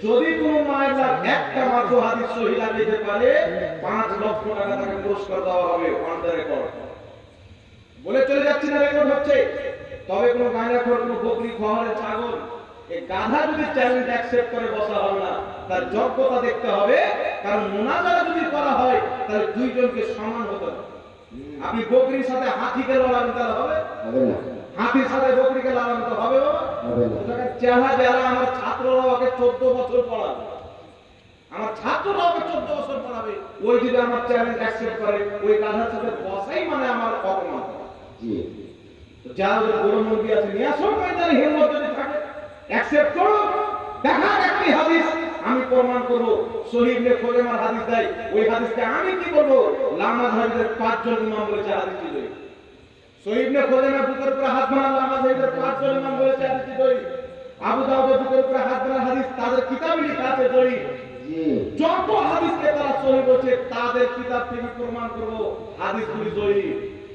যদি কোন মায়ের একটা মারফু হাদিস সহিহ লাগাইতে পারে 5 লক্ষ টাকা তাকে পুরস্কার দেওয়া হবে, অন দ্য রেকর্ড। বলে চলে যাচ্ছি না, রেকর্ড হচ্ছে। তবে কোন গাঁজাখোর, কোন বকরি খোয়ারের ছাগল, এই গাধা যদি চ্যালেঞ্জ অ্যাকসেপ্ট করে বসা হবে না, তার যোগ্যতা দেখতে হবে। কারণ মুনাজারা যদি করা হয় তাহলে দুইজনকে সমান হতে হবে। আপনি বকরির সাথে হাতিকে লড়ান তাহলে হবে? হাতির সাথে বকরিকে লড়ান তো হবে বাবা? চেহারা যারা আমার ছাত্ররা ওকে 14 বছর পড়াবে, আমার ছাত্ররা ওকে 14 বছর পড়াবে, ওই যদি আমার চ্যালেঞ্জ অ্যাকসেপ্ট করে ওই গাধার সাথে বসাই মানে আমার অপমান। জি, তো যারা বড় মুরগি আছে নিয়ে আসো, ময়দানে হিম্মত যদি থাকে অ্যাকসেপ্ট করো। দেখা একটি হাদিস আমি প্রমাণ করব, সহিহ ইবনে খুজাইমার হাদিস দেয়, ওই হাদিসকে আমি কি বলবো? লামাজ হাদিসের 5 জন ইমাম বলেছে হাদিসটি দই। সহিহ ইবনে খুজাইমার বুকের উপরে হাত বাঁধা লামাজ হাদিসের 5 জন ইমাম বলেছে হাদিসটি দই। আবু দাউদের বুকের উপরে হাত বাঁধা হাদিস তাদের কিতাবে লেখা আছে দই। যত হাদিসকে তারা সহিহ বলছে তাদের কিতাব থেকে প্রমাণ করব হাদিসগুলি দই।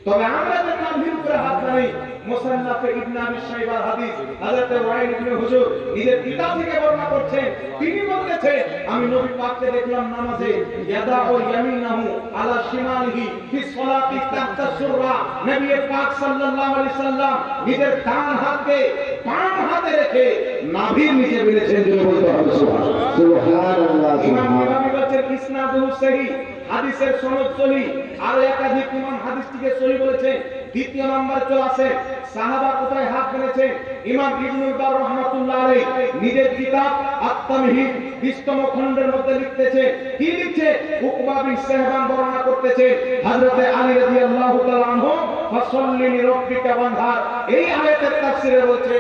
তবে আমরা যে নামের উপরে হাত বাঁধি, মুসান্নাফে ইবনে আবি শাইবার হাদিস, হযরত ওয়াইল ইবনে হুজুর নিজের কিতাব থেকে বর্ণনা করছেন। তিনি বলেছেন আমি নবী পাককে দেখলাম নামাজে ইয়াদাউ ইয়ামিনাহু আলা শিমালিহি ফি সালাতি তাহতা সুররা, নবী পাক সাল্লাল্লাহু আলাইহি সাল্লাম নিজের ডান হাতকে বাম হাতে রেখে নাভির নিচে বেঁধেছেন, জোরে বলতে হবে সুবহানাল্লাহ। সুবহানাল্লাহ ইমাম সুবহানাল্লাহ। নিবাবী বলছেন ইসনাদুহু সহিহ, হাদিসের সনদ সহিহ। আর একাধিক ইমাম হাদিসটিকে সহিহ বলেছেন। দ্বিতীয় নাম্বার চলে আসে সাহাবা কোথায় হাত বেঁধেছেন। ইমাম ইবনুল বার রাহমাতুল্লাহ আলাইহি নিজের কিতাব আত-তামহিদ 20তম খণ্ডের মধ্যে লিখতেছে, কি লিখছে? উকবা বিন সাহবান বর্ণনা করতেছে হযরত আলী রাদিয়াল্লাহু তাআলা আনহু ফাসাল্লি লিরাব্বিকা ওয়ানহার, এই আয়াতের তাফসীরে বলছে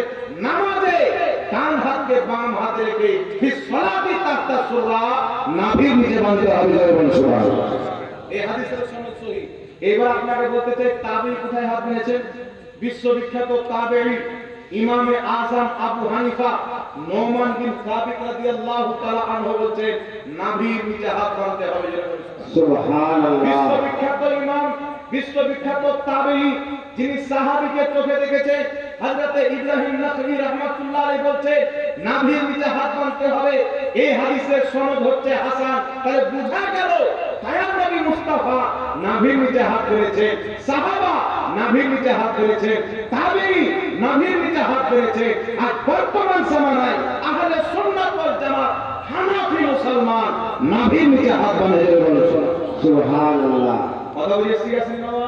নামাজে ডান হাতকে বাম হাতে রেখে ফিস সালাতি তাহতা সুরা, নাভির নিচে বাঁধতে হবে, জোরে বলুন সুবহানাল্লাহ। এই হাদিসের সনদ সহিহ। এবার আপনাকে বলতে চাই তাবেঈ কোথায় হাত বেঁধেছেন। বিশ্ববিখ্যাত তাবেঈ ইমামে আযম আবু হানিফা নোমান বিন সাবিত রাদিয়াল্লাহু তাআলা আনহু বলছেন নাভির নিচে হাত বাঁধতে হবে, জোরে বলুন সুবহানাল্লাহ। বিশ্ববিখ্যাত ইমাম, বিশ্ববিখ্যাত তাবেঈ, যিনি সাহাবীকে চোখে দেখেছেন হযরত ইব্রাহিম নাখঈ রাহমাতুল্লাহ আলাইহি বলছে নাভির নিচে হাত বাঁধতে হবে। এই হাদিসের সনদ হচ্ছে হাসান। তাহলে বোঝা গেল দয়ার নবী মুস্তাফা নাভির নিচে হাত ধরেছে, সাহাবা নাভির নিচে হাত ধরেছে, তাবেঈ নাভির নিচে হাত ধরেছে। আর বর্তমান জামানায় আহলে সুন্নাত ওয়াল জামাত হানাফি মুসলমান নাভির নিচে হাত বাঁধে, জোরে বলুন সুবহানাল্লাহ। কথা বুঝে শিখেছেন বাবা।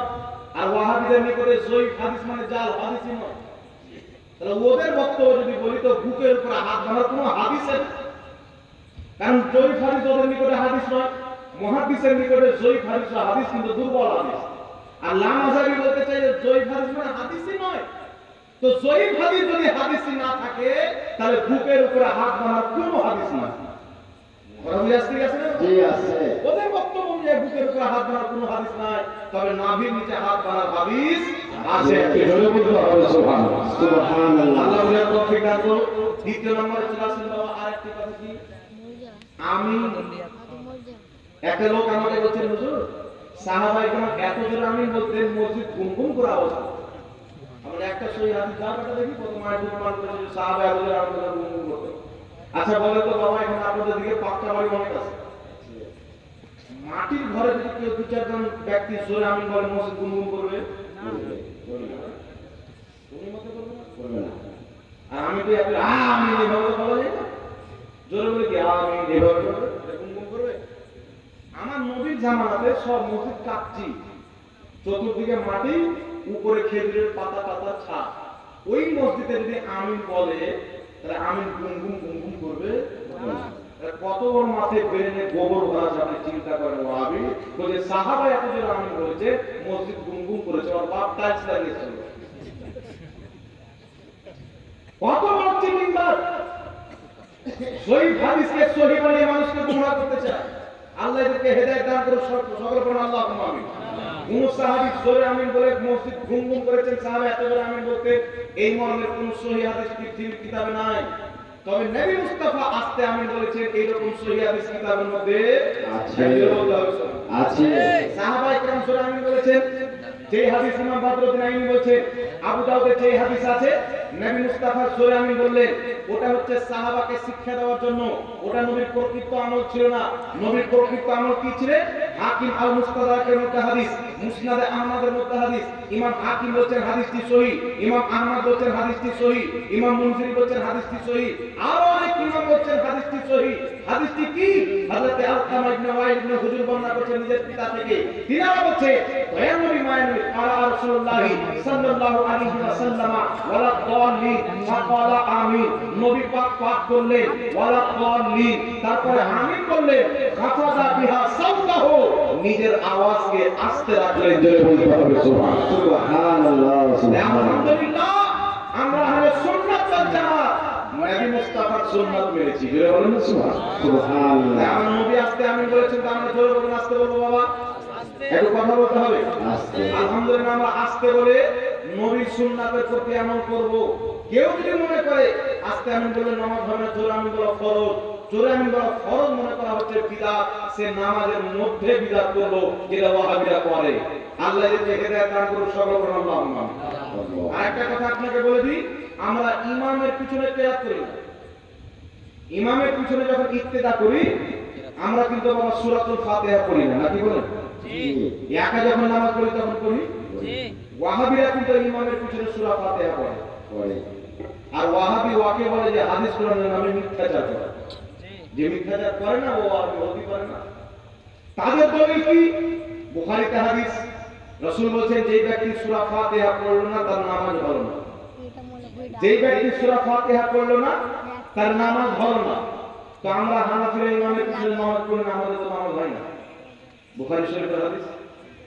আর ওয়াহাবিদের নিকটে জয়ীফ হাদিস মানে জাল হাদিসই নয়। তাহলে ওদের বক্তব্য যদি বলি তো বুকের উপর হাত বাঁধার কোনো হাদিস নেই, কারণ জয়ীফ হাদিস ওদের নিকটে হাদিস নয়। মুহাদ্দিসের নিকটে জয়ীফ হাদিস হাদিস কিন্তু দুর্বল হাদিস। আর লামাযাবি বলতে চাই যে জয়ীফ হাদিস মানে হাদিসই নয়। তো জয়ীফ হাদিস যদি হাদিসই না থাকে তাহলে বুকের উপর হাত বাঁধার কোনো হাদিস নয়। কথা বুঝে আসছে না? জি আছে। ওদের বক্তব্য অনুযায়ী বুকের উপর হাত বাঁধার কোনো হাদিস নাই, তবে নাভির নিচে হাত বাঁধার হাদিস আছে। একটু জোরে বলতে হবে সুবহানাল্লাহ। সুবহানাল্লাহ। আল্লাহ ওয়ার তৌফিক দান করুন। দ্বিতীয় নম্বরে চলে আসেন বাবা আরেকটি কথা কি? আমি একটা লোক আমাকে বলছেন হুজুর সাহাবায়ে কেরাম এত জোরে আমিন বলতেন মসজিদ গুমগুম করে আওয়াজ হতো। আমরা একটা সহিহ হাদিস দাঁড়াটা দেখি প্রথম আয়াত প্রমাণ করেছে যে সাহাবায়ে এত জোরে আমিন বলতেন গুমগুম করতেন। আচ্ছা বলে তো বাবা এখন আপনাদের দিকে পাক্কা বাড়ি অনেক আছে, মাটির ঘরে যদি কেউ দু চারজন ব্যক্তি জোরে আমিন বলে মসজিদ গুমগুম করবে? তুমি মতে করবে না? আর আমি তো আমি এভাবে বলা যায় না, জোরে বলে কি আমি এভাবে করবে গুমগুম করবে? আমার নবীর জামানাতে সব মসজিদ কাচ্চি, চতুর্দিকে মাটি, উপরে খেজুরের পাতা পাতা ছাদ। ওই মসজিদে যদি আমিন বলে তাহলে আমিন গুমগুম গুমগুম করবে? কত বড় মাঠে বেরেনে গোবর ভরা যাবে চিন্তা করেন। ওয়াহাবি বলে সাহাবা এত জোরে আমিন বলেছে মসজিদ গুমগুম করেছে, আর বাপ টাইলস লাগিয়েছিল। কত বড় চিন্তার সহিহ হাদিসকে সহিহ বানিয়ে মানুষকে গুমরাহ করতে চায়। আল্লাহ এদেরকে হেদায়েত দান করুন, সকলে বলুন আল্লাহুম্মা আমিন। কোন সাহাবী জোরে আমিন বলে মসজিদ গুমগুম করেছেন, সাহাবা এত জোরে আমিন বলতে এই মর্মের কোন সহিহ হাদিস পৃথিবীর কিতাবে নাই। তবে নবী মুস্তাফা আস্তে আমিন বলেছেন এইরকম সহিহ হাদিস কিতাবের মধ্যে আছে। আছে। সাহাবায়ে কেরাম জোরে আমিন বলেছেন। যে হাদিস ইমাম বদরুদ্দিন আইনি বলেছেন আবু দাউদে যে হাদিস আছে নবী মুস্তাফা জোরে আমিন বললেন, ওটা হচ্ছে সাহাবাকে শিক্ষা দেওয়ার জন্য, ওটা নবীর প্রকৃত আমল ছিল না। নবীর প্রকৃত আমল কি ছিল? হাকিম আল মুস্তাদরাকের মধ্যে হাদিস, মুসনাদে আহমদের মধ্যে হাদিস। ইমাম হাকিম বলেছেন হাদিসটি সহিহ, ইমাম আহমদ বলেছেন হাদিসটি সহিহ, ইমাম মুনজিরি বলেছেন হাদিসটি সহিহ, আর অনেক ইমাম বলেছেন হাদিসটি সহিহ। হাদিসটি কি? হযরত আলকামা ইবনে ওয়াইল ইবনে হুজুর বর্ণনা করেছেন নিজের পিতা থেকে। তিনারা বলছে দয়ার নবী মায়ের নবী ক্বালা রাসূলুল্লাহ সাল্লাল্লাহু আলাইহি ওয়াসাল্লাম ওয়ালা দাল্লিন ফাকালা আমিন। নবী পাক পাঠ করলেন ওয়ালা দাল্লিন, তারপরে আমিন বললেন, খাফাদা বিহা সাওতাহু, নিজের আওয়াজকে আস্তে রাখলেন, জোরে বলতে হবে সুবহানাল্লাহ। সুবহানাল্লাহ। আলহামদুলিল্লাহ আমরা আহলে সুন্নাত ওয়াল জামাত নবী মুস্তাফার সুন্নাত মেনেছি, জোরে বলেন সুবহানাল্লাহ। সুবহানাল্লাহ। আমার নবী আস্তে আমিন বলেছেন, তা আমরা জোরে বলবো আস্তে বলবো বাবা? একটু কথা বলতে হবে। আস্তে। আলহামদুলিল্লাহ আমরা আস্তে বলে নবীর সুন্নাতের প্রতি আমল করব। কেউ যদি মনে করে আস্তে আমিন বলে নামাজ হবে না, জোরে আমিন বলা ফরজ, জোরে আমিন বলা ফরজ মনে করা হচ্ছে বিদআত, সে নামাজের মধ্যে বিদআত করলো, যেটা ওয়াহাবিরা করে। আল্লাহ এদেরকে হেদায়েত দান করুন, সকল বলুন আল্লাহুম্মা আমিন। আরেকটা কথা আপনাকে বলে দিই, আমরা ইমামের পিছনে কিরাত করি না। ইমামের পিছনে যখন ইক্তেদা করি আমরা কিন্তু বাবা সূরাতুল ফাতিহা পড়ি না, নাকি বলেন? জি। একা যখন নামাজ পড়ি তখন পড়ি। জি। ওয়াহাবিরা কিন্তু ইমামের পিছনে সূরা ফাতিহা পড়ে। পড়ে। আর ওয়াহাবি ওয়াকে বলে যে হাদিস কোরআনের নামে মিথ্যাচার করে। যে মিথ্যাচার করে না ও ওয়াহাবি হতে পারে না। তাদের দলিল কি? বুখারীতে হাদিস, রাসূল বলেছেন যে ব্যক্তি সূরা ফাতিহা পড়ল না তার নামাজ হলো না। যে ব্যক্তি সূরা ফাতিহা পড়ল না তার নামাজ হলো না। তো আমরা হানাফিরা ইমামের পিছনে নামাজ পড়লে আমাদের তো নামাজ হয় না। বুখারী শরীফের হাদিস।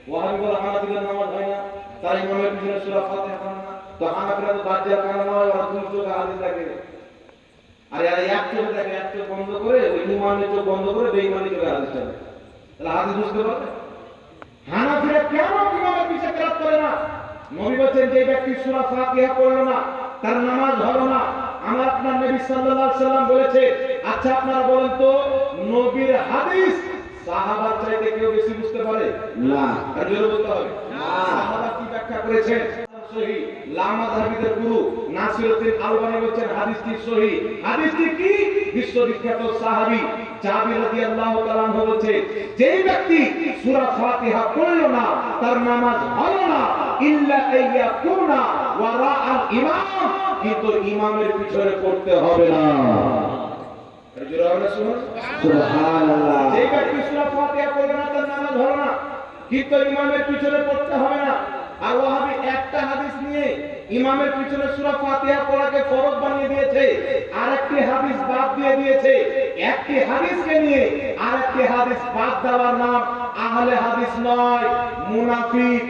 ওয়াহাবি বলে হানাফিদের নামাজ হয় না, তার ইমামের পিছনে সূরা ফাতিহা পড়ে না। তো হানাফিরা তো দাজ্জাল কানা নয়, ওরা দুই চোখে হাদিস দেখে। আর এরা এক চোখে দেখে, এক চোখ বন্ধ করে ওই ইমামের চোখ বন্ধ করে বেঈমানি চোখে হাদিস দেখে। তাহলে হাদিস বুঝতে পারবে? হানাফিরা কেন ইমামের পিছনে কেরাত করে না? নবী বলেছেন যে ব্যক্তি সূরা ফাতিহা পড়ল না তার নামাজ হলো না। আমার আপনার নবী সাল্লাল্লাহু আলাইহি সাল্লাম বলেছে। আচ্ছা আপনারা বলেন তো নবীর হাদিস সাহাবার চাইতে কেউ বেশি বুঝতে পারে না। আর জোরে বলতে হবে না। সাহাবা কি ব্যাখ্যা করেছেন? সহিহ। লামাযহাবিদের গুরু নাসিরউদ্দিন আলবানী বলেছেন হাদিসটি সহিহ। হাদিসটি কি? বিশ্ববিখ্যাত সাহাবী জাবির রাদিয়াল্লাহু তাআলা আনহু বলেছে যেই ব্যক্তি সূরা ফাতিহা পড়ল না তার নামাজ হলো না ইল্লা আইয়াকুনা ওয়ারাআল ইমাম, কিন্তু ইমামের পিছনে পড়তে হবে না। আর জোরে বলে শুনুন সুবহানাল্লাহ। যেই ব্যক্তি সূরা ফাতিহা পড়ল না তার নামাজ হলো না, কিন্তু ইমামের পিছনে পড়তে হবে না। আর ওয়াহাবি একটা হাদিস নিয়ে ইমামের পিছনে সূরা ফাতিহা পড়াকে ফরজ বানিয়ে দিয়েছে, আরেকটি হাদিস বাদ দিয়ে দিয়েছে। একটি হাদিসকে নিয়ে আরেকটি হাদিস বাদ দেওয়ার নাম আহলে হাদিস নয়, মুনাফিক।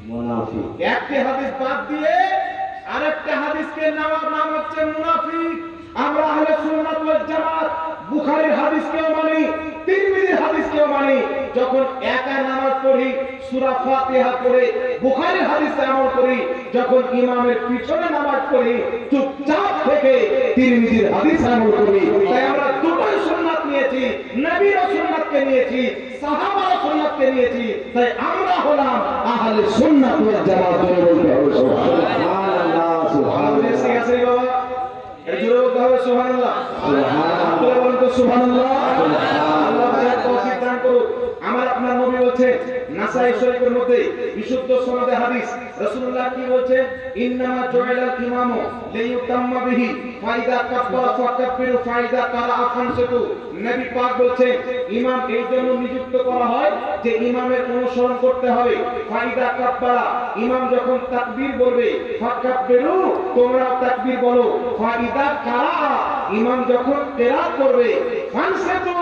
মুনাফিক। একটি হাদিস বাদ দিয়ে আরেকটা হাদিসকে নেওয়ার নাম হচ্ছে মুনাফিক। আমরা আহলে সুন্নাত ওয়াল জামাত বুখারীর হাদিসকেও মানি, তিরমিজির হাদিসকেও মানি। যখন একা নামাজ পড়ি সূরা ফাতিহা পড়ে বুখারীর হাদিসে আমল করি, যখন ইমামের পিছনে নামাজ পড়ি চুপচাপ থেকে তিরমিজির হাদিস আমল করি। তাই আমরা দুটোই সুন্নাত নিয়েছি, নবীর সুন্নাতকে নিয়েছি, সাহাবার সুন্নাতকে নিয়েছি। তাই আমরা হলাম আহলে সুন্নাত ওয়াল জামাত। বলতে হবে সুবহানাল্লাহ। আমাদের সুবহানাল্লাহ। ঠিক আছে বাবা? এই জোরে বলতে হবে সুবহানাল্লাহ। সুবহানাল্লাহ। বলুন তো সুবহানাল্লাহ। আল্লাহ তাআলা তৌফিক দান করুন। আমার আপনার নবী বলেছেন নাসাই শরীফের মধ্যে বিশুদ্ধ সনদে হাদিস, রাসূলুল্লাহ কি বলেছেন? ইন্নামা জুইলাল ইমামু লিইউতাম্মা বিহি ফাইদা কাব্বারা ফাকাব্বিরু ফাইদা কারাআ ফানসিতু। নবী পাক বলেছেন ইমাম এই জন্য নিযুক্ত করা হয় যে ইমামের অনুসরণ করতে হবে। ফাইদা কাব্বারা, ইমাম যখন তাকবীর বলবে, ফাকাব্বিরু, তোমরা তাকবীর বলো। ফাইদা কারাআ, ইমাম যখন কিরাত করবে, ফানসিতু,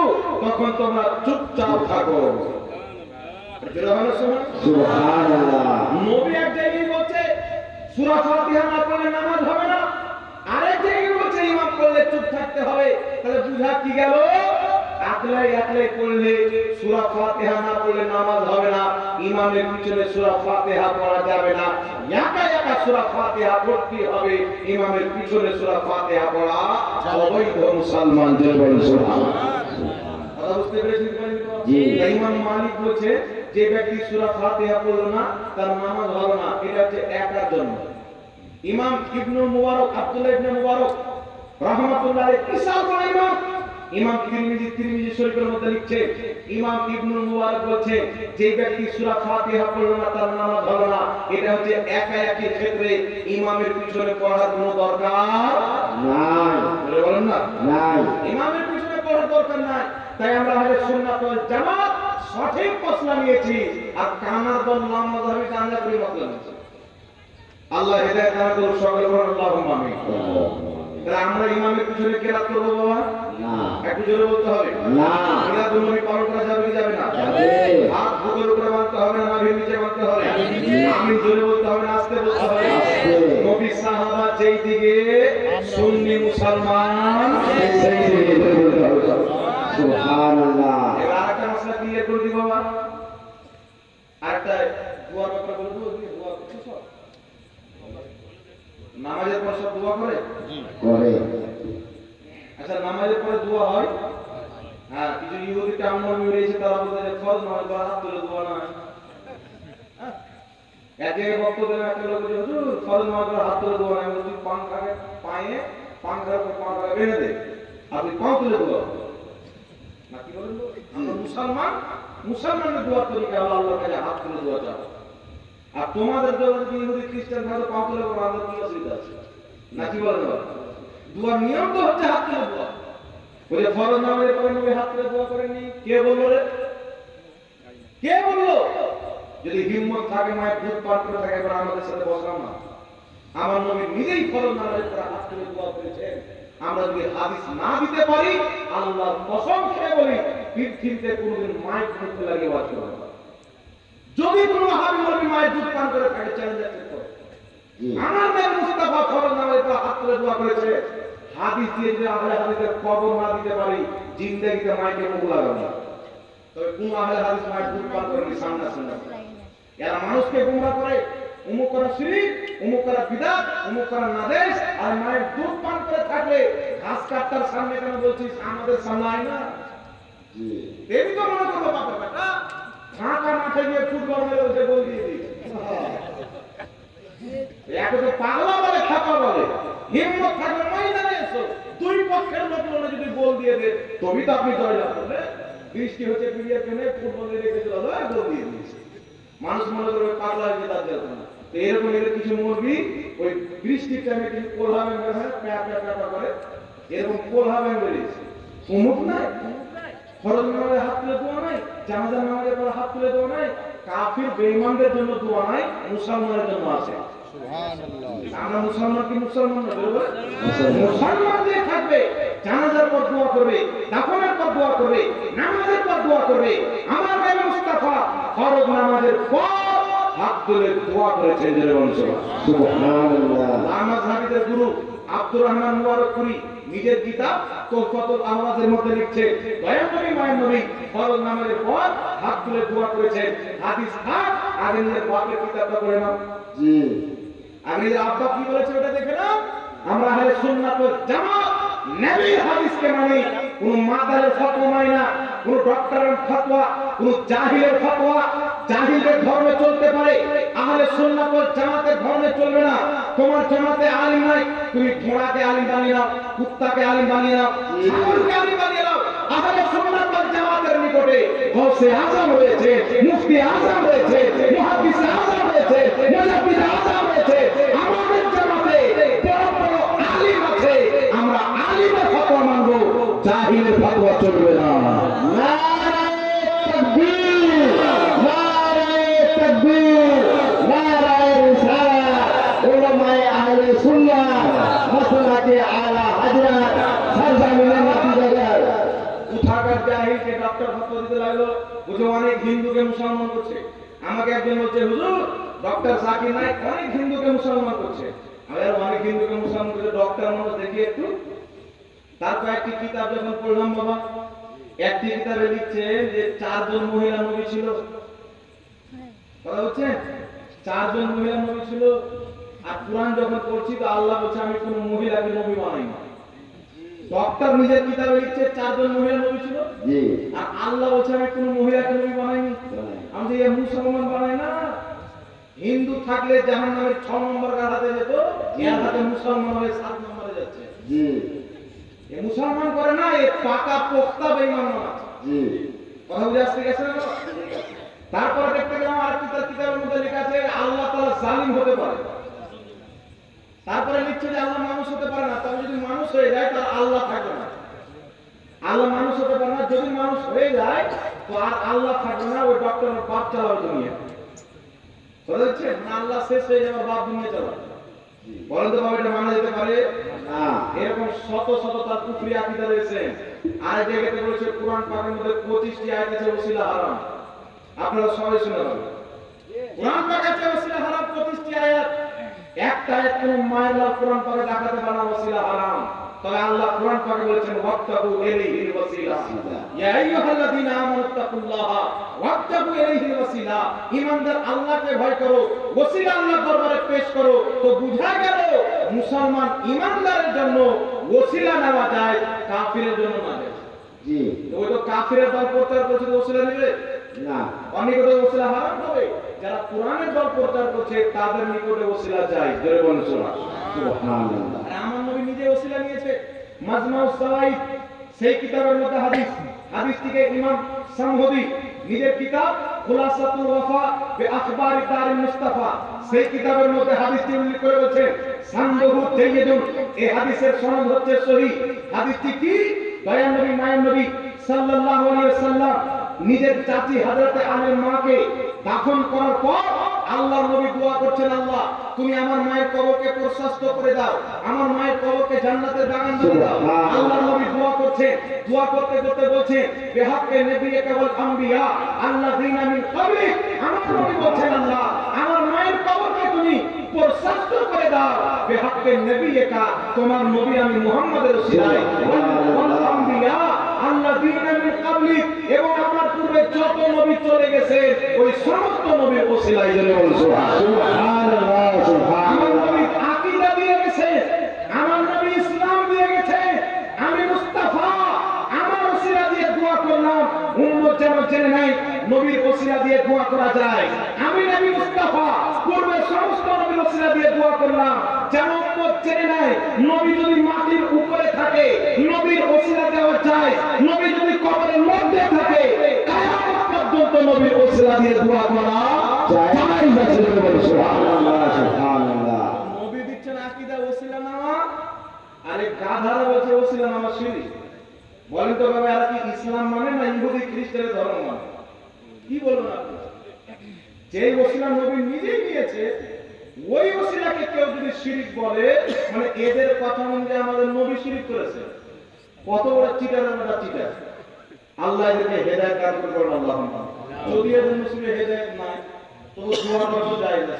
তখন তোমরা চুপচাপ থাকো। সুবহানাল্লাহ। নবী এক জায়গায় বলছে সূরা ফাতিহা না পড়লে নামাজ হবে না, আরেক জায়গায় বলছে ইমাম পড়লে চুপ থাকতে হবে। তাহলে বুঝা কি গেল? আকলাই আকলাই পড়লে সূরা ফাতিহা না পড়লে নামাজ হবে না, ইমামের পিছনে সূরা ফাতিহা পড়া যাবে না। একা একা সূরা ফাতিহা পড়তে হবে, ইমামের পিছনে সূরা ফাতিহা পড়া অবৈধ। মুসলমানদের বলে সুবহানাল্লাহ। কথা বুঝতে পেরেছেন? জি। ইমাম মালিক বলছে যে ব্যক্তি সূরা ফাতিহা পড়ল না তার নামাজ হলো না। এটা হচ্ছে একার জন্য। ইমাম ইবনে মুবারক, আব্দুল্লাহ ইবনে মুবারক রাহমাতুল্লাহ আলাইহি বিশাল বড় ইমাম। ইমাম তিরমিজি শরীফের মধ্যে লিখছে ইমাম ইবনে মুবারক বলছে যে ব্যক্তি সূরা ফাতিহা পড়ল না তার নামাজ হলো না। এটা হচ্ছে একা একই ক্ষেত্রে ইমামের পিছনে পড়ার কোনো দরকার নাই। বলে বলেন না? নাই। ইমামের পিছনে পড়ার দরকার নাই। তাই আমরা আহলে সুন্নাত ওয়াল জামাত সঠিক মসলা নিয়েছি, আর কানার দল লামাযহাবি কানা করে মসলা নিয়েছি। আল্লাহ হেদায়েত দান করুন সকলে বলুন আল্লাহুম্মা আমিন। তাহলে আমরা ইমামের পিছনে কিরাত করব বাবা? না। একটু জোরে বলতে হবে। না। কিরাত নবী পালন করা যাবে কি যাবে না? যাবে। হাত বুকের উপরে বাঁধতে হবে না, নাভির নিচে বাঁধতে হবে? আমিন জোরে বলতে হবে না আস্তে বলতে হবে? আস্তে। নবী সাহাবা যেই দিকে, সুন্নি মুসলমান সেই দিকে বলতে হবে। সুবহানাল্লাহ। এবার আরেকটা মশলা ক্লিয়ার করে দিব বাবা। আরেকটা দোয়ার ব্যাপারে বলে দেবো। দোয়া করছো সব? নামাজের পর সব দোয়া করে? করে। আচ্ছা নামাজের পরে দোয়া হয়? হ্যাঁ, কিছু ইহুদি কামড় রয়েছে তারা বলতে যে ফরজ নামাজ পড়া হাত তুলে দোয়া না হয়। এক জায়গায় বক্তব্য দেন একটা লোক বলছে হুজুর ফরজ নামাজ পড়া হাত তুলে দোয়া না। আমি বলছি পাংখাকে পায়ে পাংখার উপর পাংখা বেঁধে দে, আপনি পাও তুলে দোয়া না। কি বলেন? আমরা মুসলমান, মুসলমানের দোয়ার তরিকা হলো আল্লাহর কাছে হাত তুলে দোয়া চাও। আর তোমাদের দোয়া যদি ইহুদি খ্রিস্টান ভাবে পাও তুলে আমাদের কি অসুবিধা আছে? নাকি বলেন না? দোয়ার নিয়ম তো হচ্ছে হাত তুলে দোয়া। ওই যে ফরজ নামাজের পরে নবী হাত তুলে দোয়া করেননি, কে বললো রে? কে বললো? যদি হিম্মত থাকে মায়ের দুধ পান করে থাকে, এবার আমাদের সাথে বসলাম না। আমার নবী নিজেই ফরজ নামাজের পরে হাত তুলে দোয়া করেছেন। আমরা যদি হাদিস না দিতে পারি, আল্লাহর কসম খেয়ে বলি, পৃথিবীতে কোনোদিন মায়ের দুধ লাগিয়ে ওয়াজ করবে না। যদি কোনো হাবি নবী মায়ের দুধ পান করে থাকে, চ্যালেঞ্জ অ্যাকসেপ্ট করে। আমার নবী মুস্তাফা ফরজ নামাজের পরে হাত তুলে দোয়া করেছে। হাদিস দিয়ে যদি আহলে হাদিসের কবর না দিতে পারি, জিন্দেগিতে মাইকে মুখ লাগাবো না। তবে কোন আহলে হাদিস মায়ের দুধ পান করে সামনে আসেন না। এরা মানুষকে গুমরাহ করে, অমুক করা শিরক, অমুক করা বিদআত, অমুক করা নাদেশ। আর মায়ের দুধ পান করে থাকলে ঘাস কাটার সামনে কেন বলছিস, আমাদের সামনে আয় না। দেবী তো মনে করবো বাবা বেটা ফাঁকা মাঠে গিয়ে ফুটবল মেরে ওকে গোল দিয়ে দিয়েছে। একে তো পাগলা বলে, খাপা বলে। হিম্মত থাকলে ময়দানে এসো, দুই পক্ষের লোক যদি গোল দিয়ে দে, তবেই তো আপনি জয়লাভ করবেন। বৃষ্টি হচ্ছে পিড়িয়ে পেনে ফুটবলে রেখেছিল, গোল দিয়ে দিয়েছে। মানুষ মনে করবে পাগলা হয়ে তার যাবে না। তো এরকম এদের কিছু মুরগি ওই বৃষ্টির টাইমে কিছু কোলহা ভেঙে প্যা প্যা প্যা করে এরকম কোলহা ভেঙে বেরিয়েছে। উমুক নাই, ফরজ নামাজে হাত তুলে দোয়া নাই, জানাজা নামাজের পর হাত তুলে দোয়া নাই, কাফির বেঈমানদের জন্য দোয়া নাই, মুসলমানের জন্য আছে। সুবহানাল্লাহ। আমরা মুসলমান কি মুসলমান না? বলবো মুসলমান যে থাকবে, জানাজার পর দোয়া করবে, দাফনের পর দোয়া করবে, নামাজের পর দোয়া করবে। আমার নবী মুস্তাফা ফরজ নামাজের পর হাত তুলে দোয়া করেছেন। যে সুবহানাল্লাহ। নামাজ হাদিসের গুরু আব্দুর রহমান মুবারকপুরি নিজের কিতাব তোহফাতুল আওয়াজের মধ্যে লিখছে, দয়ার নবী মায়ের নবী ফরজ নামাজের পর হাত তুলে দোয়া করেছেন। হাদিস থাক, আগে নিজের বাপের কিতাবটা পড়ে নাও। জি। আমি যে আব্বা কি বলেছে ওটা দেখে নাও। আমরা আহলে সুন্নাত ওয়াল জামাত নবীর হাদিসকে মানি, কোন মাদারের ফতোয়া মানি না, কোন ডক্টরের ফতোয়া, কোন জাহিলের ফতোয়া। জাহিলের ধর্মে চলতে পারে, আহলে সুন্নাত ওয়াল জামাতের ধর্মে চলবে না। তোমার জামাতে আলিম নাই, তুমি ঘোড়াকে আলিম বানিয়ে নাও, কুত্তাকে আলিম বানিয়ে নাও, ছাগলকে আলিম বানিয়ে নাও। আহলে সুন্নাত ওয়াল জামাতের নিকটে গৌসে আজম রয়েছে, মুফতি আজম রয়েছে, মুহাদ্দিস আজম রয়েছে, মুজাদ্দিদ আজম রয়েছে। আমাদের জামাতে বড় বড় আলিম আছে, আমরা আলিমের ফতোয়া মানবো, জাহিলের ফতোয়া চলবে না। নারায়ে তাকবীর, নারায়ে তাকবীর, নারায়ে রিসালাত। উলামায়ে আহলে সুন্নাহ মাসলাকে আলা হযরত সরজমিনে নতিজাগার উঠাকার জাহিলকে ডক্টর ফতোয়া দিতে লাগলো, বুঝে অনেক হিন্দুকে মুসলমান করছে। আমাকে একজন বলছে, হুজুর ডক্টর জাকির নায়েক অনেক হিন্দুকে মুসলমান করছে। আমি আর অনেক হিন্দুকে মুসলমান করছে, ডক্টর মানুষ দেখি একটু। তারপর একটি কিতাব যখন পড়লাম বাবা, একটি কিতাবে লিখছে যে 4 জন মহিলা নবী ছিল। কথা হচ্ছে 4 জন মহিলা নবী ছিল। আর কুরআন যখন পড়ছি তো আল্লাহ বলছে আমি কোনো মহিলাকে নবী বানাইনি। ডক্টর নিজের কিতাবে লিখছে 4 জন মহিলা নবী ছিল, জি। আর আল্লাহ বলছে আমি কোনো মহিলাকে নবী বানাইনি। আমি যে মুসলমান বানাই না। হিন্দু থাকলে জাহান্নামের 6 নম্বর গাড়াতে যেত, এর হাতে মুসলমান হয়ে 7 নম্বরে যাচ্ছে। জি। এ মুসলমান করে না, এ পাকা পোক্তা বেঈমান না। জি। কথা বুঝে আসতে গেছে না? তারপরে দেখতে গেলাম আর কিতাবের মধ্যে লেখা আছে আল্লাহ তাআলা জালিম হতে পারে। তারপরে লিখছে যে আল্লাহ মানুষ হতে পারে না। তবে যদি মানুষ হয়ে যায় তাহলে আল্লাহ থাকবে না। আল্লাহ মানুষ হতে পারে না, যদি মানুষ হয়ে যায় তো আর আল্লাহ থাকবে না, ওই ডক্টরের বাপ চালাবে দুনিয়া। বুঝা যাচ্ছে? না আল্লাহ শেষ হয়ে যাবে, বাপ দুনিয়া চালাবে। বলেন তো বাবা, এটা মানা যেতে পারে না? এরকম শত শত তার কুফরি আকীদা রয়েছে। আর জায়গাতে বলেছে কুরআন পাকের মধ্যে 25টি আয়াত আছে ওসিলা হারাম। আপনারা সবাই শুনে নেবেন, কুরআন পাকে আছে ওসিলা হারাম 25টি আয়াত। একটা আয়াত কোন মায়ের লাল কুরআন পাকে দেখাতে পারে না ওসিলা হারাম। তবে আল্লাহ কুরআন পাকে বলেছেন ওয়াক্তাবু ইলাইহিল ওয়াসিলা, ইয়া আইয়ুহাল্লাযীনা আমানুত্তাকুল্লাহা ওয়াক্তাবু ইলাইহিল ওয়াসিলা। ঈমানদার আল্লাহকে ভয় করো, ওসিলা আল্লাহর দরবারে পেশ করো। তো বুঝা গেল মুসলমান ঈমানদারের জন্য ওসিলা নেওয়া যায়, কাফিরের জন্য না যায়। জি। ওই তো কাফিরের দল প্রচার করছে, ওসিলা নেবে না। অনেকটা ওসিলা হারাম হবে। যারা কোরআনের দল প্রচার করছে তাদের নিকটে ওসিলা যায়। জোরে বলেন সুবহানাল্লাহ। আর আমার নবী নিজে ওসিলা নিয়েছে। মাজমাউস সাওয়াইদ সেই কিতাবের মধ্যে হাদিস, হাদিসটিকে ইমাম সামহদি নিজের কিতাব খুলাসাতুল ওয়াফা বিআখবারি দারিল মুস্তাফা, সেই কিতাবের মধ্যে হাদিসটি উল্লেখ করে বলেছেন সানদহু জাইয়িদুন, এই হাদিসের সনদ হচ্ছে সহিহ। হাদিসটি কি? দয়ার নবী মায়ের নবী সাল্লাল্লাহু আলাইহি ওয়াসাল্লাম নিজের চাচি হযরতে আমের মাকে দাফন করার পর আল্লাহর নবী দোয়া করছেন, আল্লাহ তুমি আমার মায়ের কবরকে প্রশস্ত করে দাও, আমার মায়ের কবরকে জান্নাতের বাগান করে দাও। আল্লাহর নবী দোয়া করছেন, দোয়া করতে করতে বলছেন বিহাক্কে নবিয়্যিকা ওয়াল আম্বিয়া আল্লাযীনা মিন ক্বাবলিক, আমার নবী বলছেন আল্লাহ আমার মায়ের কবরকে তুমি প্রশস্ত করে দাও বিহাক্কে নবিয়্যিকা, তোমার নবী আমি মুহাম্মদের ওসিলায়, ওয়াল আম্বিয়া আল্লাযীনা মিন ক্বাবলিক, এবং আমার পূর্বে যত নবী চলে গেছে ওই সমস্ত নবীর ওসিলায় জন্য সুবহানাল্লাহ, আমার নবী আকীদা দিয়ে গেছে, আমার নবী ইসলাম দিয়ে গেছে, আমি মুস্তাফা আমার ওসিলা দিয়ে দোয়া করলাম, উম্মত যেন জেনে নাই নবীর ওসিলা দিয়ে দোয়া করা যায়। আমি নবী মুস্তাফা পূর্বে সমস্ত নবীর ওসিলা দিয়ে দোয়া করলাম, যেন উম্মত জেনে নাই নবী যদি মাটির উপরে থাকে নবীর ওসিলা দেওয়া যায়, নবী যদি কবরের মধ্যে থাকে কিয়ামত পর্যন্ত নবীর ওসিলা দিয়ে দোয়া করা যায়। সুবহানাল্লাহ, সুবহানাল্লাহ। নবী দিচ্ছেন আকীদা ওসিলা নামা, আরে গাধারা বলছে ওসিলা নামা শিরক। বলেন তো বাবা, এরা কি ইসলাম মানে না ইহুদি খ্রিস্টানের ধর্ম মানে? কি বলবেন আপনি? যে ওসিলা নবী নিজেই নিয়েছে ওই ওসিলাকে কেউ যদি শিরক বলে, মানে এদের কথা অনুযায়ী আমাদের নবী শিরক করেছে। কত বড় চিটার, আমরা চিটার। আল্লাহ এদেরকে হেদায়েত দান করুন, আল্লাহুম্মা। যদি এদের মুসলিমে হেদায়েত নাই তো দোয়া করা যায় না,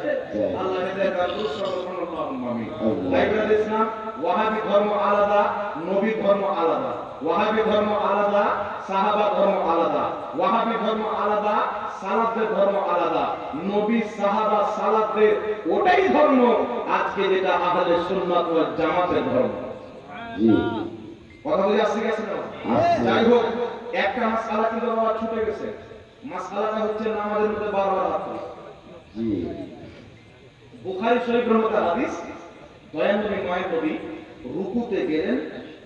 আল্লাহ হেদায়েত দান করুন, আল্লাহুম্মা আমিন। লাইব্রেরি ইসলাম ওয়াহাবি ধর্ম আলাদা, নবী ধর্ম আলাদা। ওয়াহাবি ধর্ম আলাদা, সাহাবা ধর্ম আলাদা। ওয়াহাবি ধর্ম আলাদা, সালাফদের ধর্ম আলাদা। নবী সাহাবা সালাফদের ওটাই ধর্ম আজকে যেটা আহলে সুন্নাত ওয়াল জামাতের ধর্ম। জি, কথা বুঝে আসছে গেছে না? আসছে। যাই হোক, একটা মাসআলা কিন্তু বাবা ছুটে গেছে। মাসআলাটা হচ্ছে নামাজের মধ্যে বারবার হাত তোলা। জি, বুখারী শরীফের মধ্যে হাদিস, দয়ার নবী মায়ের নবী রুকুতে গেলেন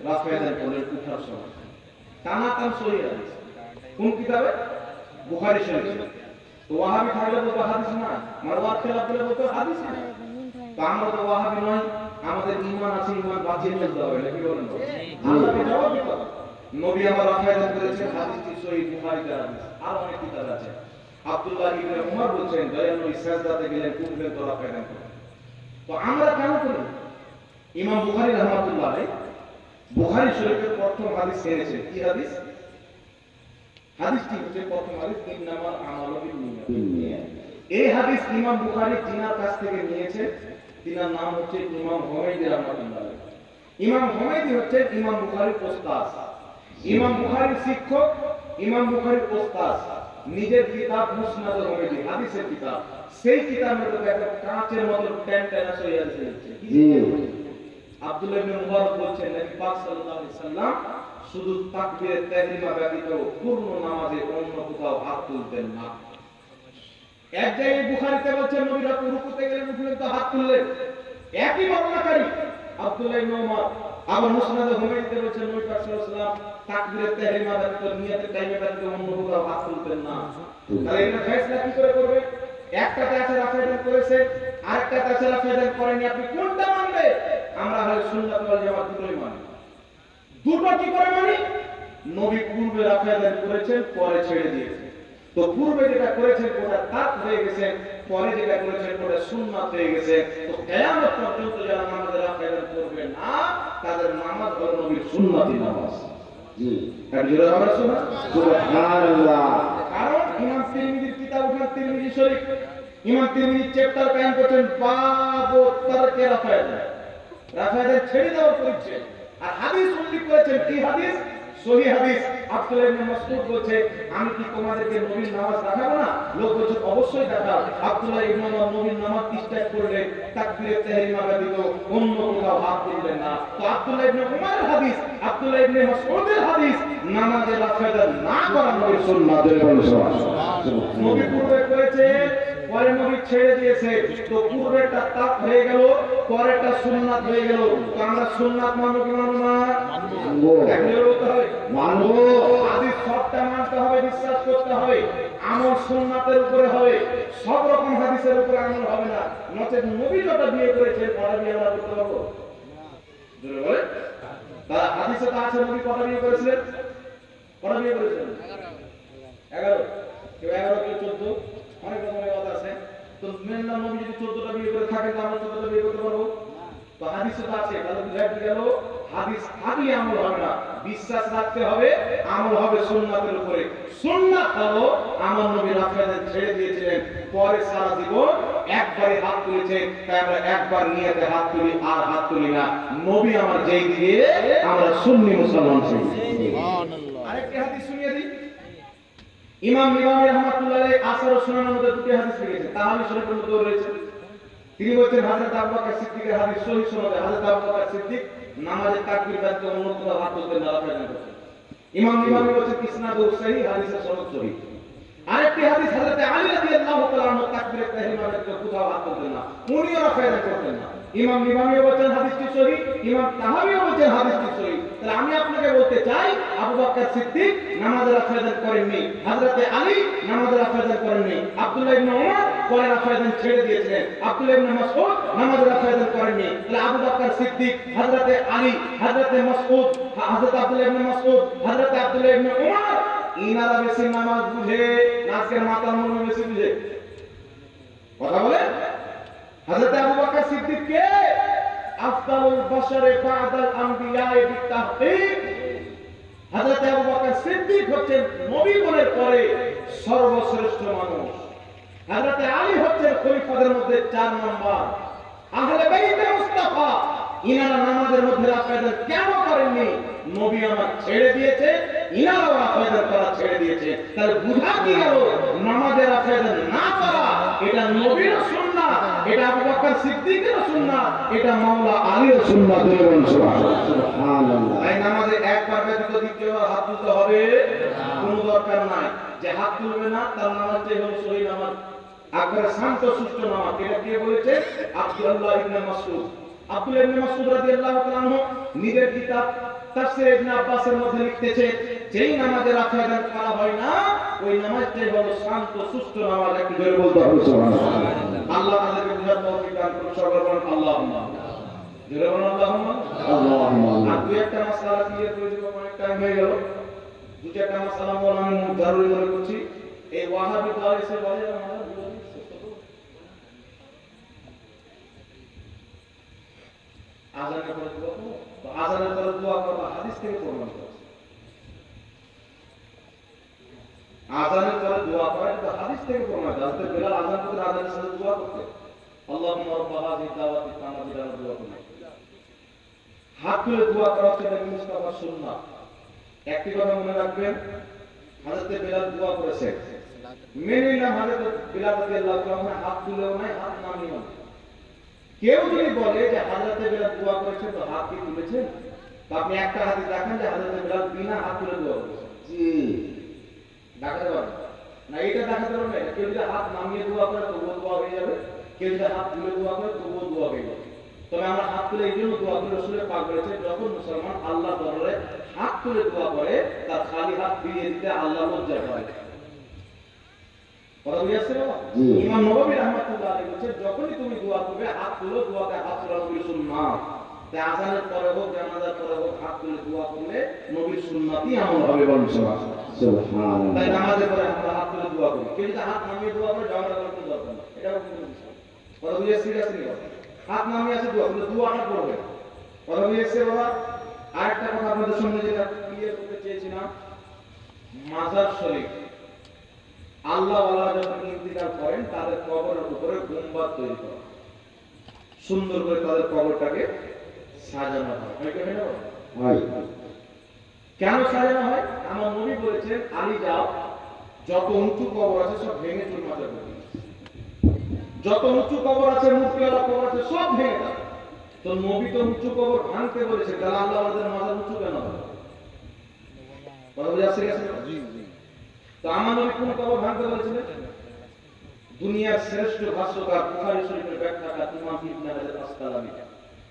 রাফেদান করলেন উঠার সময়, টানাটান সহিহ হাদিস। কোন কিতাবে? বুখারী শরীফ। তো ওয়াহাবি থাকলে বলতো হাদিস না, মারওয়াত খেলাফ বলে বলতো হাদিস না। তো আমরা তো ওয়াহাবি নয়, আমাদের ঈমান আছে, ঈমান বাঁচিয়ে ফেলতে হবে, নাকি বলেন? আল্লাহকে জবাব দিতে হবে। নবী আমার রাফেদান করেছেন, হাদিসটি সহিহ বুখারীতে হাদিস, আর অনেক কিতাব আছে। আব্দুল্লাহ ইবনে উমর বলেছেন দয়ার নবী সাজদাতে গেলেন উঠলেন তো রাফেদান করেন। তো আমরা কেন করি? ইমাম বুখারী রাহমাতুল্লাহ আলাইহি বুখারী শরীফের প্রথম হাদিস এনেছেন। কি হাদিস? হাদিসটি হচ্ছে প্রথম হাদিস, ইন্নামাল আমালু বিন্নিয়াত। এই হাদিস ইমাম বুখারী যিনার কাছ থেকে নিয়েছেন তিনার নাম হচ্ছে ইমাম হুমায়দি রাহমাতুল্লাহ আলাইহি। ইমাম হুমায়দি হচ্ছে ইমাম বুখারীর ওস্তাদ, ইমাম বুখারীর শিক্ষক, ইমাম বুখারীর ওস্তাদ। নিজের কিতাব মুসনাদ হুমায়দি হাদিসের কিতাব, সেই কিতাবের মধ্যে একটা কাঁচের মতো টেনটেনা সহিহ হাদিস আছে। জি। আব্দুল্লাহ ইবনে মুবারক বলছেন নবী পাক সাল্লাল্লাহু আলাইহি সাল্লাম শুধু তাকবীরে তাহরিমা ব্যতীত পূর্ণ নামাজে অন্য কোথাও হাত তুলতেন না। এক জায়গায় বুখারীতে বলছেন নবী রাতে রুকুতে গেলেন উঠলেন তো হাত তুললেন, একই বর্ণনাকারী আব্দুল্লাহ ইবনে উমর। আবার মুসনাদ হুমায়দিতে বলছেন নবী পাক সাল্লাল্লাহু আলাইহি সাল্লাম তাকবীরে তাহরিমা ব্যতীত নিয়তের টাইমে ব্যতীত অন্য কোথাও হাত তুলতেন না। তাহলে এটা ফয়সালা কি করে করবে? একটাতে আছে রাফেদান করেছে, আরেকটাতে আছে রাফেদান করেনি, আপনি কোনটা মানবে? আমরা হলে সুন্নাত ওয়াল জামাত দুটোই মানি। দুটো কি করে মানি? নবী পূর্বে রাফেদান করেছেন, পরে ছেড়ে দিয়েছেন। তো পূর্বে যেটা করেছেন ওটা তাক হয়ে গেছে, পরে যেটা করেছেন ওটা সুন্নাত হয়ে গেছে। তো কিয়ামত পর্যন্ত যারা নামাজে রাফেদান করবে না তাদের নামাজ হলো নবীর সুন্নতি নামাজ। জি, একজোড়া আমরা শোনা। সুবহানাল্লাহ। কারণ ইমাম তিরমিজির কিতাব উঠান তিরমিজি শরীফ, ইমাম তিরমিজি চ্যাপ্টার কায়েম করছেন বাবু তারকে রাফেদান, রাফেদান ছেড়ে দেওয়ার পরিচয়। আর হাদিস উল্লেখ করেছেন, কি হাদিস? সহিহ হাদিস। আব্দুল্লাহ ইবনে মাসউদ বলছে আমি কি তোমাদেরকে নবীর নামাজ দেখাবো না? লোক বলছে অবশ্যই দেখাও। আব্দুল্লাহ ইবনে উমর নবীর নামাজ স্টার্ট করলে তাকবীরে তাহরিমা ব্যতীত অন্য কোথাও হাত তুললেন না। তো আব্দুল্লাহ ইবনে উমরের হাদিস, আব্দুল্লাহ ইবনে মাসউদের হাদিস, নামাজে রাফেদান না করা নবীর সুন্নাত। নবী পূর্বে করেছে, পরে নবী ছেড়ে দিয়েছে। তো পূর্বেরটা তাক হয়ে গেল, পরেরটা সুন্নাত হয়ে গেল। তো আমরা সুন্নাত মানব কি মানব না? মানবো, একজোড়া বলতে হবে, মানবো। হাদিস সবটা মানতে হবে, বিশ্বাস করতে হবে। আমল সুন্নাতের উপরে হবে, সব রকম হাদিসের উপরে আমল হবে না। নচেত নবী যটা বিয়ে করেছেন ওটা বিয়ে আমরা করতে পারবো? জোরে বলে। তারা হাদিসে তো আছে নবী কটা বিয়ে করেছিলেন? কটা বিয়ে করেছিলেন? 11। কেউ 11, কেউ 14, অনেক রকমের কথা আছে। তো মেনলা নবী যদি 14টা বিয়ে করে থাকেন তো আমরা 14টা বিয়ে করতে পারবো? তো হাদিসে তো আছে, তাহলে বুঝাই গেল হাদিস থাকলে আমল হবে না, বিশ্বাস রাখতে হবে, আমল হবে সুন্নাতের উপরে। সুন্নাত হলো আমার নবী রাফেদান ছেড়ে দিয়েছিলেন, পরে সারা জীবন একবারে হাত তুলেছে, তাই আমরা একবার নিয়তে হাত তুলি আর হাত তুলি না। নবী আমার যেই দিয়ে আমরা সুন্নি মুসলমান ছিলাম। সুবহানাল্লাহ। আরেকটি হাদিস শুনিয়ে দিই। ইমাম নিবাবী রাহমাতুল্লাহ আলাইহি আসর ও সুনানের মধ্যে দুটি হাদিস লিখেছেন, তাহাবি শরীফের মধ্যে রয়েছে। তিনি বলছেন হযরত আবু বকর সিদ্দিকের হাদিস সহিহ সনদে, হযরত আবু বকর সিদ্দিক নামাজে তাকবীর ব্যতীত অন্য কোথাও হাত তুলতেন না, রাফেদান করতেন। ইমাম নিবাবী বলছেন ইসনাদু সহিহ, হাদিসের সনদ সহিহ। আরেকটি হাদিস হযরত আলী রাদিয়াল্লাহু তাআলা আনহু তাকবীরে তাহরিমা ব্যতীত কোথাও হাত তুলতেন না, উনিও রাফেদান করতেন না। ইমাম নিবাবী বলছেন হাদিসটি সহিহ, ইমাম তাহাবী বলছেন হাদিসটি সহিহ। তাহলে আমি আপনাকে বলতে চাই আবু বকর সিদ্দিক নামাজে রাফেদান করেননি, হযরত আলী নামাজে রাফেদান করেননি, আব্দুল্লাহ ইবনে ওমর পরে রাফেদান ছেড়ে দিয়েছিলেন, আব্দুল্লাহ ইবনে মাসউদ নামাজে রাফেদান করেননি। তাহলে আবু বকর সিদ্দিক, হযরত আলী, হযরত মাসউদ, হযরত আব্দুল্লাহ ইবনে মাসউদ, হযরত আব্দুল্লাহ ইবনে ওমর ইনারা বেশি নামাজ বুঝে আজকের মাতার মনে বেশি বুঝে কথা বলে? হযরত আবু বকর সিদ্দিক কে আফদালুল বাশারে বা'দাল আমবিয়ায়ে বিতাহকিক, হযরত আবু বকর সিদ্দিক হচ্ছেন নবীগণের পরে সর্বশ্রেষ্ঠ মানুষ। হযরত আলী হচ্ছেন খলিফাদের মধ্যে 4 নম্বর। আহলে বাইতে মুস্তাফা ইনারা নামাজের মধ্যে রাফেদান কেন করেননি? নবী আমার ছেড়ে দিয়েছে, ইনারাও রাফেদান করা ছেড়ে দিয়েছে। তাহলে বুঝা কি গেল নামাজে রাফেদান না করা এটা নবীর সুন্নাত, এটা আবু বকর সিদ্দিকের সুন্নাত, এটা মাওলা আলীর সুন্নাত। সুবহানাল্লাহ। তাই নামাজে একবার ব্যতীত দ্বিতীয়বার হাত তুলতে হবে কোনো দরকার নাই। যে হাত তুলবে না তার নামাজটাই হলো সহিহ নামাজ, একবারে শান্ত সুষ্ঠ নামাজ। এটা কে বলেছে? আব্দুল্লাহ ইবনে মাসউদ। আব্দুল্লাহ ইবনে মাসউদ রাদিয়াল্লাহু তাআলা আনহু নিজের কিতাব তাফসীর ইবনে আব্বাসের মধ্যে লিখতেছে, যেই নামাজে রাফেদান করা হয় না ওই নামাজটাই হলো শান্ত সুষ্ঠ নামাজ। একটু জোরে বলতে হবে সুবহানাল্লাহ। আল্লাহ তাদেরকে বুঝার তৌফিক দান করুন। সবাই বলুন আল্লাহুম্মা। জোরে বলুন আল্লাহুম্মা। আল্লাহুম্মা। আর দুই একটা মাসআলা ক্লিয়ার করে দেব, অনেক টাইম হয়ে গেল। দুই একটা মাসআলা বলা আমি জরুরি মনে করছি। এই ওয়াহাবি দাওয়াতের বলে আমরা আযানের পরে দোয়া করব, তো আযানের পরে দোয়া করব হাদিস থেকে প্রমাণ আছে। আযানের পরে দোয়া করা এটা হাদিস থেকে প্রমাণ আছে। হযরত বেলাল আযান করতে আযানের সাথে দোয়া করতে, আল্লাহুম্মা রাব্বা হাযিহি দাওয়াতি তাম্মাতি দ্বারা দোয়া করতে। হাত তুলে দোয়া করা হচ্ছে নবী মুস্তাফার সুন্নাত। একটি কথা মনে রাখবেন, হযরত বেলাল দোয়া করেছেন, মেনে নিলাম হযরত বেলাল রাদিয়াল্লাহু তাআলা হাত তুলেও নাই, হাত নামিয়েও নাই। কেউ যদি বলে যে হযরত বেলাল দোয়া করেছেন তো হাত কি তুলেছেন, তো আপনি একটা হাদিস দেখেন যে হযরত বেলাল বিনা হাত তুলে দোয়া করেছেন। জি। দেখাতে পারবেন না? এটা দেখাতে পারবেন না। কেউ যদি হাত নামিয়ে দোয়া করে তবুও দোয়া হয়ে যাবে, কেউ যদি হাত তুলে দোয়া করে তবুও দোয়া হয়ে যাবে। তবে আমরা হাত তুলে এই জন্য দোয়া করি, রাসূলের পাক বলেছে যখন মুসলমান আল্লাহ দরবারে হাত তুলে দোয়া করে তার খালি হাত ফিরিয়ে দিতে আল্লাহ লজ্জা পায়। কথা বুঝাচ্ছে বাবা? ইমাম নববী রাহমাতুল্লাহ আলাইহি বলেছে যখনই তুমি দোয়া করবে হাত তুলো, দোয়াতে হাত তোলা নবীর সুন্নাত। তাই আযানের পরে হোক জানাজার পরে হোক হাত তুলে দোয়া করলে নবীর সুন্নাতই আমল হবে। বলুন সুবহানাল্লাহ। তাই নামাজের পরে আমরা হাত তুলে দোয়া করি। কেউ যদি হাত নামিয়ে দোয়া করে ঝগড়া করার কোনো দরকার নেই। এটাও কোনো বিষয়। কথা বুঝাচ্ছে সিরিয়াসলি কথা। হাত নামিয়ে আছে দোয়া করলে দোয়াটা করবে। কথা বুঝাচ্ছে বাবা? আরেকটা কথা আপনাদের সামনে যেটা ক্লিয়ার করতে চেয়েছিলাম, মাজার শরীফ আল্লাহ ওয়ালা যখন ইন্তিকাল করেন তাদের কবরের উপরে গুম্বাদ তৈরি করা, সুন্দর করে তাদের কবরটাকে সাজানো হয়। হয় কি না? হয়। কেন সাজানো হয়? আমার নবী বলেছেন আলী যাও, যত উঁচু কবর আছে সব ভেঙে চুরমার করে দিও। যত উঁচু কবর আছে, মূর্তিওয়ালা কবর আছে সব ভেঙে দাও। তো নবী তো উঁচু কবর ভাঙতে বলেছে, তাহলে আল্লাহ আমাদের মাজার উঁচু কেন হবে? কথা বুঝাচ্ছে? জি জি। তো আমার নবী কোন কবর ভাঙতে বলেছিলেন? দুনিয়ার শ্রেষ্ঠ ভাষ্যকার বুখারী শরীফের ব্যাখ্যাকার ইমাম ইবনে হাজার আসকালানী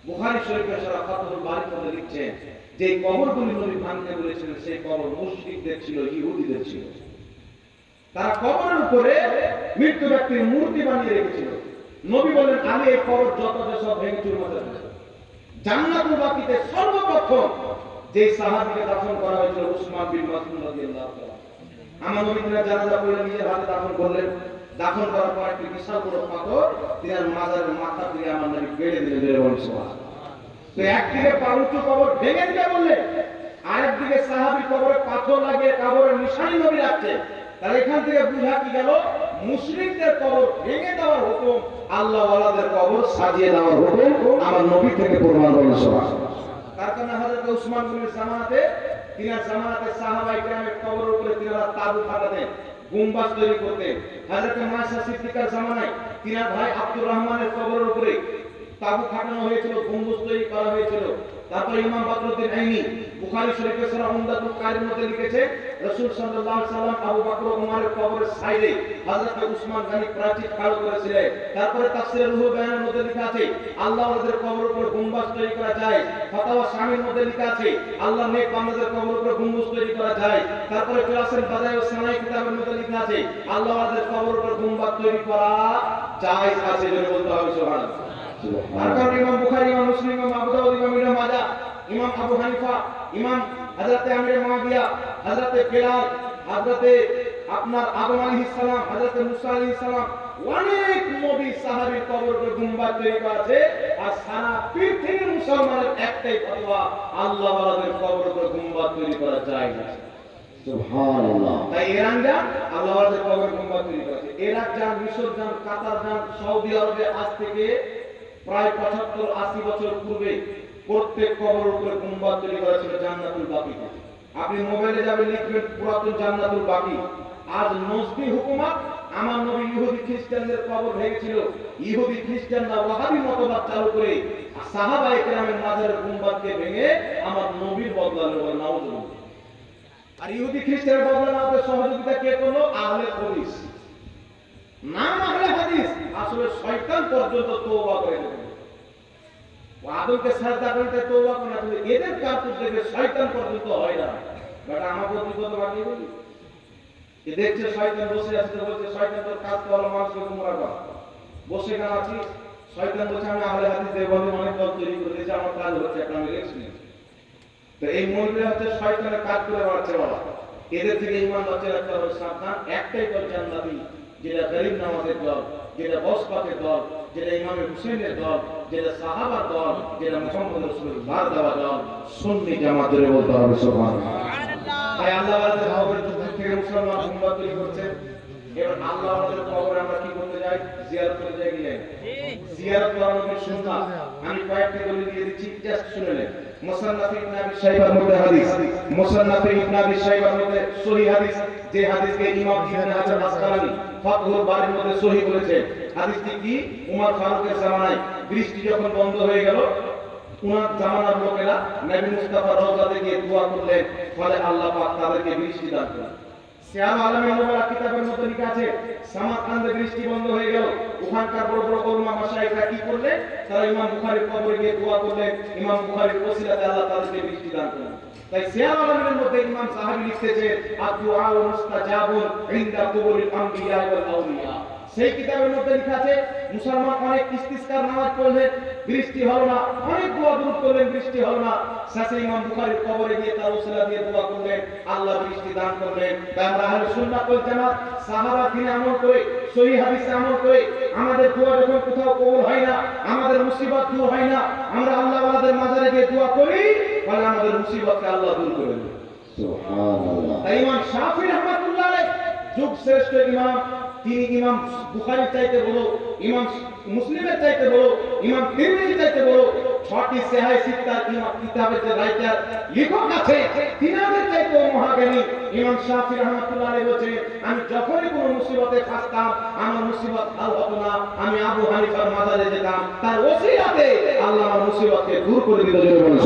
বুখারী শরীফের শরহ ফাতহুল বারীর মধ্যে লিখছেন যে কবরগুলি নবী ভাঙতে বলেছিলেন সেই কবর মুশরিকদের ছিল, ইহুদিদের ছিল। তারা কবরের উপরে মৃত্যু ব্যক্তির মূর্তি বানিয়ে রেখেছিল। নবী বলেন, আমি এই কবর যত সব ভেঙে চুরমার দেব। জান্নাতুল বাকিতে সর্বপ্রথম যে সাহাবীকে দাফন করা হয়েছিল উসমান বিন মাসউদ রাদিয়াল্লাহু তাআলা, আমার নবী তার জানাজা পড়ে নিজের হাতে দাফন করলেন। দাফন করার পর একটি বিশাল বড় পাথর তিনার মাজারের মাথা দিয়ে আমার নবী গেড়ে দিলেন। তো একদিকে পাউচু কবর ভেঙে দিতে বললেন, আরেকদিকে সাহাবী কবরে পাথর লাগিয়ে কবরের নিশানি নবী রাখছে। তাহলে এখান থেকে বুঝা কি গেল, মুশরিকদের কবর ভেঙে দেওয়ার হুকুম, আল্লাহ ওয়ালাদের কবর সাজিয়ে দেওয়ার হুকুম আমার নবী থেকে প্রমাণ করেন। সুবহানাল্লাহ। তার কারণে হযরত উসমান গনির জামানাতে, তিনার জামানাতে সাহাবায়ে কেরামের কবরের উপরে তিনারা তাবু খাটাতেন, গুম্বাজ তৈরি করতেন। হযরত মায়েশা সিদ্দিকার জামানায় তিনার ভাই আব্দুর রহমানের কবরের উপরে তাবু খাটানো হয়েছিল, গম্বুজ তৈরি করা হয়েছিল। তারপর ইমাম বদরুদ্দিন আইনি বুখারী শরীফে সূরা উমদাতুল কারির মধ্যে লিখেছে, রাসূল সাল্লাল্লাহু আলাইহি সাল্লাম আবু বকর ও ওমরের কবরের সাইডে হযরত উসমান গনি প্রাচীর খাড়া করেছিলেন। তারপরে তাফসীরে রুহুল বায়ানের মধ্যে লেখা আছে আল্লাহ ওদের কবরের উপর গম্বুজ তৈরি করা যায়। ফাতাওয়া শামির মধ্যে লেখা আছে আল্লাহ নেক বান্দাদের কবরের উপর গম্বুজ তৈরি করা যায়। তারপরে ক্লাসের বাদায় ও সানাই কিতাবের মধ্যে লেখা আছে আল্লাহ ওদের কবরের উপর গম্বুজ তৈরি করা জায়েজ আছে, যেটা বলতে হবে। সুবহানাল্লাহ। তার কারণে ইমাম বুখারী, ইমাম মুসলিম, ইমাম আবু দাউদ, ইমাম ইবনে মাজাহ, ইমাম আবু হানিফা, ইমাম হযরত আমির মুয়াবিয়া, হযরত বেলাল, হযরত আপনার আদম আলাইহিস সালাম, হযরত মুসা আলাইহিস সালাম, অনেক নবী সাহাবীর কবরের উপর গুম্বাদ তৈরি করা আছে। আর সারা পৃথিবীর মুসলমানের একটাই ফতোয়া, আল্লাহ ওয়ালাদের কবরের উপর গুম্বাদ তৈরি করা যায় না। সুবহানাল্লাহ। তাই ইরান যান, আল্লাহ ওয়ালাদের কবরের গুম্বাদ তৈরি করা আছে। ইরাক যান, মিশর যান, কাতার যান, সৌদি আরবে আজ থেকে প্রায় ৭৫-৮০ বছর পূর্বে প্রত্যেক কবরের উপরে গুম্বাদ তৈরি করা ছিল জান্নাতুল বাকিতে। আপনি মোবাইলে যাবেন, লিখবেন পুরাতন জান্নাতুল বাকি। আজ নজদি হুকুমত আমার নবী ইহুদি খ্রিস্টানদের কবর ভেঙেছিল। ইহুদি খ্রিস্টানরা ওয়াহাবি মতবাদ চালু করে সাহাবায়ে কেরামের মাজারের গুম্বাদকে ভেঙে আমার নবীর বদলা নিল। নাউজুবিল্লাহ। আর ইহুদি খ্রিস্টানের বদলা নেওয়াতে সহযোগিতা কে করলো? আহলে হাদিস। নাম আহলে হাদিস, আসলে শয়তান পর্যন্ত তওবা করে দেবে। আদমকে সাজদা করতে তওবা করে না, কিন্তু এদের কারতুস দেখে শয়তান পর্যন্ত হয় না। বাট আমাকে বিপদ বানিয়ে দিবি। এ দেখছে শয়তান বসে আছে, তো বলছে শয়তান তোর কাজ করো, মানুষকে গুমরাহ কর। বসে কেন আছি? শয়তান বলছে আমি আহলে হাদিস দেওবন্দি অনেক দল তৈরি করে দিয়েছি, আমার কাজ হচ্ছে একটা, আমি রেস্ট নিই। তো এই মৌলবীরা হচ্ছে শয়তানের কাজ করে বাড়ছে বাবা। এদের থেকে ঈমান বাঁচিয়ে রাখতে হবে, সাবধান। একটাই দল জান্নাতি, যেটা গরিব নামাজের দল, যেটা বসপাতের দল, যেটা ইমামে হুসেনের দল, যেটা সাহাবার দল, যেটা মুহাম্মদ রাসূলের ভার দেওয়া দল, সুন্নি জামাত ধরে বলতে হবে। সুবহানাল্লাহ। তাই আল্লাহ ওয়ালাদের কবরের যুগ থেকে মুসলমান গুম্বাদ তৈরি করছে। এবার আল্লাহ ওয়ালাদের কবরে আমরা কি করতে যাই? জিয়ারত করতে যাই কি? জিয়ারত করা নবীর সুন্নাত। আমি কয়েকটা দলিল দিয়ে দিচ্ছি, জাস্ট শুনে নেন। মুসান্নাফ ইবনে আবি শাইবার মধ্যে হাদিস, মুসান্নাফ ইবনে আবি শাইবার মধ্যে সহিহ হাদিস, যে হাদিসকে ইমাম ইবনে হাজার আসকালানী ফাতহুল বারির মধ্যে সহিহ বলেছেন। হাদিসটি কি? উমর ফারুকের জামানায় বৃষ্টি যখন বন্ধ হয়ে গেল, উনার জামানার লোকেরা নবী মুস্তাফা রওজাতে গিয়ে দোয়া করলেন, ফলে আল্লাহ পাক তাদেরকে বৃষ্টি দান করলেন। সিয়ার আলামিন ওয়ালা কিতাবের মধ্যে লেখা আছে সামারকান্দে বৃষ্টি বন্ধ হয়ে গেল। ওখানকার বড় বড় উলামা মাশায়েখরা কি করলেন? তারা ইমাম বুখারীর কবরে গিয়ে দোয়া করলেন, ইমাম বুখারীর ওসিলাতে আল্লাহ তাদেরকে বৃষ্টি দান করলেন। তাই সিয়ার আলামিনের মধ্যে ইমাম সাহাবী লিখতেছে আদ-দুআ মুস্তাজাবুন ইনদা কুবুরিল আমবিয়া ওয়াল আউলিয়া। সেই কিতাবের মধ্যে লেখা আছে মুসলমান অনেক ইস্তিসকার নামাজ পড়লেন, বৃষ্টি হলো না, অনেক দোয়া দুরূদ করলেন, বৃষ্টি হলো না। শেষে ইমাম বুখারীর কবরে গিয়ে তার ওসিলা দিয়ে দোয়া করলেন, আল্লাহ বৃষ্টি দান করলেন। তাই আমরা আহলে সুন্নাত ওয়াল জামাত সাহাবা দিনে আমল করে, সহিহ হাদিসে আমল করে, আমাদের দোয়া যখন কোথাও কবুল হয় না, আমাদের মুসিবত দূর হয় না, আমরা আল্লাহ ওয়ালাদের মাজারে গিয়ে দোয়া করি, ফলে আমাদের মুসিবতকে আল্লাহ দূর করে দেন। সুবহানাল্লাহ। তাই ইমাম শাফিঈ রাহমাতুল্লাহ আলাইহি যুগ শ্রেষ্ঠ ইমাম, তিনি ইমাম বুখারীর চাইতে বড়, ইমাম মুসলিমের চাইতে বড়, ইমাম তিরমিজির চাইতে বড়। 6টি সহিহ সিত্তার ইমাম কিতাবের যে রাইটার লেখক আছে, তিনাদের চাইতে মহাজ্ঞানী ইমাম শাফিঈ রাহমাতুল্লাহ আলাইহি বলেছেন, আমি যখনই কোনো মুসিবতে ফাঁসতাম, আমার মুসিবত হাল হতো না, আমি আবু হানিফার মাজারে যেতাম, তার ওসিলাতে আল্লাহ আমার মুসিবতকে দূর করে দিল।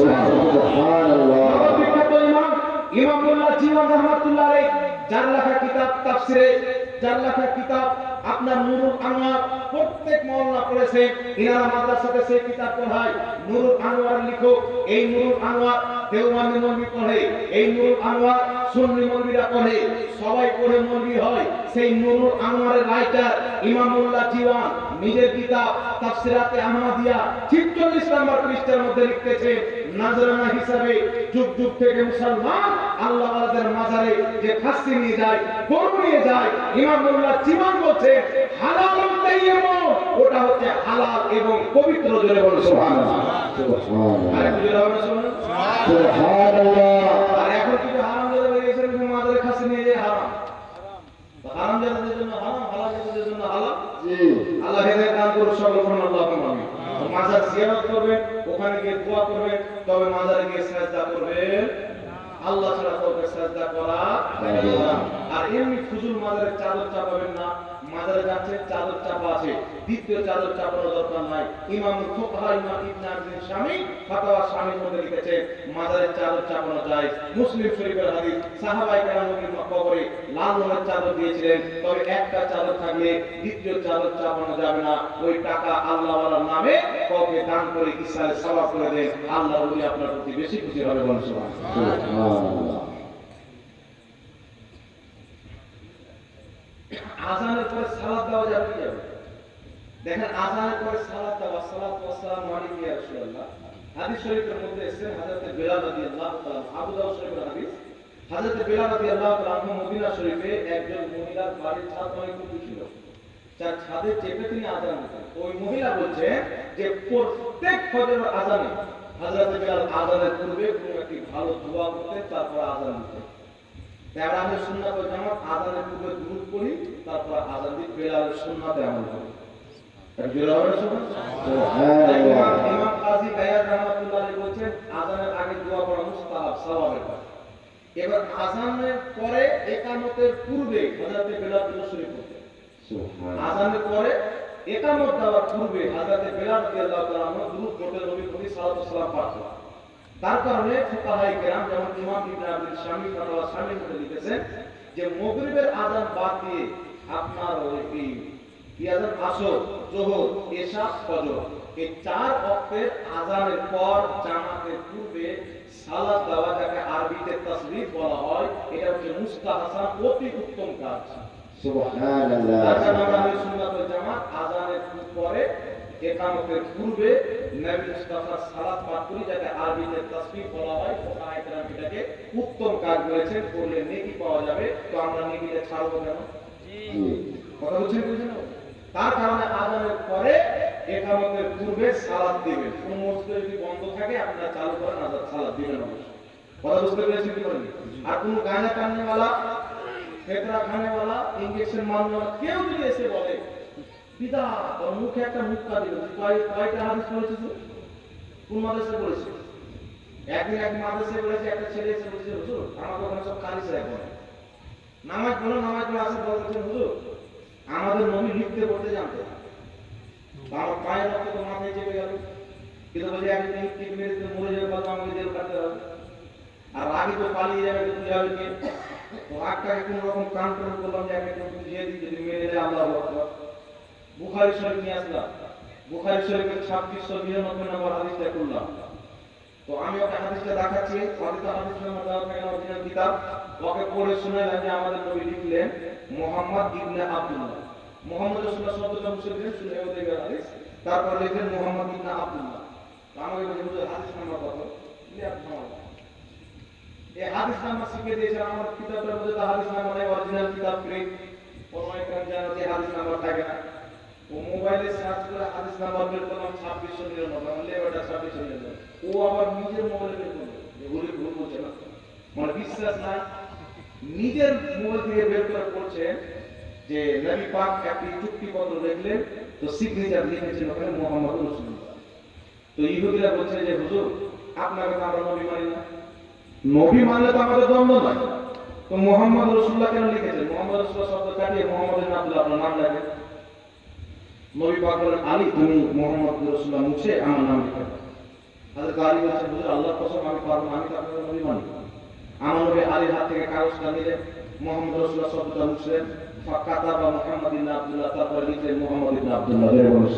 সুবহানাল্লাহ। বিখ্যাত ইমাম ইমাম মোল্লা জীবন রাহমাতুল্লাহ আলাইহি যার লেখা কিতাব তাফসিরে যার লেখা কিতাব আপনার নুরুল আনোয়ার, প্রত্যেক মহল্লা পড়েছে, ইনারা মাদ্রাসাতে সেই কিতাব পড়ায়। নুরুল আনোয়ার লিখক, এই নুরুল আনোয়ার দেওবন্দি মৌলবি পড়ে, এই নুরুল আনোয়ার সুন্নি মৌলবিরা পড়ে, সবাই পড়ে মৌলবি হয়। সেই নুরুল আনোয়ারের রাইটার ইমামুল্লাহ জীওয়ান নিজের কিতাব তাফসিরাতে আহমদিয়া 46 নম্বর পৃষ্ঠার মধ্যে লিখতেছে, নাজরানা হিসাবে যুগ যুগ থেকে মুসলমান আল্লাহ ওয়ালাদের মাজারে যে খাসি নিয়ে যায়, গরু নিয়ে যায়, ইমামুল্লাহ জীওয়ান বলছে হালাল তাইয়্যিবুন, ওটা হচ্ছে হালাল এবং পবিত্র। জোরে বলুন সুবহানাল্লাহ। সুবহানাল্লাহ। আরে জোরে বলুন সুবহানাল্লাহ। সুবহানাল্লাহ। আর এখন কিন্তু হারাম যারা হয়ে গেছে, মাজারে খাসি নিয়ে যায় হারাম। হারাম যাদের জন্য হারাম, হালাল যাদের জন্য হালাল। জি। আল্লাহ হেদায়েত দান করুন সকলকে, আল্লাহুম্মা আমিন। মাজার জিয়ারত করবেন, ওখানে গিয়ে দোয়া করবেন, তবে মাজারে গিয়ে সিজদা করবেন, আল্লাহ ছাড়া কাউকে সিজদা করা যাবে না। আর এমনি ফুজুল মাজারে চাদর চাপাবেন না। মাজারে যাচ্ছেন, চাদর চাপা আছে, দ্বিতীয় চাদর চাপানোর দরকার নাই। ইমামুল ফুকাহা ইমাম ইবনে আবিদ শামী ফাতাওয়া শামীর মধ্যে লিখেছেন মাজারে চাদর চাপানো যায়। মুসলিম শরীফের হাদিস, সাহাবায়ে কেরাম নবীর কবরে লাল রঙের চাদর দিয়েছিলেন, তবে একটা চাদর থাকলে দ্বিতীয় চাদর চাপানো যাবে না। ওই টাকা আল্লাহ ওয়ালার নামে কাউকে দান করে ইসলামে সওয়াব করে দেন, আল্লাহ ওলি আপনার প্রতি বেশি খুশি হবে। বলুন সুবহানাল্লাহ। সুবহানাল্লাহ। আযানের পরে সালাত দেওয়া যাবে কি যাবে? দেখেন আযানের পরে সালাত দেওয়া, সালাতু ওয়াসসালামু আলাইকা ইয়া রাসূলুল্লাহ, হাদিস শরীফের মধ্যে এসেছে হযরত বেলাল রাদিয়াল্লাহু তাআলা, আবু দাউদ শরীফের হাদিস, হযরত বেলাল রাদিয়াল্লাহু তাআলা মদিনা শরীফে একজন মহিলার বাড়ির ছাদ অনেক উঁচু ছিল, যার ছাদে চেপে তিনি আযান দিতেন। ওই মহিলা বলছে যে প্রত্যেক ফজরের আযানে হযরত বেলাল আযানের পূর্বে কোনো একটি ভালো দোয়া করতেন, তারপর আযান দিতেন। তারা আমি সুন্নাত ওয়াল জামাত আযানের পূর্বে দুরূদ পড়ি, তারপর আযান দিই, বেলালের সুন্নাতে আমল করি। ইমাম কাজী গায়াত রাহমাতুল্লাহ আলাইহি বলেছেন আযানের আগে দোয়া পড়া মুস্তাহাব, সওয়াবের কাজ। এবার আযানের পরে ইকামতের পূর্বে হযরত বেলাল দুরূদ শরীফ পড়তেন। সুবহানাল্লাহ। আযানের পরে ইকামত দেওয়ার পূর্বে হযরত বেলাল রাদিয়াল্লাহু তাআলা আনহু দুরূদ পড়তেন, নবীর প্রতি সালাতু ওয়াস সালাম পাঠ করতেন। তার কারণে ফুকাহায়ে কেরাম যেমন ইমাম ইবনে আবিদ শামী ফাতাওয়া শামীর মধ্যে লিখেছেন যে মাগরিবের আযান বাদ দিয়ে আপনার ওই আযান আসর, যোহর, এশা, ফজর এই চার ওয়াক্তের আযানের পর জামাতের পূর্বে সালাত দেওয়া, যাকে আরবিতে তাসবিহ বলা হয়, এটা হচ্ছে মুস্তাহাসান, অতি উত্তম কাজ। সুবহানাল্লাহ। তার কারণে আমরা আহলে সুন্নাত ওয়াল জামাত আযানের পরে ইকামতের পূর্বে নবী মুস্তাফার সালাত পাঠ করি, যাকে আরবিতে তাসবিহ বলা হয়। ফুকাহায়ে কেরাম এটাকে উত্তম কাজ বলেছেন, করলে নেকি পাওয়া যাবে। তো আমরা নেকিটা ছাড়বো কেন? জি। কথা বলছেন, বুঝছেন? তার কারণে আযানের পরে ইকামতের পূর্বে সালাত দিবেন। কোন মসজিদ যদি বন্ধ থাকে আপনারা চালু করেন, আযান সালাত দিবেন অবশ্যই। কথা বুঝতে পেরেছেন কি বলেন? আর কোন গাঁজা টাননেওয়ালা, ফেতরা খানেওয়ালা, ইনজেকশন মারনেওয়ালা কেউ যদি এসে বলে বিদআত, ওর মুখে একটা মুক্কা দিবেন, কয়টা হাদিস পড়েছে? কোন মাদ্রাসায় পড়েছে? একদিন এক মাদ্রাসায় পড়েছে, একটা ছেলে এসে বলছে হুজুর আমাদের ওখানে সব খারিজ হয়ে পড়ে, নামাজ পড়ো, নামাজ পড়ে আসে বলছেন হুজুর আমাদের নবী লিখতে পড়তে জানতো না, আমার পায়ের রক্ত তো মাথায় চেপে গেল, কিন্তু বলছে আমি ঠিক মেরে তো মরে যাবে, বলতো আমাকে জেল কাটতে হবে, আর রাগে তো পালিয়ে যাবে, তো যাবে কে? তো রাগটাকে কোন রকম কন্ট্রোল করলাম যে আমি একটু বুঝিয়ে দিই, যদি মেরে যায় আল্লাহু আকবার। বুখারী শরীফ নিয়ে আসলাম, বুখারী শরীফের 2699 নম্বর হাদিসটা করলাম। তো আমি ওকে হাদিসটা দেখাচ্ছি, হাদিসের মধ্যে আপনাকে অরিজিনাল কিতাব, ওকে পড়ে শোনালাম যে আমাদের নবী লিখলেন মুহাম্মদ ইবনে আব্দুল্লাহ। মুহাম্মদ রাসূলুল্লাহ সাল্লাল্লাহু আলাইহি ওয়াসাল্লাম শুনে ওদের হাদিস, তারপর লিখলেন মুহাম্মদ ইবনে আব্দুল্লাহ। তো আমাকে বলছে হাদিস নাম্বার কত? এই হাদিস নাম্বার শিখে দিয়েছেন আমার কিতাবের মধ্যে, তো হাদিস নাম্বার নাই, অরিজিনাল কিতাব প্রিন্ট কোরআন কারীম জানা যে হাদিস নাম্বার থাকে না। ও মোবাইলে সার্চ করে হাদিস নাম্বার বের করলাম 2699, বললে ওটা 2699। ও আবার নিজের মোবাইলে বের করলো, যে ওলি ভুল বলছে না, মানে বিশ্বাস নাই, নিজের মোবাইল থেকে বের করে পড়ছেন যে নবী পাক একটি চুক্তিপত্র লিখলেন, তো সিগনেচার লিখেছেন ওখানে মুহাম্মদ রাসূলুল্লাহ। তো ইহুদিরা বলছে যে হুজুর আপনাকে তো আমরা নবী মানি না, নবী মানলে তো আমাদের দ্বন্দ্ব নয়, তো মুহাম্মদ রাসূলুল্লাহ কেন লিখেছেন? মুহাম্মদ রাসূলুল্লাহ শব্দ কাটিয়ে মুহাম্মদ ইবনে আব্দুল্লাহ আপনার নাম লাগে। নবী পাক বলেন আলী তুমি মুহাম্মদ রাসূলুল্লাহ মুছে আমার নাম লিখে দাও। হযরত আলী বলেন হুজুর আল্লাহর কসম আমি পারবো না, আমি তো আপনাদের নবী মানি। আমার নবী আলীর হাত থেকে কাগজটা নিলেন, মুহাম্মদ রাসূলুল্লাহ শব্দটা মুছলেন, ফাকাতাবা মুহাম্মদ ইবনে আব্দুল্লাহ, তারপর লিখলেন মুহাম্মদ ইবনে আব্দুল্লাহ। এর বলে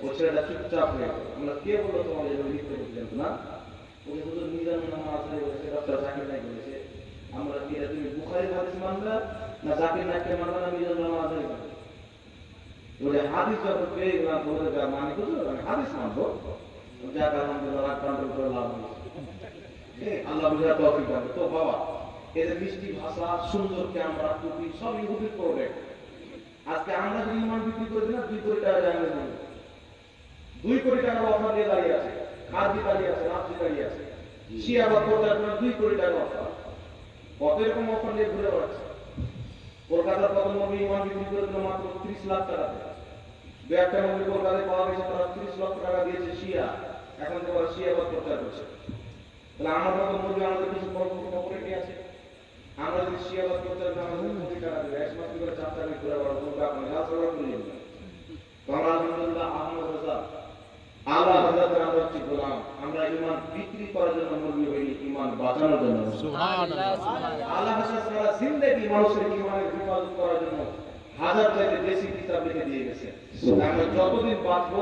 ও ছেলেটা চুপচাপ হয়ে গেল। আমরা কে বললো তোমার এভাবে লিখতে বললেন না? ওকে হুজুর মিজানুর রহমান আজহারি বলেছে, ডক্টর জাকির নায়েক বলেছে। আমরা কি এটা তুমি বুখারীর হাদিস মানবা না জাকির নায়েককে মানবা না মিজানুর রহমান আজহারি মানবা? বলে হাদিস যখন পেয়ে গেলাম বলে যা মানে হুজুর আমি হাদিস মানবো। যাক আলহামদুলিল্লাহ, রাগ কন্ট্রোল করে লাভ নেই। আল্লাহ বুঝা তৌফিক দান। তো বাবা, এদের মিষ্টি ভাষা, সুন্দর ক্যামেরা, টুপি সব ইহুদির প্রোডাক্ট। আজকে আমরা যদি ইমান বিক্রি করে দিই না, 2 কোটি টাকা জানবে না, 2 কোটি টাকা অফার দিয়ে দাঁড়িয়ে আছে, খাদি দাঁড়িয়ে আছে, রাজজি দাঁড়িয়ে আছে, শিয়া বা কোটার জন্য 2 কোটি টাকা অফার। কত এরকম অফার নিয়ে ঘুরে বেড়াচ্ছে। কলকাতার কত নবী ইমান বিক্রি করে দিল মাত্র 30 লাখ টাকাতে। 2-1টা নবী কলকাতায় পাওয়া গেছে, তারা 30 লক্ষ টাকা দিয়েছে শিয়া। এখন তো ওরা শিয়া বা প্রচার করছে। তাহলে আমার মতো নবী আমাদের কিছু কর্পোরেটি আছে, আমরা যদি শিয়া বা প্রচার আমাদের কোটি টাকা দেবে, 1 মাস করে 4 টাকা ঘুরে বেড়াবো, কোনো ব্যাপার না, যা সবাই করে নেবে। তো আমরা আলহামদুলিল্লাহ আহমদ রাজা আল্লাহ হযরতের আমরা হচ্ছি গোলাম। আমরা ঈমান বিক্রি করার জন্য নবী হইনি, ঈমান বাঁচানোর জন্য। সুবহানাল্লাহ। আল্লাহ সারা জিন্দেগি মানুষের ঈমানের হেফাজত করার জন্য হাজার চাইতে বেশি কিতাব লিখে দিয়ে গেছে। আমরা যতদিন বাঁচবো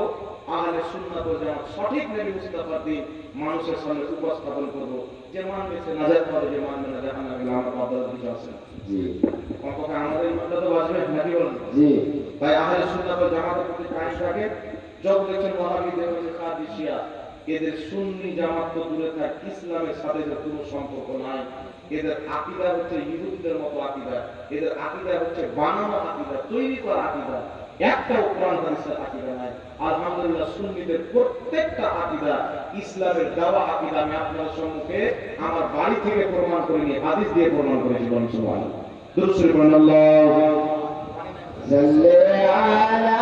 আহলে সুন্নাত ওয়াল জামাত সঠিক নবী মুস্তাফার দ্বীন মানুষের সামনে উপস্থাপন করব। যে মানবে সে নাজাত পাবে, যে মানবে না জাহান্নামে আমার বাদল কিছু আছে না। জি কতটা আমাদের ঈমানটা তো বাঁচবে নাকি বলেন? জি ভাই আহলে সুন্নাত ওয়াল জামাতের প্রতি কায়েম থাকে। যত দেখছেন ওয়াহাবিদের মধ্যে কাদি শিয়া, এদের সুন্নি জামাত তো দূরে থাক, ইসলামের সাথে এদের কোনো সম্পর্ক নাই। এদের আকীদা হচ্ছে ইহুদিদের মতো আকীদা, এদের আকীদা হচ্ছে বানানো আকীদা, তৈরি করা আকীদা, একটাও কোরআন হাদিসের আকীদা নাই। আলহামদুলিল্লাহ সুন্নিদের প্রত্যেকটা আকীদা ইসলামের দেওয়া আকীদা। আমি আপনাদের সম্মুখে আমার বাড়ি থেকে প্রমাণ করে নিয়ে হাদিস দিয়ে প্রমাণ করেছি। বলুন সুবহানাল্লাহ। দুরূদ শরীফ পড়ুন। আল্লাহু সাল্লি আলা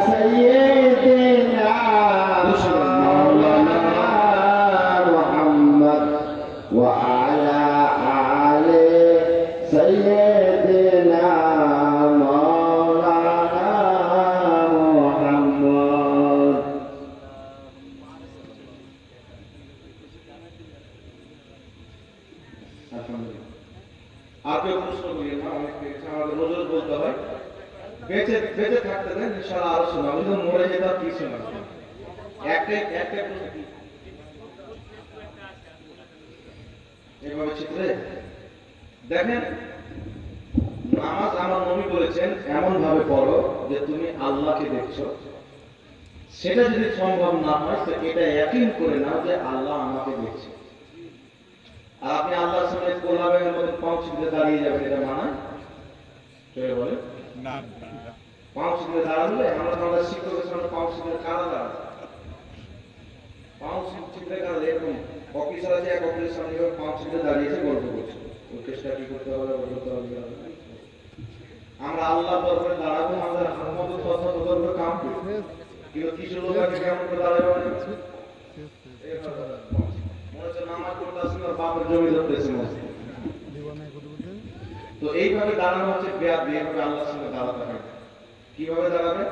সাইয়্যিদিনা মাওলানা মুহাম্মদ ওয়া আলা আলি সাইয়্যিদিনা মাওলানা মুহাম্মদ। আর কেউ প্রশ্ন করিয়ে না, অনেক পেয়েছে, আমাদের রোজ বলতে হয়। বেঁচে বেঁচে থাকতে দেন, ইনশাআল্লাহ আরো শোনা। আমি তো মরে যেতে আর কি শোনা। একটাই প্রশ্ন কি এভাবে চিত্রে দেখেন, নামাজ আমার নবী বলেছেন এমন ভাবে পড়ো যে তুমি আল্লাহকে দেখছো। সেটা যদি সম্ভব না হয় তো এটা ইয়াকিন করে নাও যে আল্লাহ আমাকে দেখছে। আর আপনি আল্লাহর সামনে কোলাবের মতো পাঁচ সিঁধে দাঁড়িয়ে যাবেন, এটা মানায়? চলে বলে না পাঁচ সিঁধে দাঁড়ালে আমরা আমাদের শিক্ষকের সামনে পাঁচ সিঁধে কারা দাঁড়াবে? পাঁচ সিঁধে দাঁড়ালে এরকম অফিসার আছে, এক অফিসের সামনে পাঁচ সিঁধে দাঁড়িয়েছে, গল্প করছে, ওকেশটা কি করতে হবে বলতে হবে। আমরা আল্লাহ দরবারে দাঁড়াবো, আমাদের হামদ কথা দরবারে কাম করবে, কিন্তু কিছু লোক আছে কেমন করে দাঁড়াবে মনে হচ্ছে নামাজ পড়তেছে আর বাপের জমি ধরতেছে মনে। তো এইভাবে দাঁড়ানো হচ্ছে বেয়াদ, এইভাবে আল্লাহর সামনে দাঁড়াতে হবে। কিভাবে দাঁড়াবে?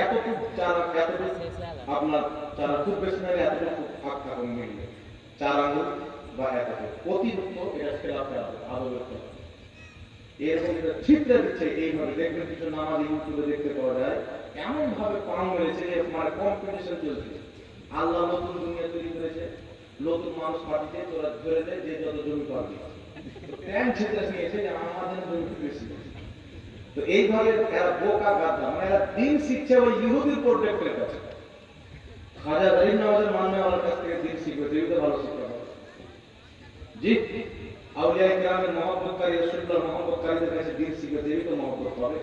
এতটুকু চারা, এতটুকু আপনার চারা খুব বেশি না, এতটুকু ফাঁক থাকুন মিলবে 4 আঙ্গুল বা এতটুকু অতিরিক্ত, এটা খেলাফে আদবের কথা। এরকম ছিটতে দিচ্ছে এইভাবে। দেখবেন কিছু নামাজ ইউটিউবে দেখতে পাওয়া যায়, এমন ভাবে পাম মেরেছে যে মানে কম্পিটিশন চলছে। আল্লাহ নতুন দুনিয়া তৈরি করেছে, নতুন মানুষ পাঠিয়েছে, তোরা ধরে দেয় যে যত জমি পাবি। ট্যান ছিটতে নিয়েছে যে আমাদের জমি বেশি। তো এইভাবে এরা বোকা গাধা, মানে এরা দিন শিখছে ওই ইহুদির প্রোডাক্টের কাছে। খাজা গরিব নওয়াজের মাননেওয়ালার কাছ থেকে দিন শিখবে, যেহেতু ভালো শিক্ষা হবে। জি, আউলিয়া কিরামের মহব্বতকারী, রাসূলুল্লাহর মহব্বতকারীদের কাছে দিন শিখবে, যেহেতু মহব্বত হবে।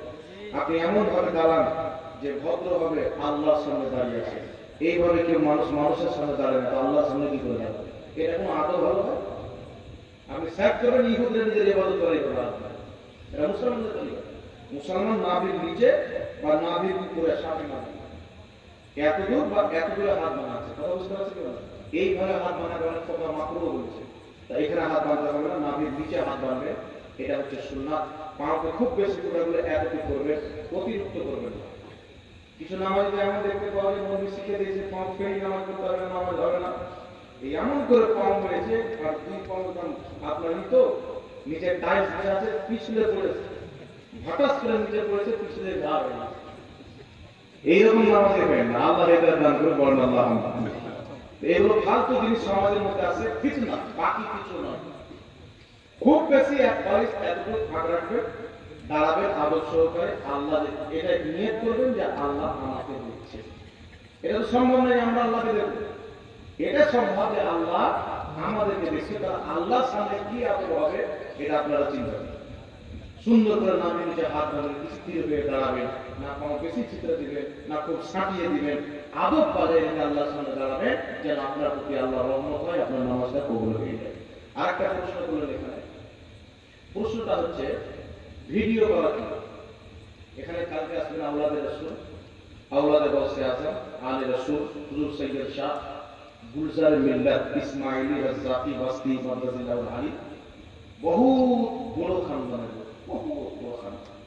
আপনি এমন ভাবে দাঁড়ান যে ভদ্রভাবে আল্লাহর সামনে দাঁড়িয়ে আছে। এইভাবে কেউ মানুষের সামনে দাঁড়ায় না, তো আল্লাহর সামনে কি করে দাঁড়াবে? এটা কোনো আদব ভালো হয়? আপনি স্যাক করেন ইহুদিরা নিজের ইবাদত করে এটা মুসলমানদের তরিকা। মুসলমান নাভির নিচে বা নাভির উপরে সাথে নাভি এতদূর বা এতদূরে হাত বানাচ্ছে, কথা বুঝতে পারছেন কি বলেন? এইভাবে হাত বানাবে অনেক কথা মাকরুহ বলেছে। তা এখানে হাত বাঁধতে হবে না, নাভির নিচে হাত বাঁধবে, এটা হচ্ছে সুন্নাত। পাঁচকে খুব বেশি টুকরাগুলো এতটুকু করবে, অতিরিক্ত করবে না। কিছু নামাজ এমন দেখতে পাওয়া যায়, নবী শিখে দিয়েছে পাঁচ ফেরি নামাজ করতে হবে, নামাজ হবে না। এই এমন করে পাও মেরেছে আর 2 পাও আপনার নিত নিচে টাইলস আছে পিছলে পড়েছে, হঠাৎ করে নিচে পড়েছে, পিছনে ঘা হয়ে গেছে। এইরকম নামাজ দেখবেন না, আল্লাহ হেদায়েত দান করে বলেন আল্লাহুম্মা আমিন। এগুলো ফালতু জিনিস সমাজের মধ্যে আছে, ফিতনা, বাকি কিছু নয়। খুব বেশি এক বারিশ এতটুকু ফাঁক রাখবেন, দাঁড়াবেন আদব সহকারে, আল্লাহ এটা নিয়ত করবেন যে আল্লাহ আমাকে দিচ্ছে। এটা তো সম্ভব নয় আমরা আল্লাহকে দেব, এটা সম্ভব যে আল্লাহ আমাদেরকে দিচ্ছে। তার আল্লাহর সামনে কি আদব হবে এটা আপনারা চিন্তা করুন। সুন্দর করে নামে নিচে হাত ধরবেন, স্থির হয়ে দাঁড়াবেন, না কোনো বেশি চিত্র দিবেন, না খুব সাঁটিয়ে দিবেন, আদব বাজায় রেখে আল্লাহর সামনে দাঁড়াবেন, যেন আপনার প্রতি আল্লাহ রহমত হয়, আপনার নামাজটা কবুল হয়ে যায়। আরেকটা প্রশ্ন করলেন এখানে, প্রশ্নটা হচ্ছে ভিডিও করা কি? এখানে কালকে আসবেন আওলাদে রাসূল, আওলাদে গাউসে আযম, আলে রাসূল হুজুর সৈয়দ শাহ গুলজার মিল্লাত ইসমাইলি রাজ্জাকি বাস্তি মাদ্রাসাতুল আলী, বহু বড় খানদানের লোক, বহু বড় খানদান।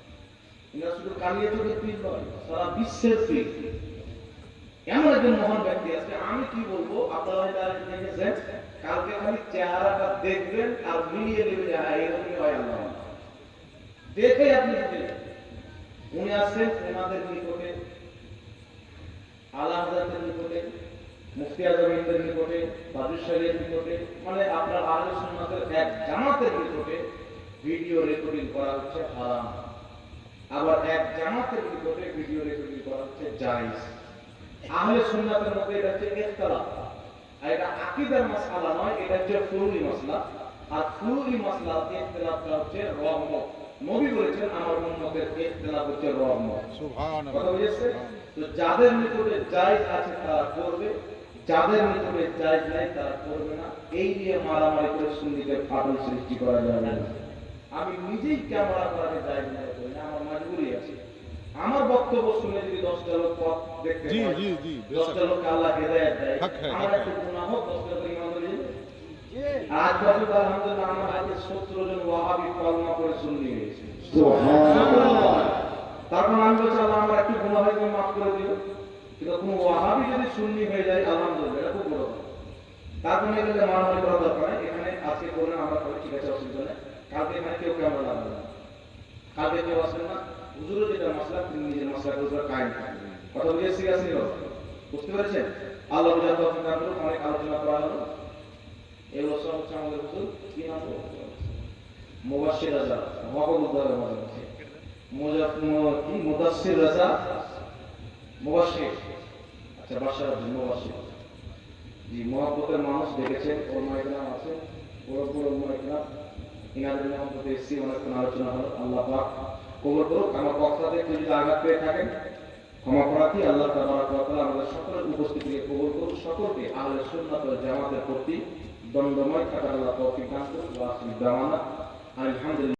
এরা শুধু কালিয়াচকের পীর নয়, সারা বিশ্বের পীর। এমন একজন মহান ব্যক্তি আছে, আমি কি বলবো, আপনারা হয়তো আর দেখেছেন, কালকে খালি চেহারাটা দেখবেন আর মিলিয়ে নেবেন যে হ্যাঁ এরকমই হয় আল্লাহ, দেখে আপনি বুঝবেন। উনি আসছেন ওনাদের নিকটে, আলা হযরতের নিকটে, মুফতি আজমের নিকটে, বাদুশাহের নিকটে, মানে আপনার আহলে সুন্নাতের এক জামাতের নিকটে ভিডিও রেকর্ডিং করা হচ্ছে হারাম, আবার এক জামাতের নিকটে ভিডিও রেকর্ডিং করা হচ্ছে জায়েজ। আহলে সুন্নাতের মধ্যে এটা হচ্ছে ইখতিলাফ, আর এটা আকীদার মাসআলা নয়, এটা হচ্ছে ফুরুই মাসলা। আর ফুরুই মাসলা ইখতিলাফটা হচ্ছে রহমত। নবী বলেছেন আমার উম্মতের ইখতিলাফ হচ্ছে রহমত। সুবহানাল্লাহ, কথা বুঝেছে? তো যাদের নিকটে জায়েজ আছে তারা করবে, যাদের নিকটে জায়েজ নাই তারা করবে না। এই নিয়ে মারামারি করে সুন্নিদের ফাটল সৃষ্টি করা যাবে না। আমি নিজেই ক্যামেরা করাতে জায়েজ মনে করি না, আমার মজবুরি আছে। আমার বক্তব্য শুনে যদি 10টা লোক পথ দেখতে পায়, 10টা লোককে আল্লাহ হেদায়েত দেয়, আমার একটু গুনাহ হোক, 10টা করে ইমান হয়ে যাবে। আজ পর্যন্ত আলহামদুলিল্লাহ আমার আগে 17 জন ওয়াহাবি কলমা করে সুন্নি হয়েছে। সুবহানাল্লাহ। তারপর আমি বলছি আল্লাহ আমার একটু গুনাহ হয়ে মাফ করে দিও। কিন্তু কোন ওয়াহাবি যদি সুন্নি হয়ে যায় আলহামদুলিল্লাহ, এটা খুব বড় কথা। তারপর এগুলো মারামারি করা দরকার নেই। এখানে আজকে বলেন আমরা করে, ঠিক আছে, অসুবিধা নেই। কালকে এখানে কেউ ক্যামেরা লাগাবে না, কালকে কেউ আসবেন না। হুজুরের যেটা মাসলা, তিনি নিজের মাসলার উপর কায়েম থাকবেন। কথা বুঝে সিরিয়াসলি বুঝতে পেরেছেন? আল্লাহ বুঝার তৌফিক দান করুন। অনেক আলোচনা করা হলো। এই বছর হচ্ছে আমাদের হুজুর কি নাম, মুবাশশির রাজা, মহাবুদ্দারের মাঝে কি মুদাসসির রাজা মুবাশশির, আচ্ছা বাশার মুবাশশির, জি মহব্বতের মানুষ দেখেছেন, ওর মাইকরাম আছে, বড় বড় মাইকরাম, ইনাদের মহব্বতে এসেছি, অনেকক্ষণ আলোচনা হলো। আল্লাহ পাক কবুল করুক। আমার পক্ষ থেকে যদি আঘাত পেয়ে থাকেন ক্ষমা প্রার্থী। আল্লাহ তাবারক ওয়া তাআলা আমাদের সকলের উপস্থিতিকে কবুল করুন, সকলকে আহলে সুন্নাত ওয়াল জামাতের প্রতি দ্বন্দ্বময় থাকার আল্লাহ তৌফিক দান করুন। ওয়া আখিরু দাওয়ানা আলহামদুলিল্লাহ।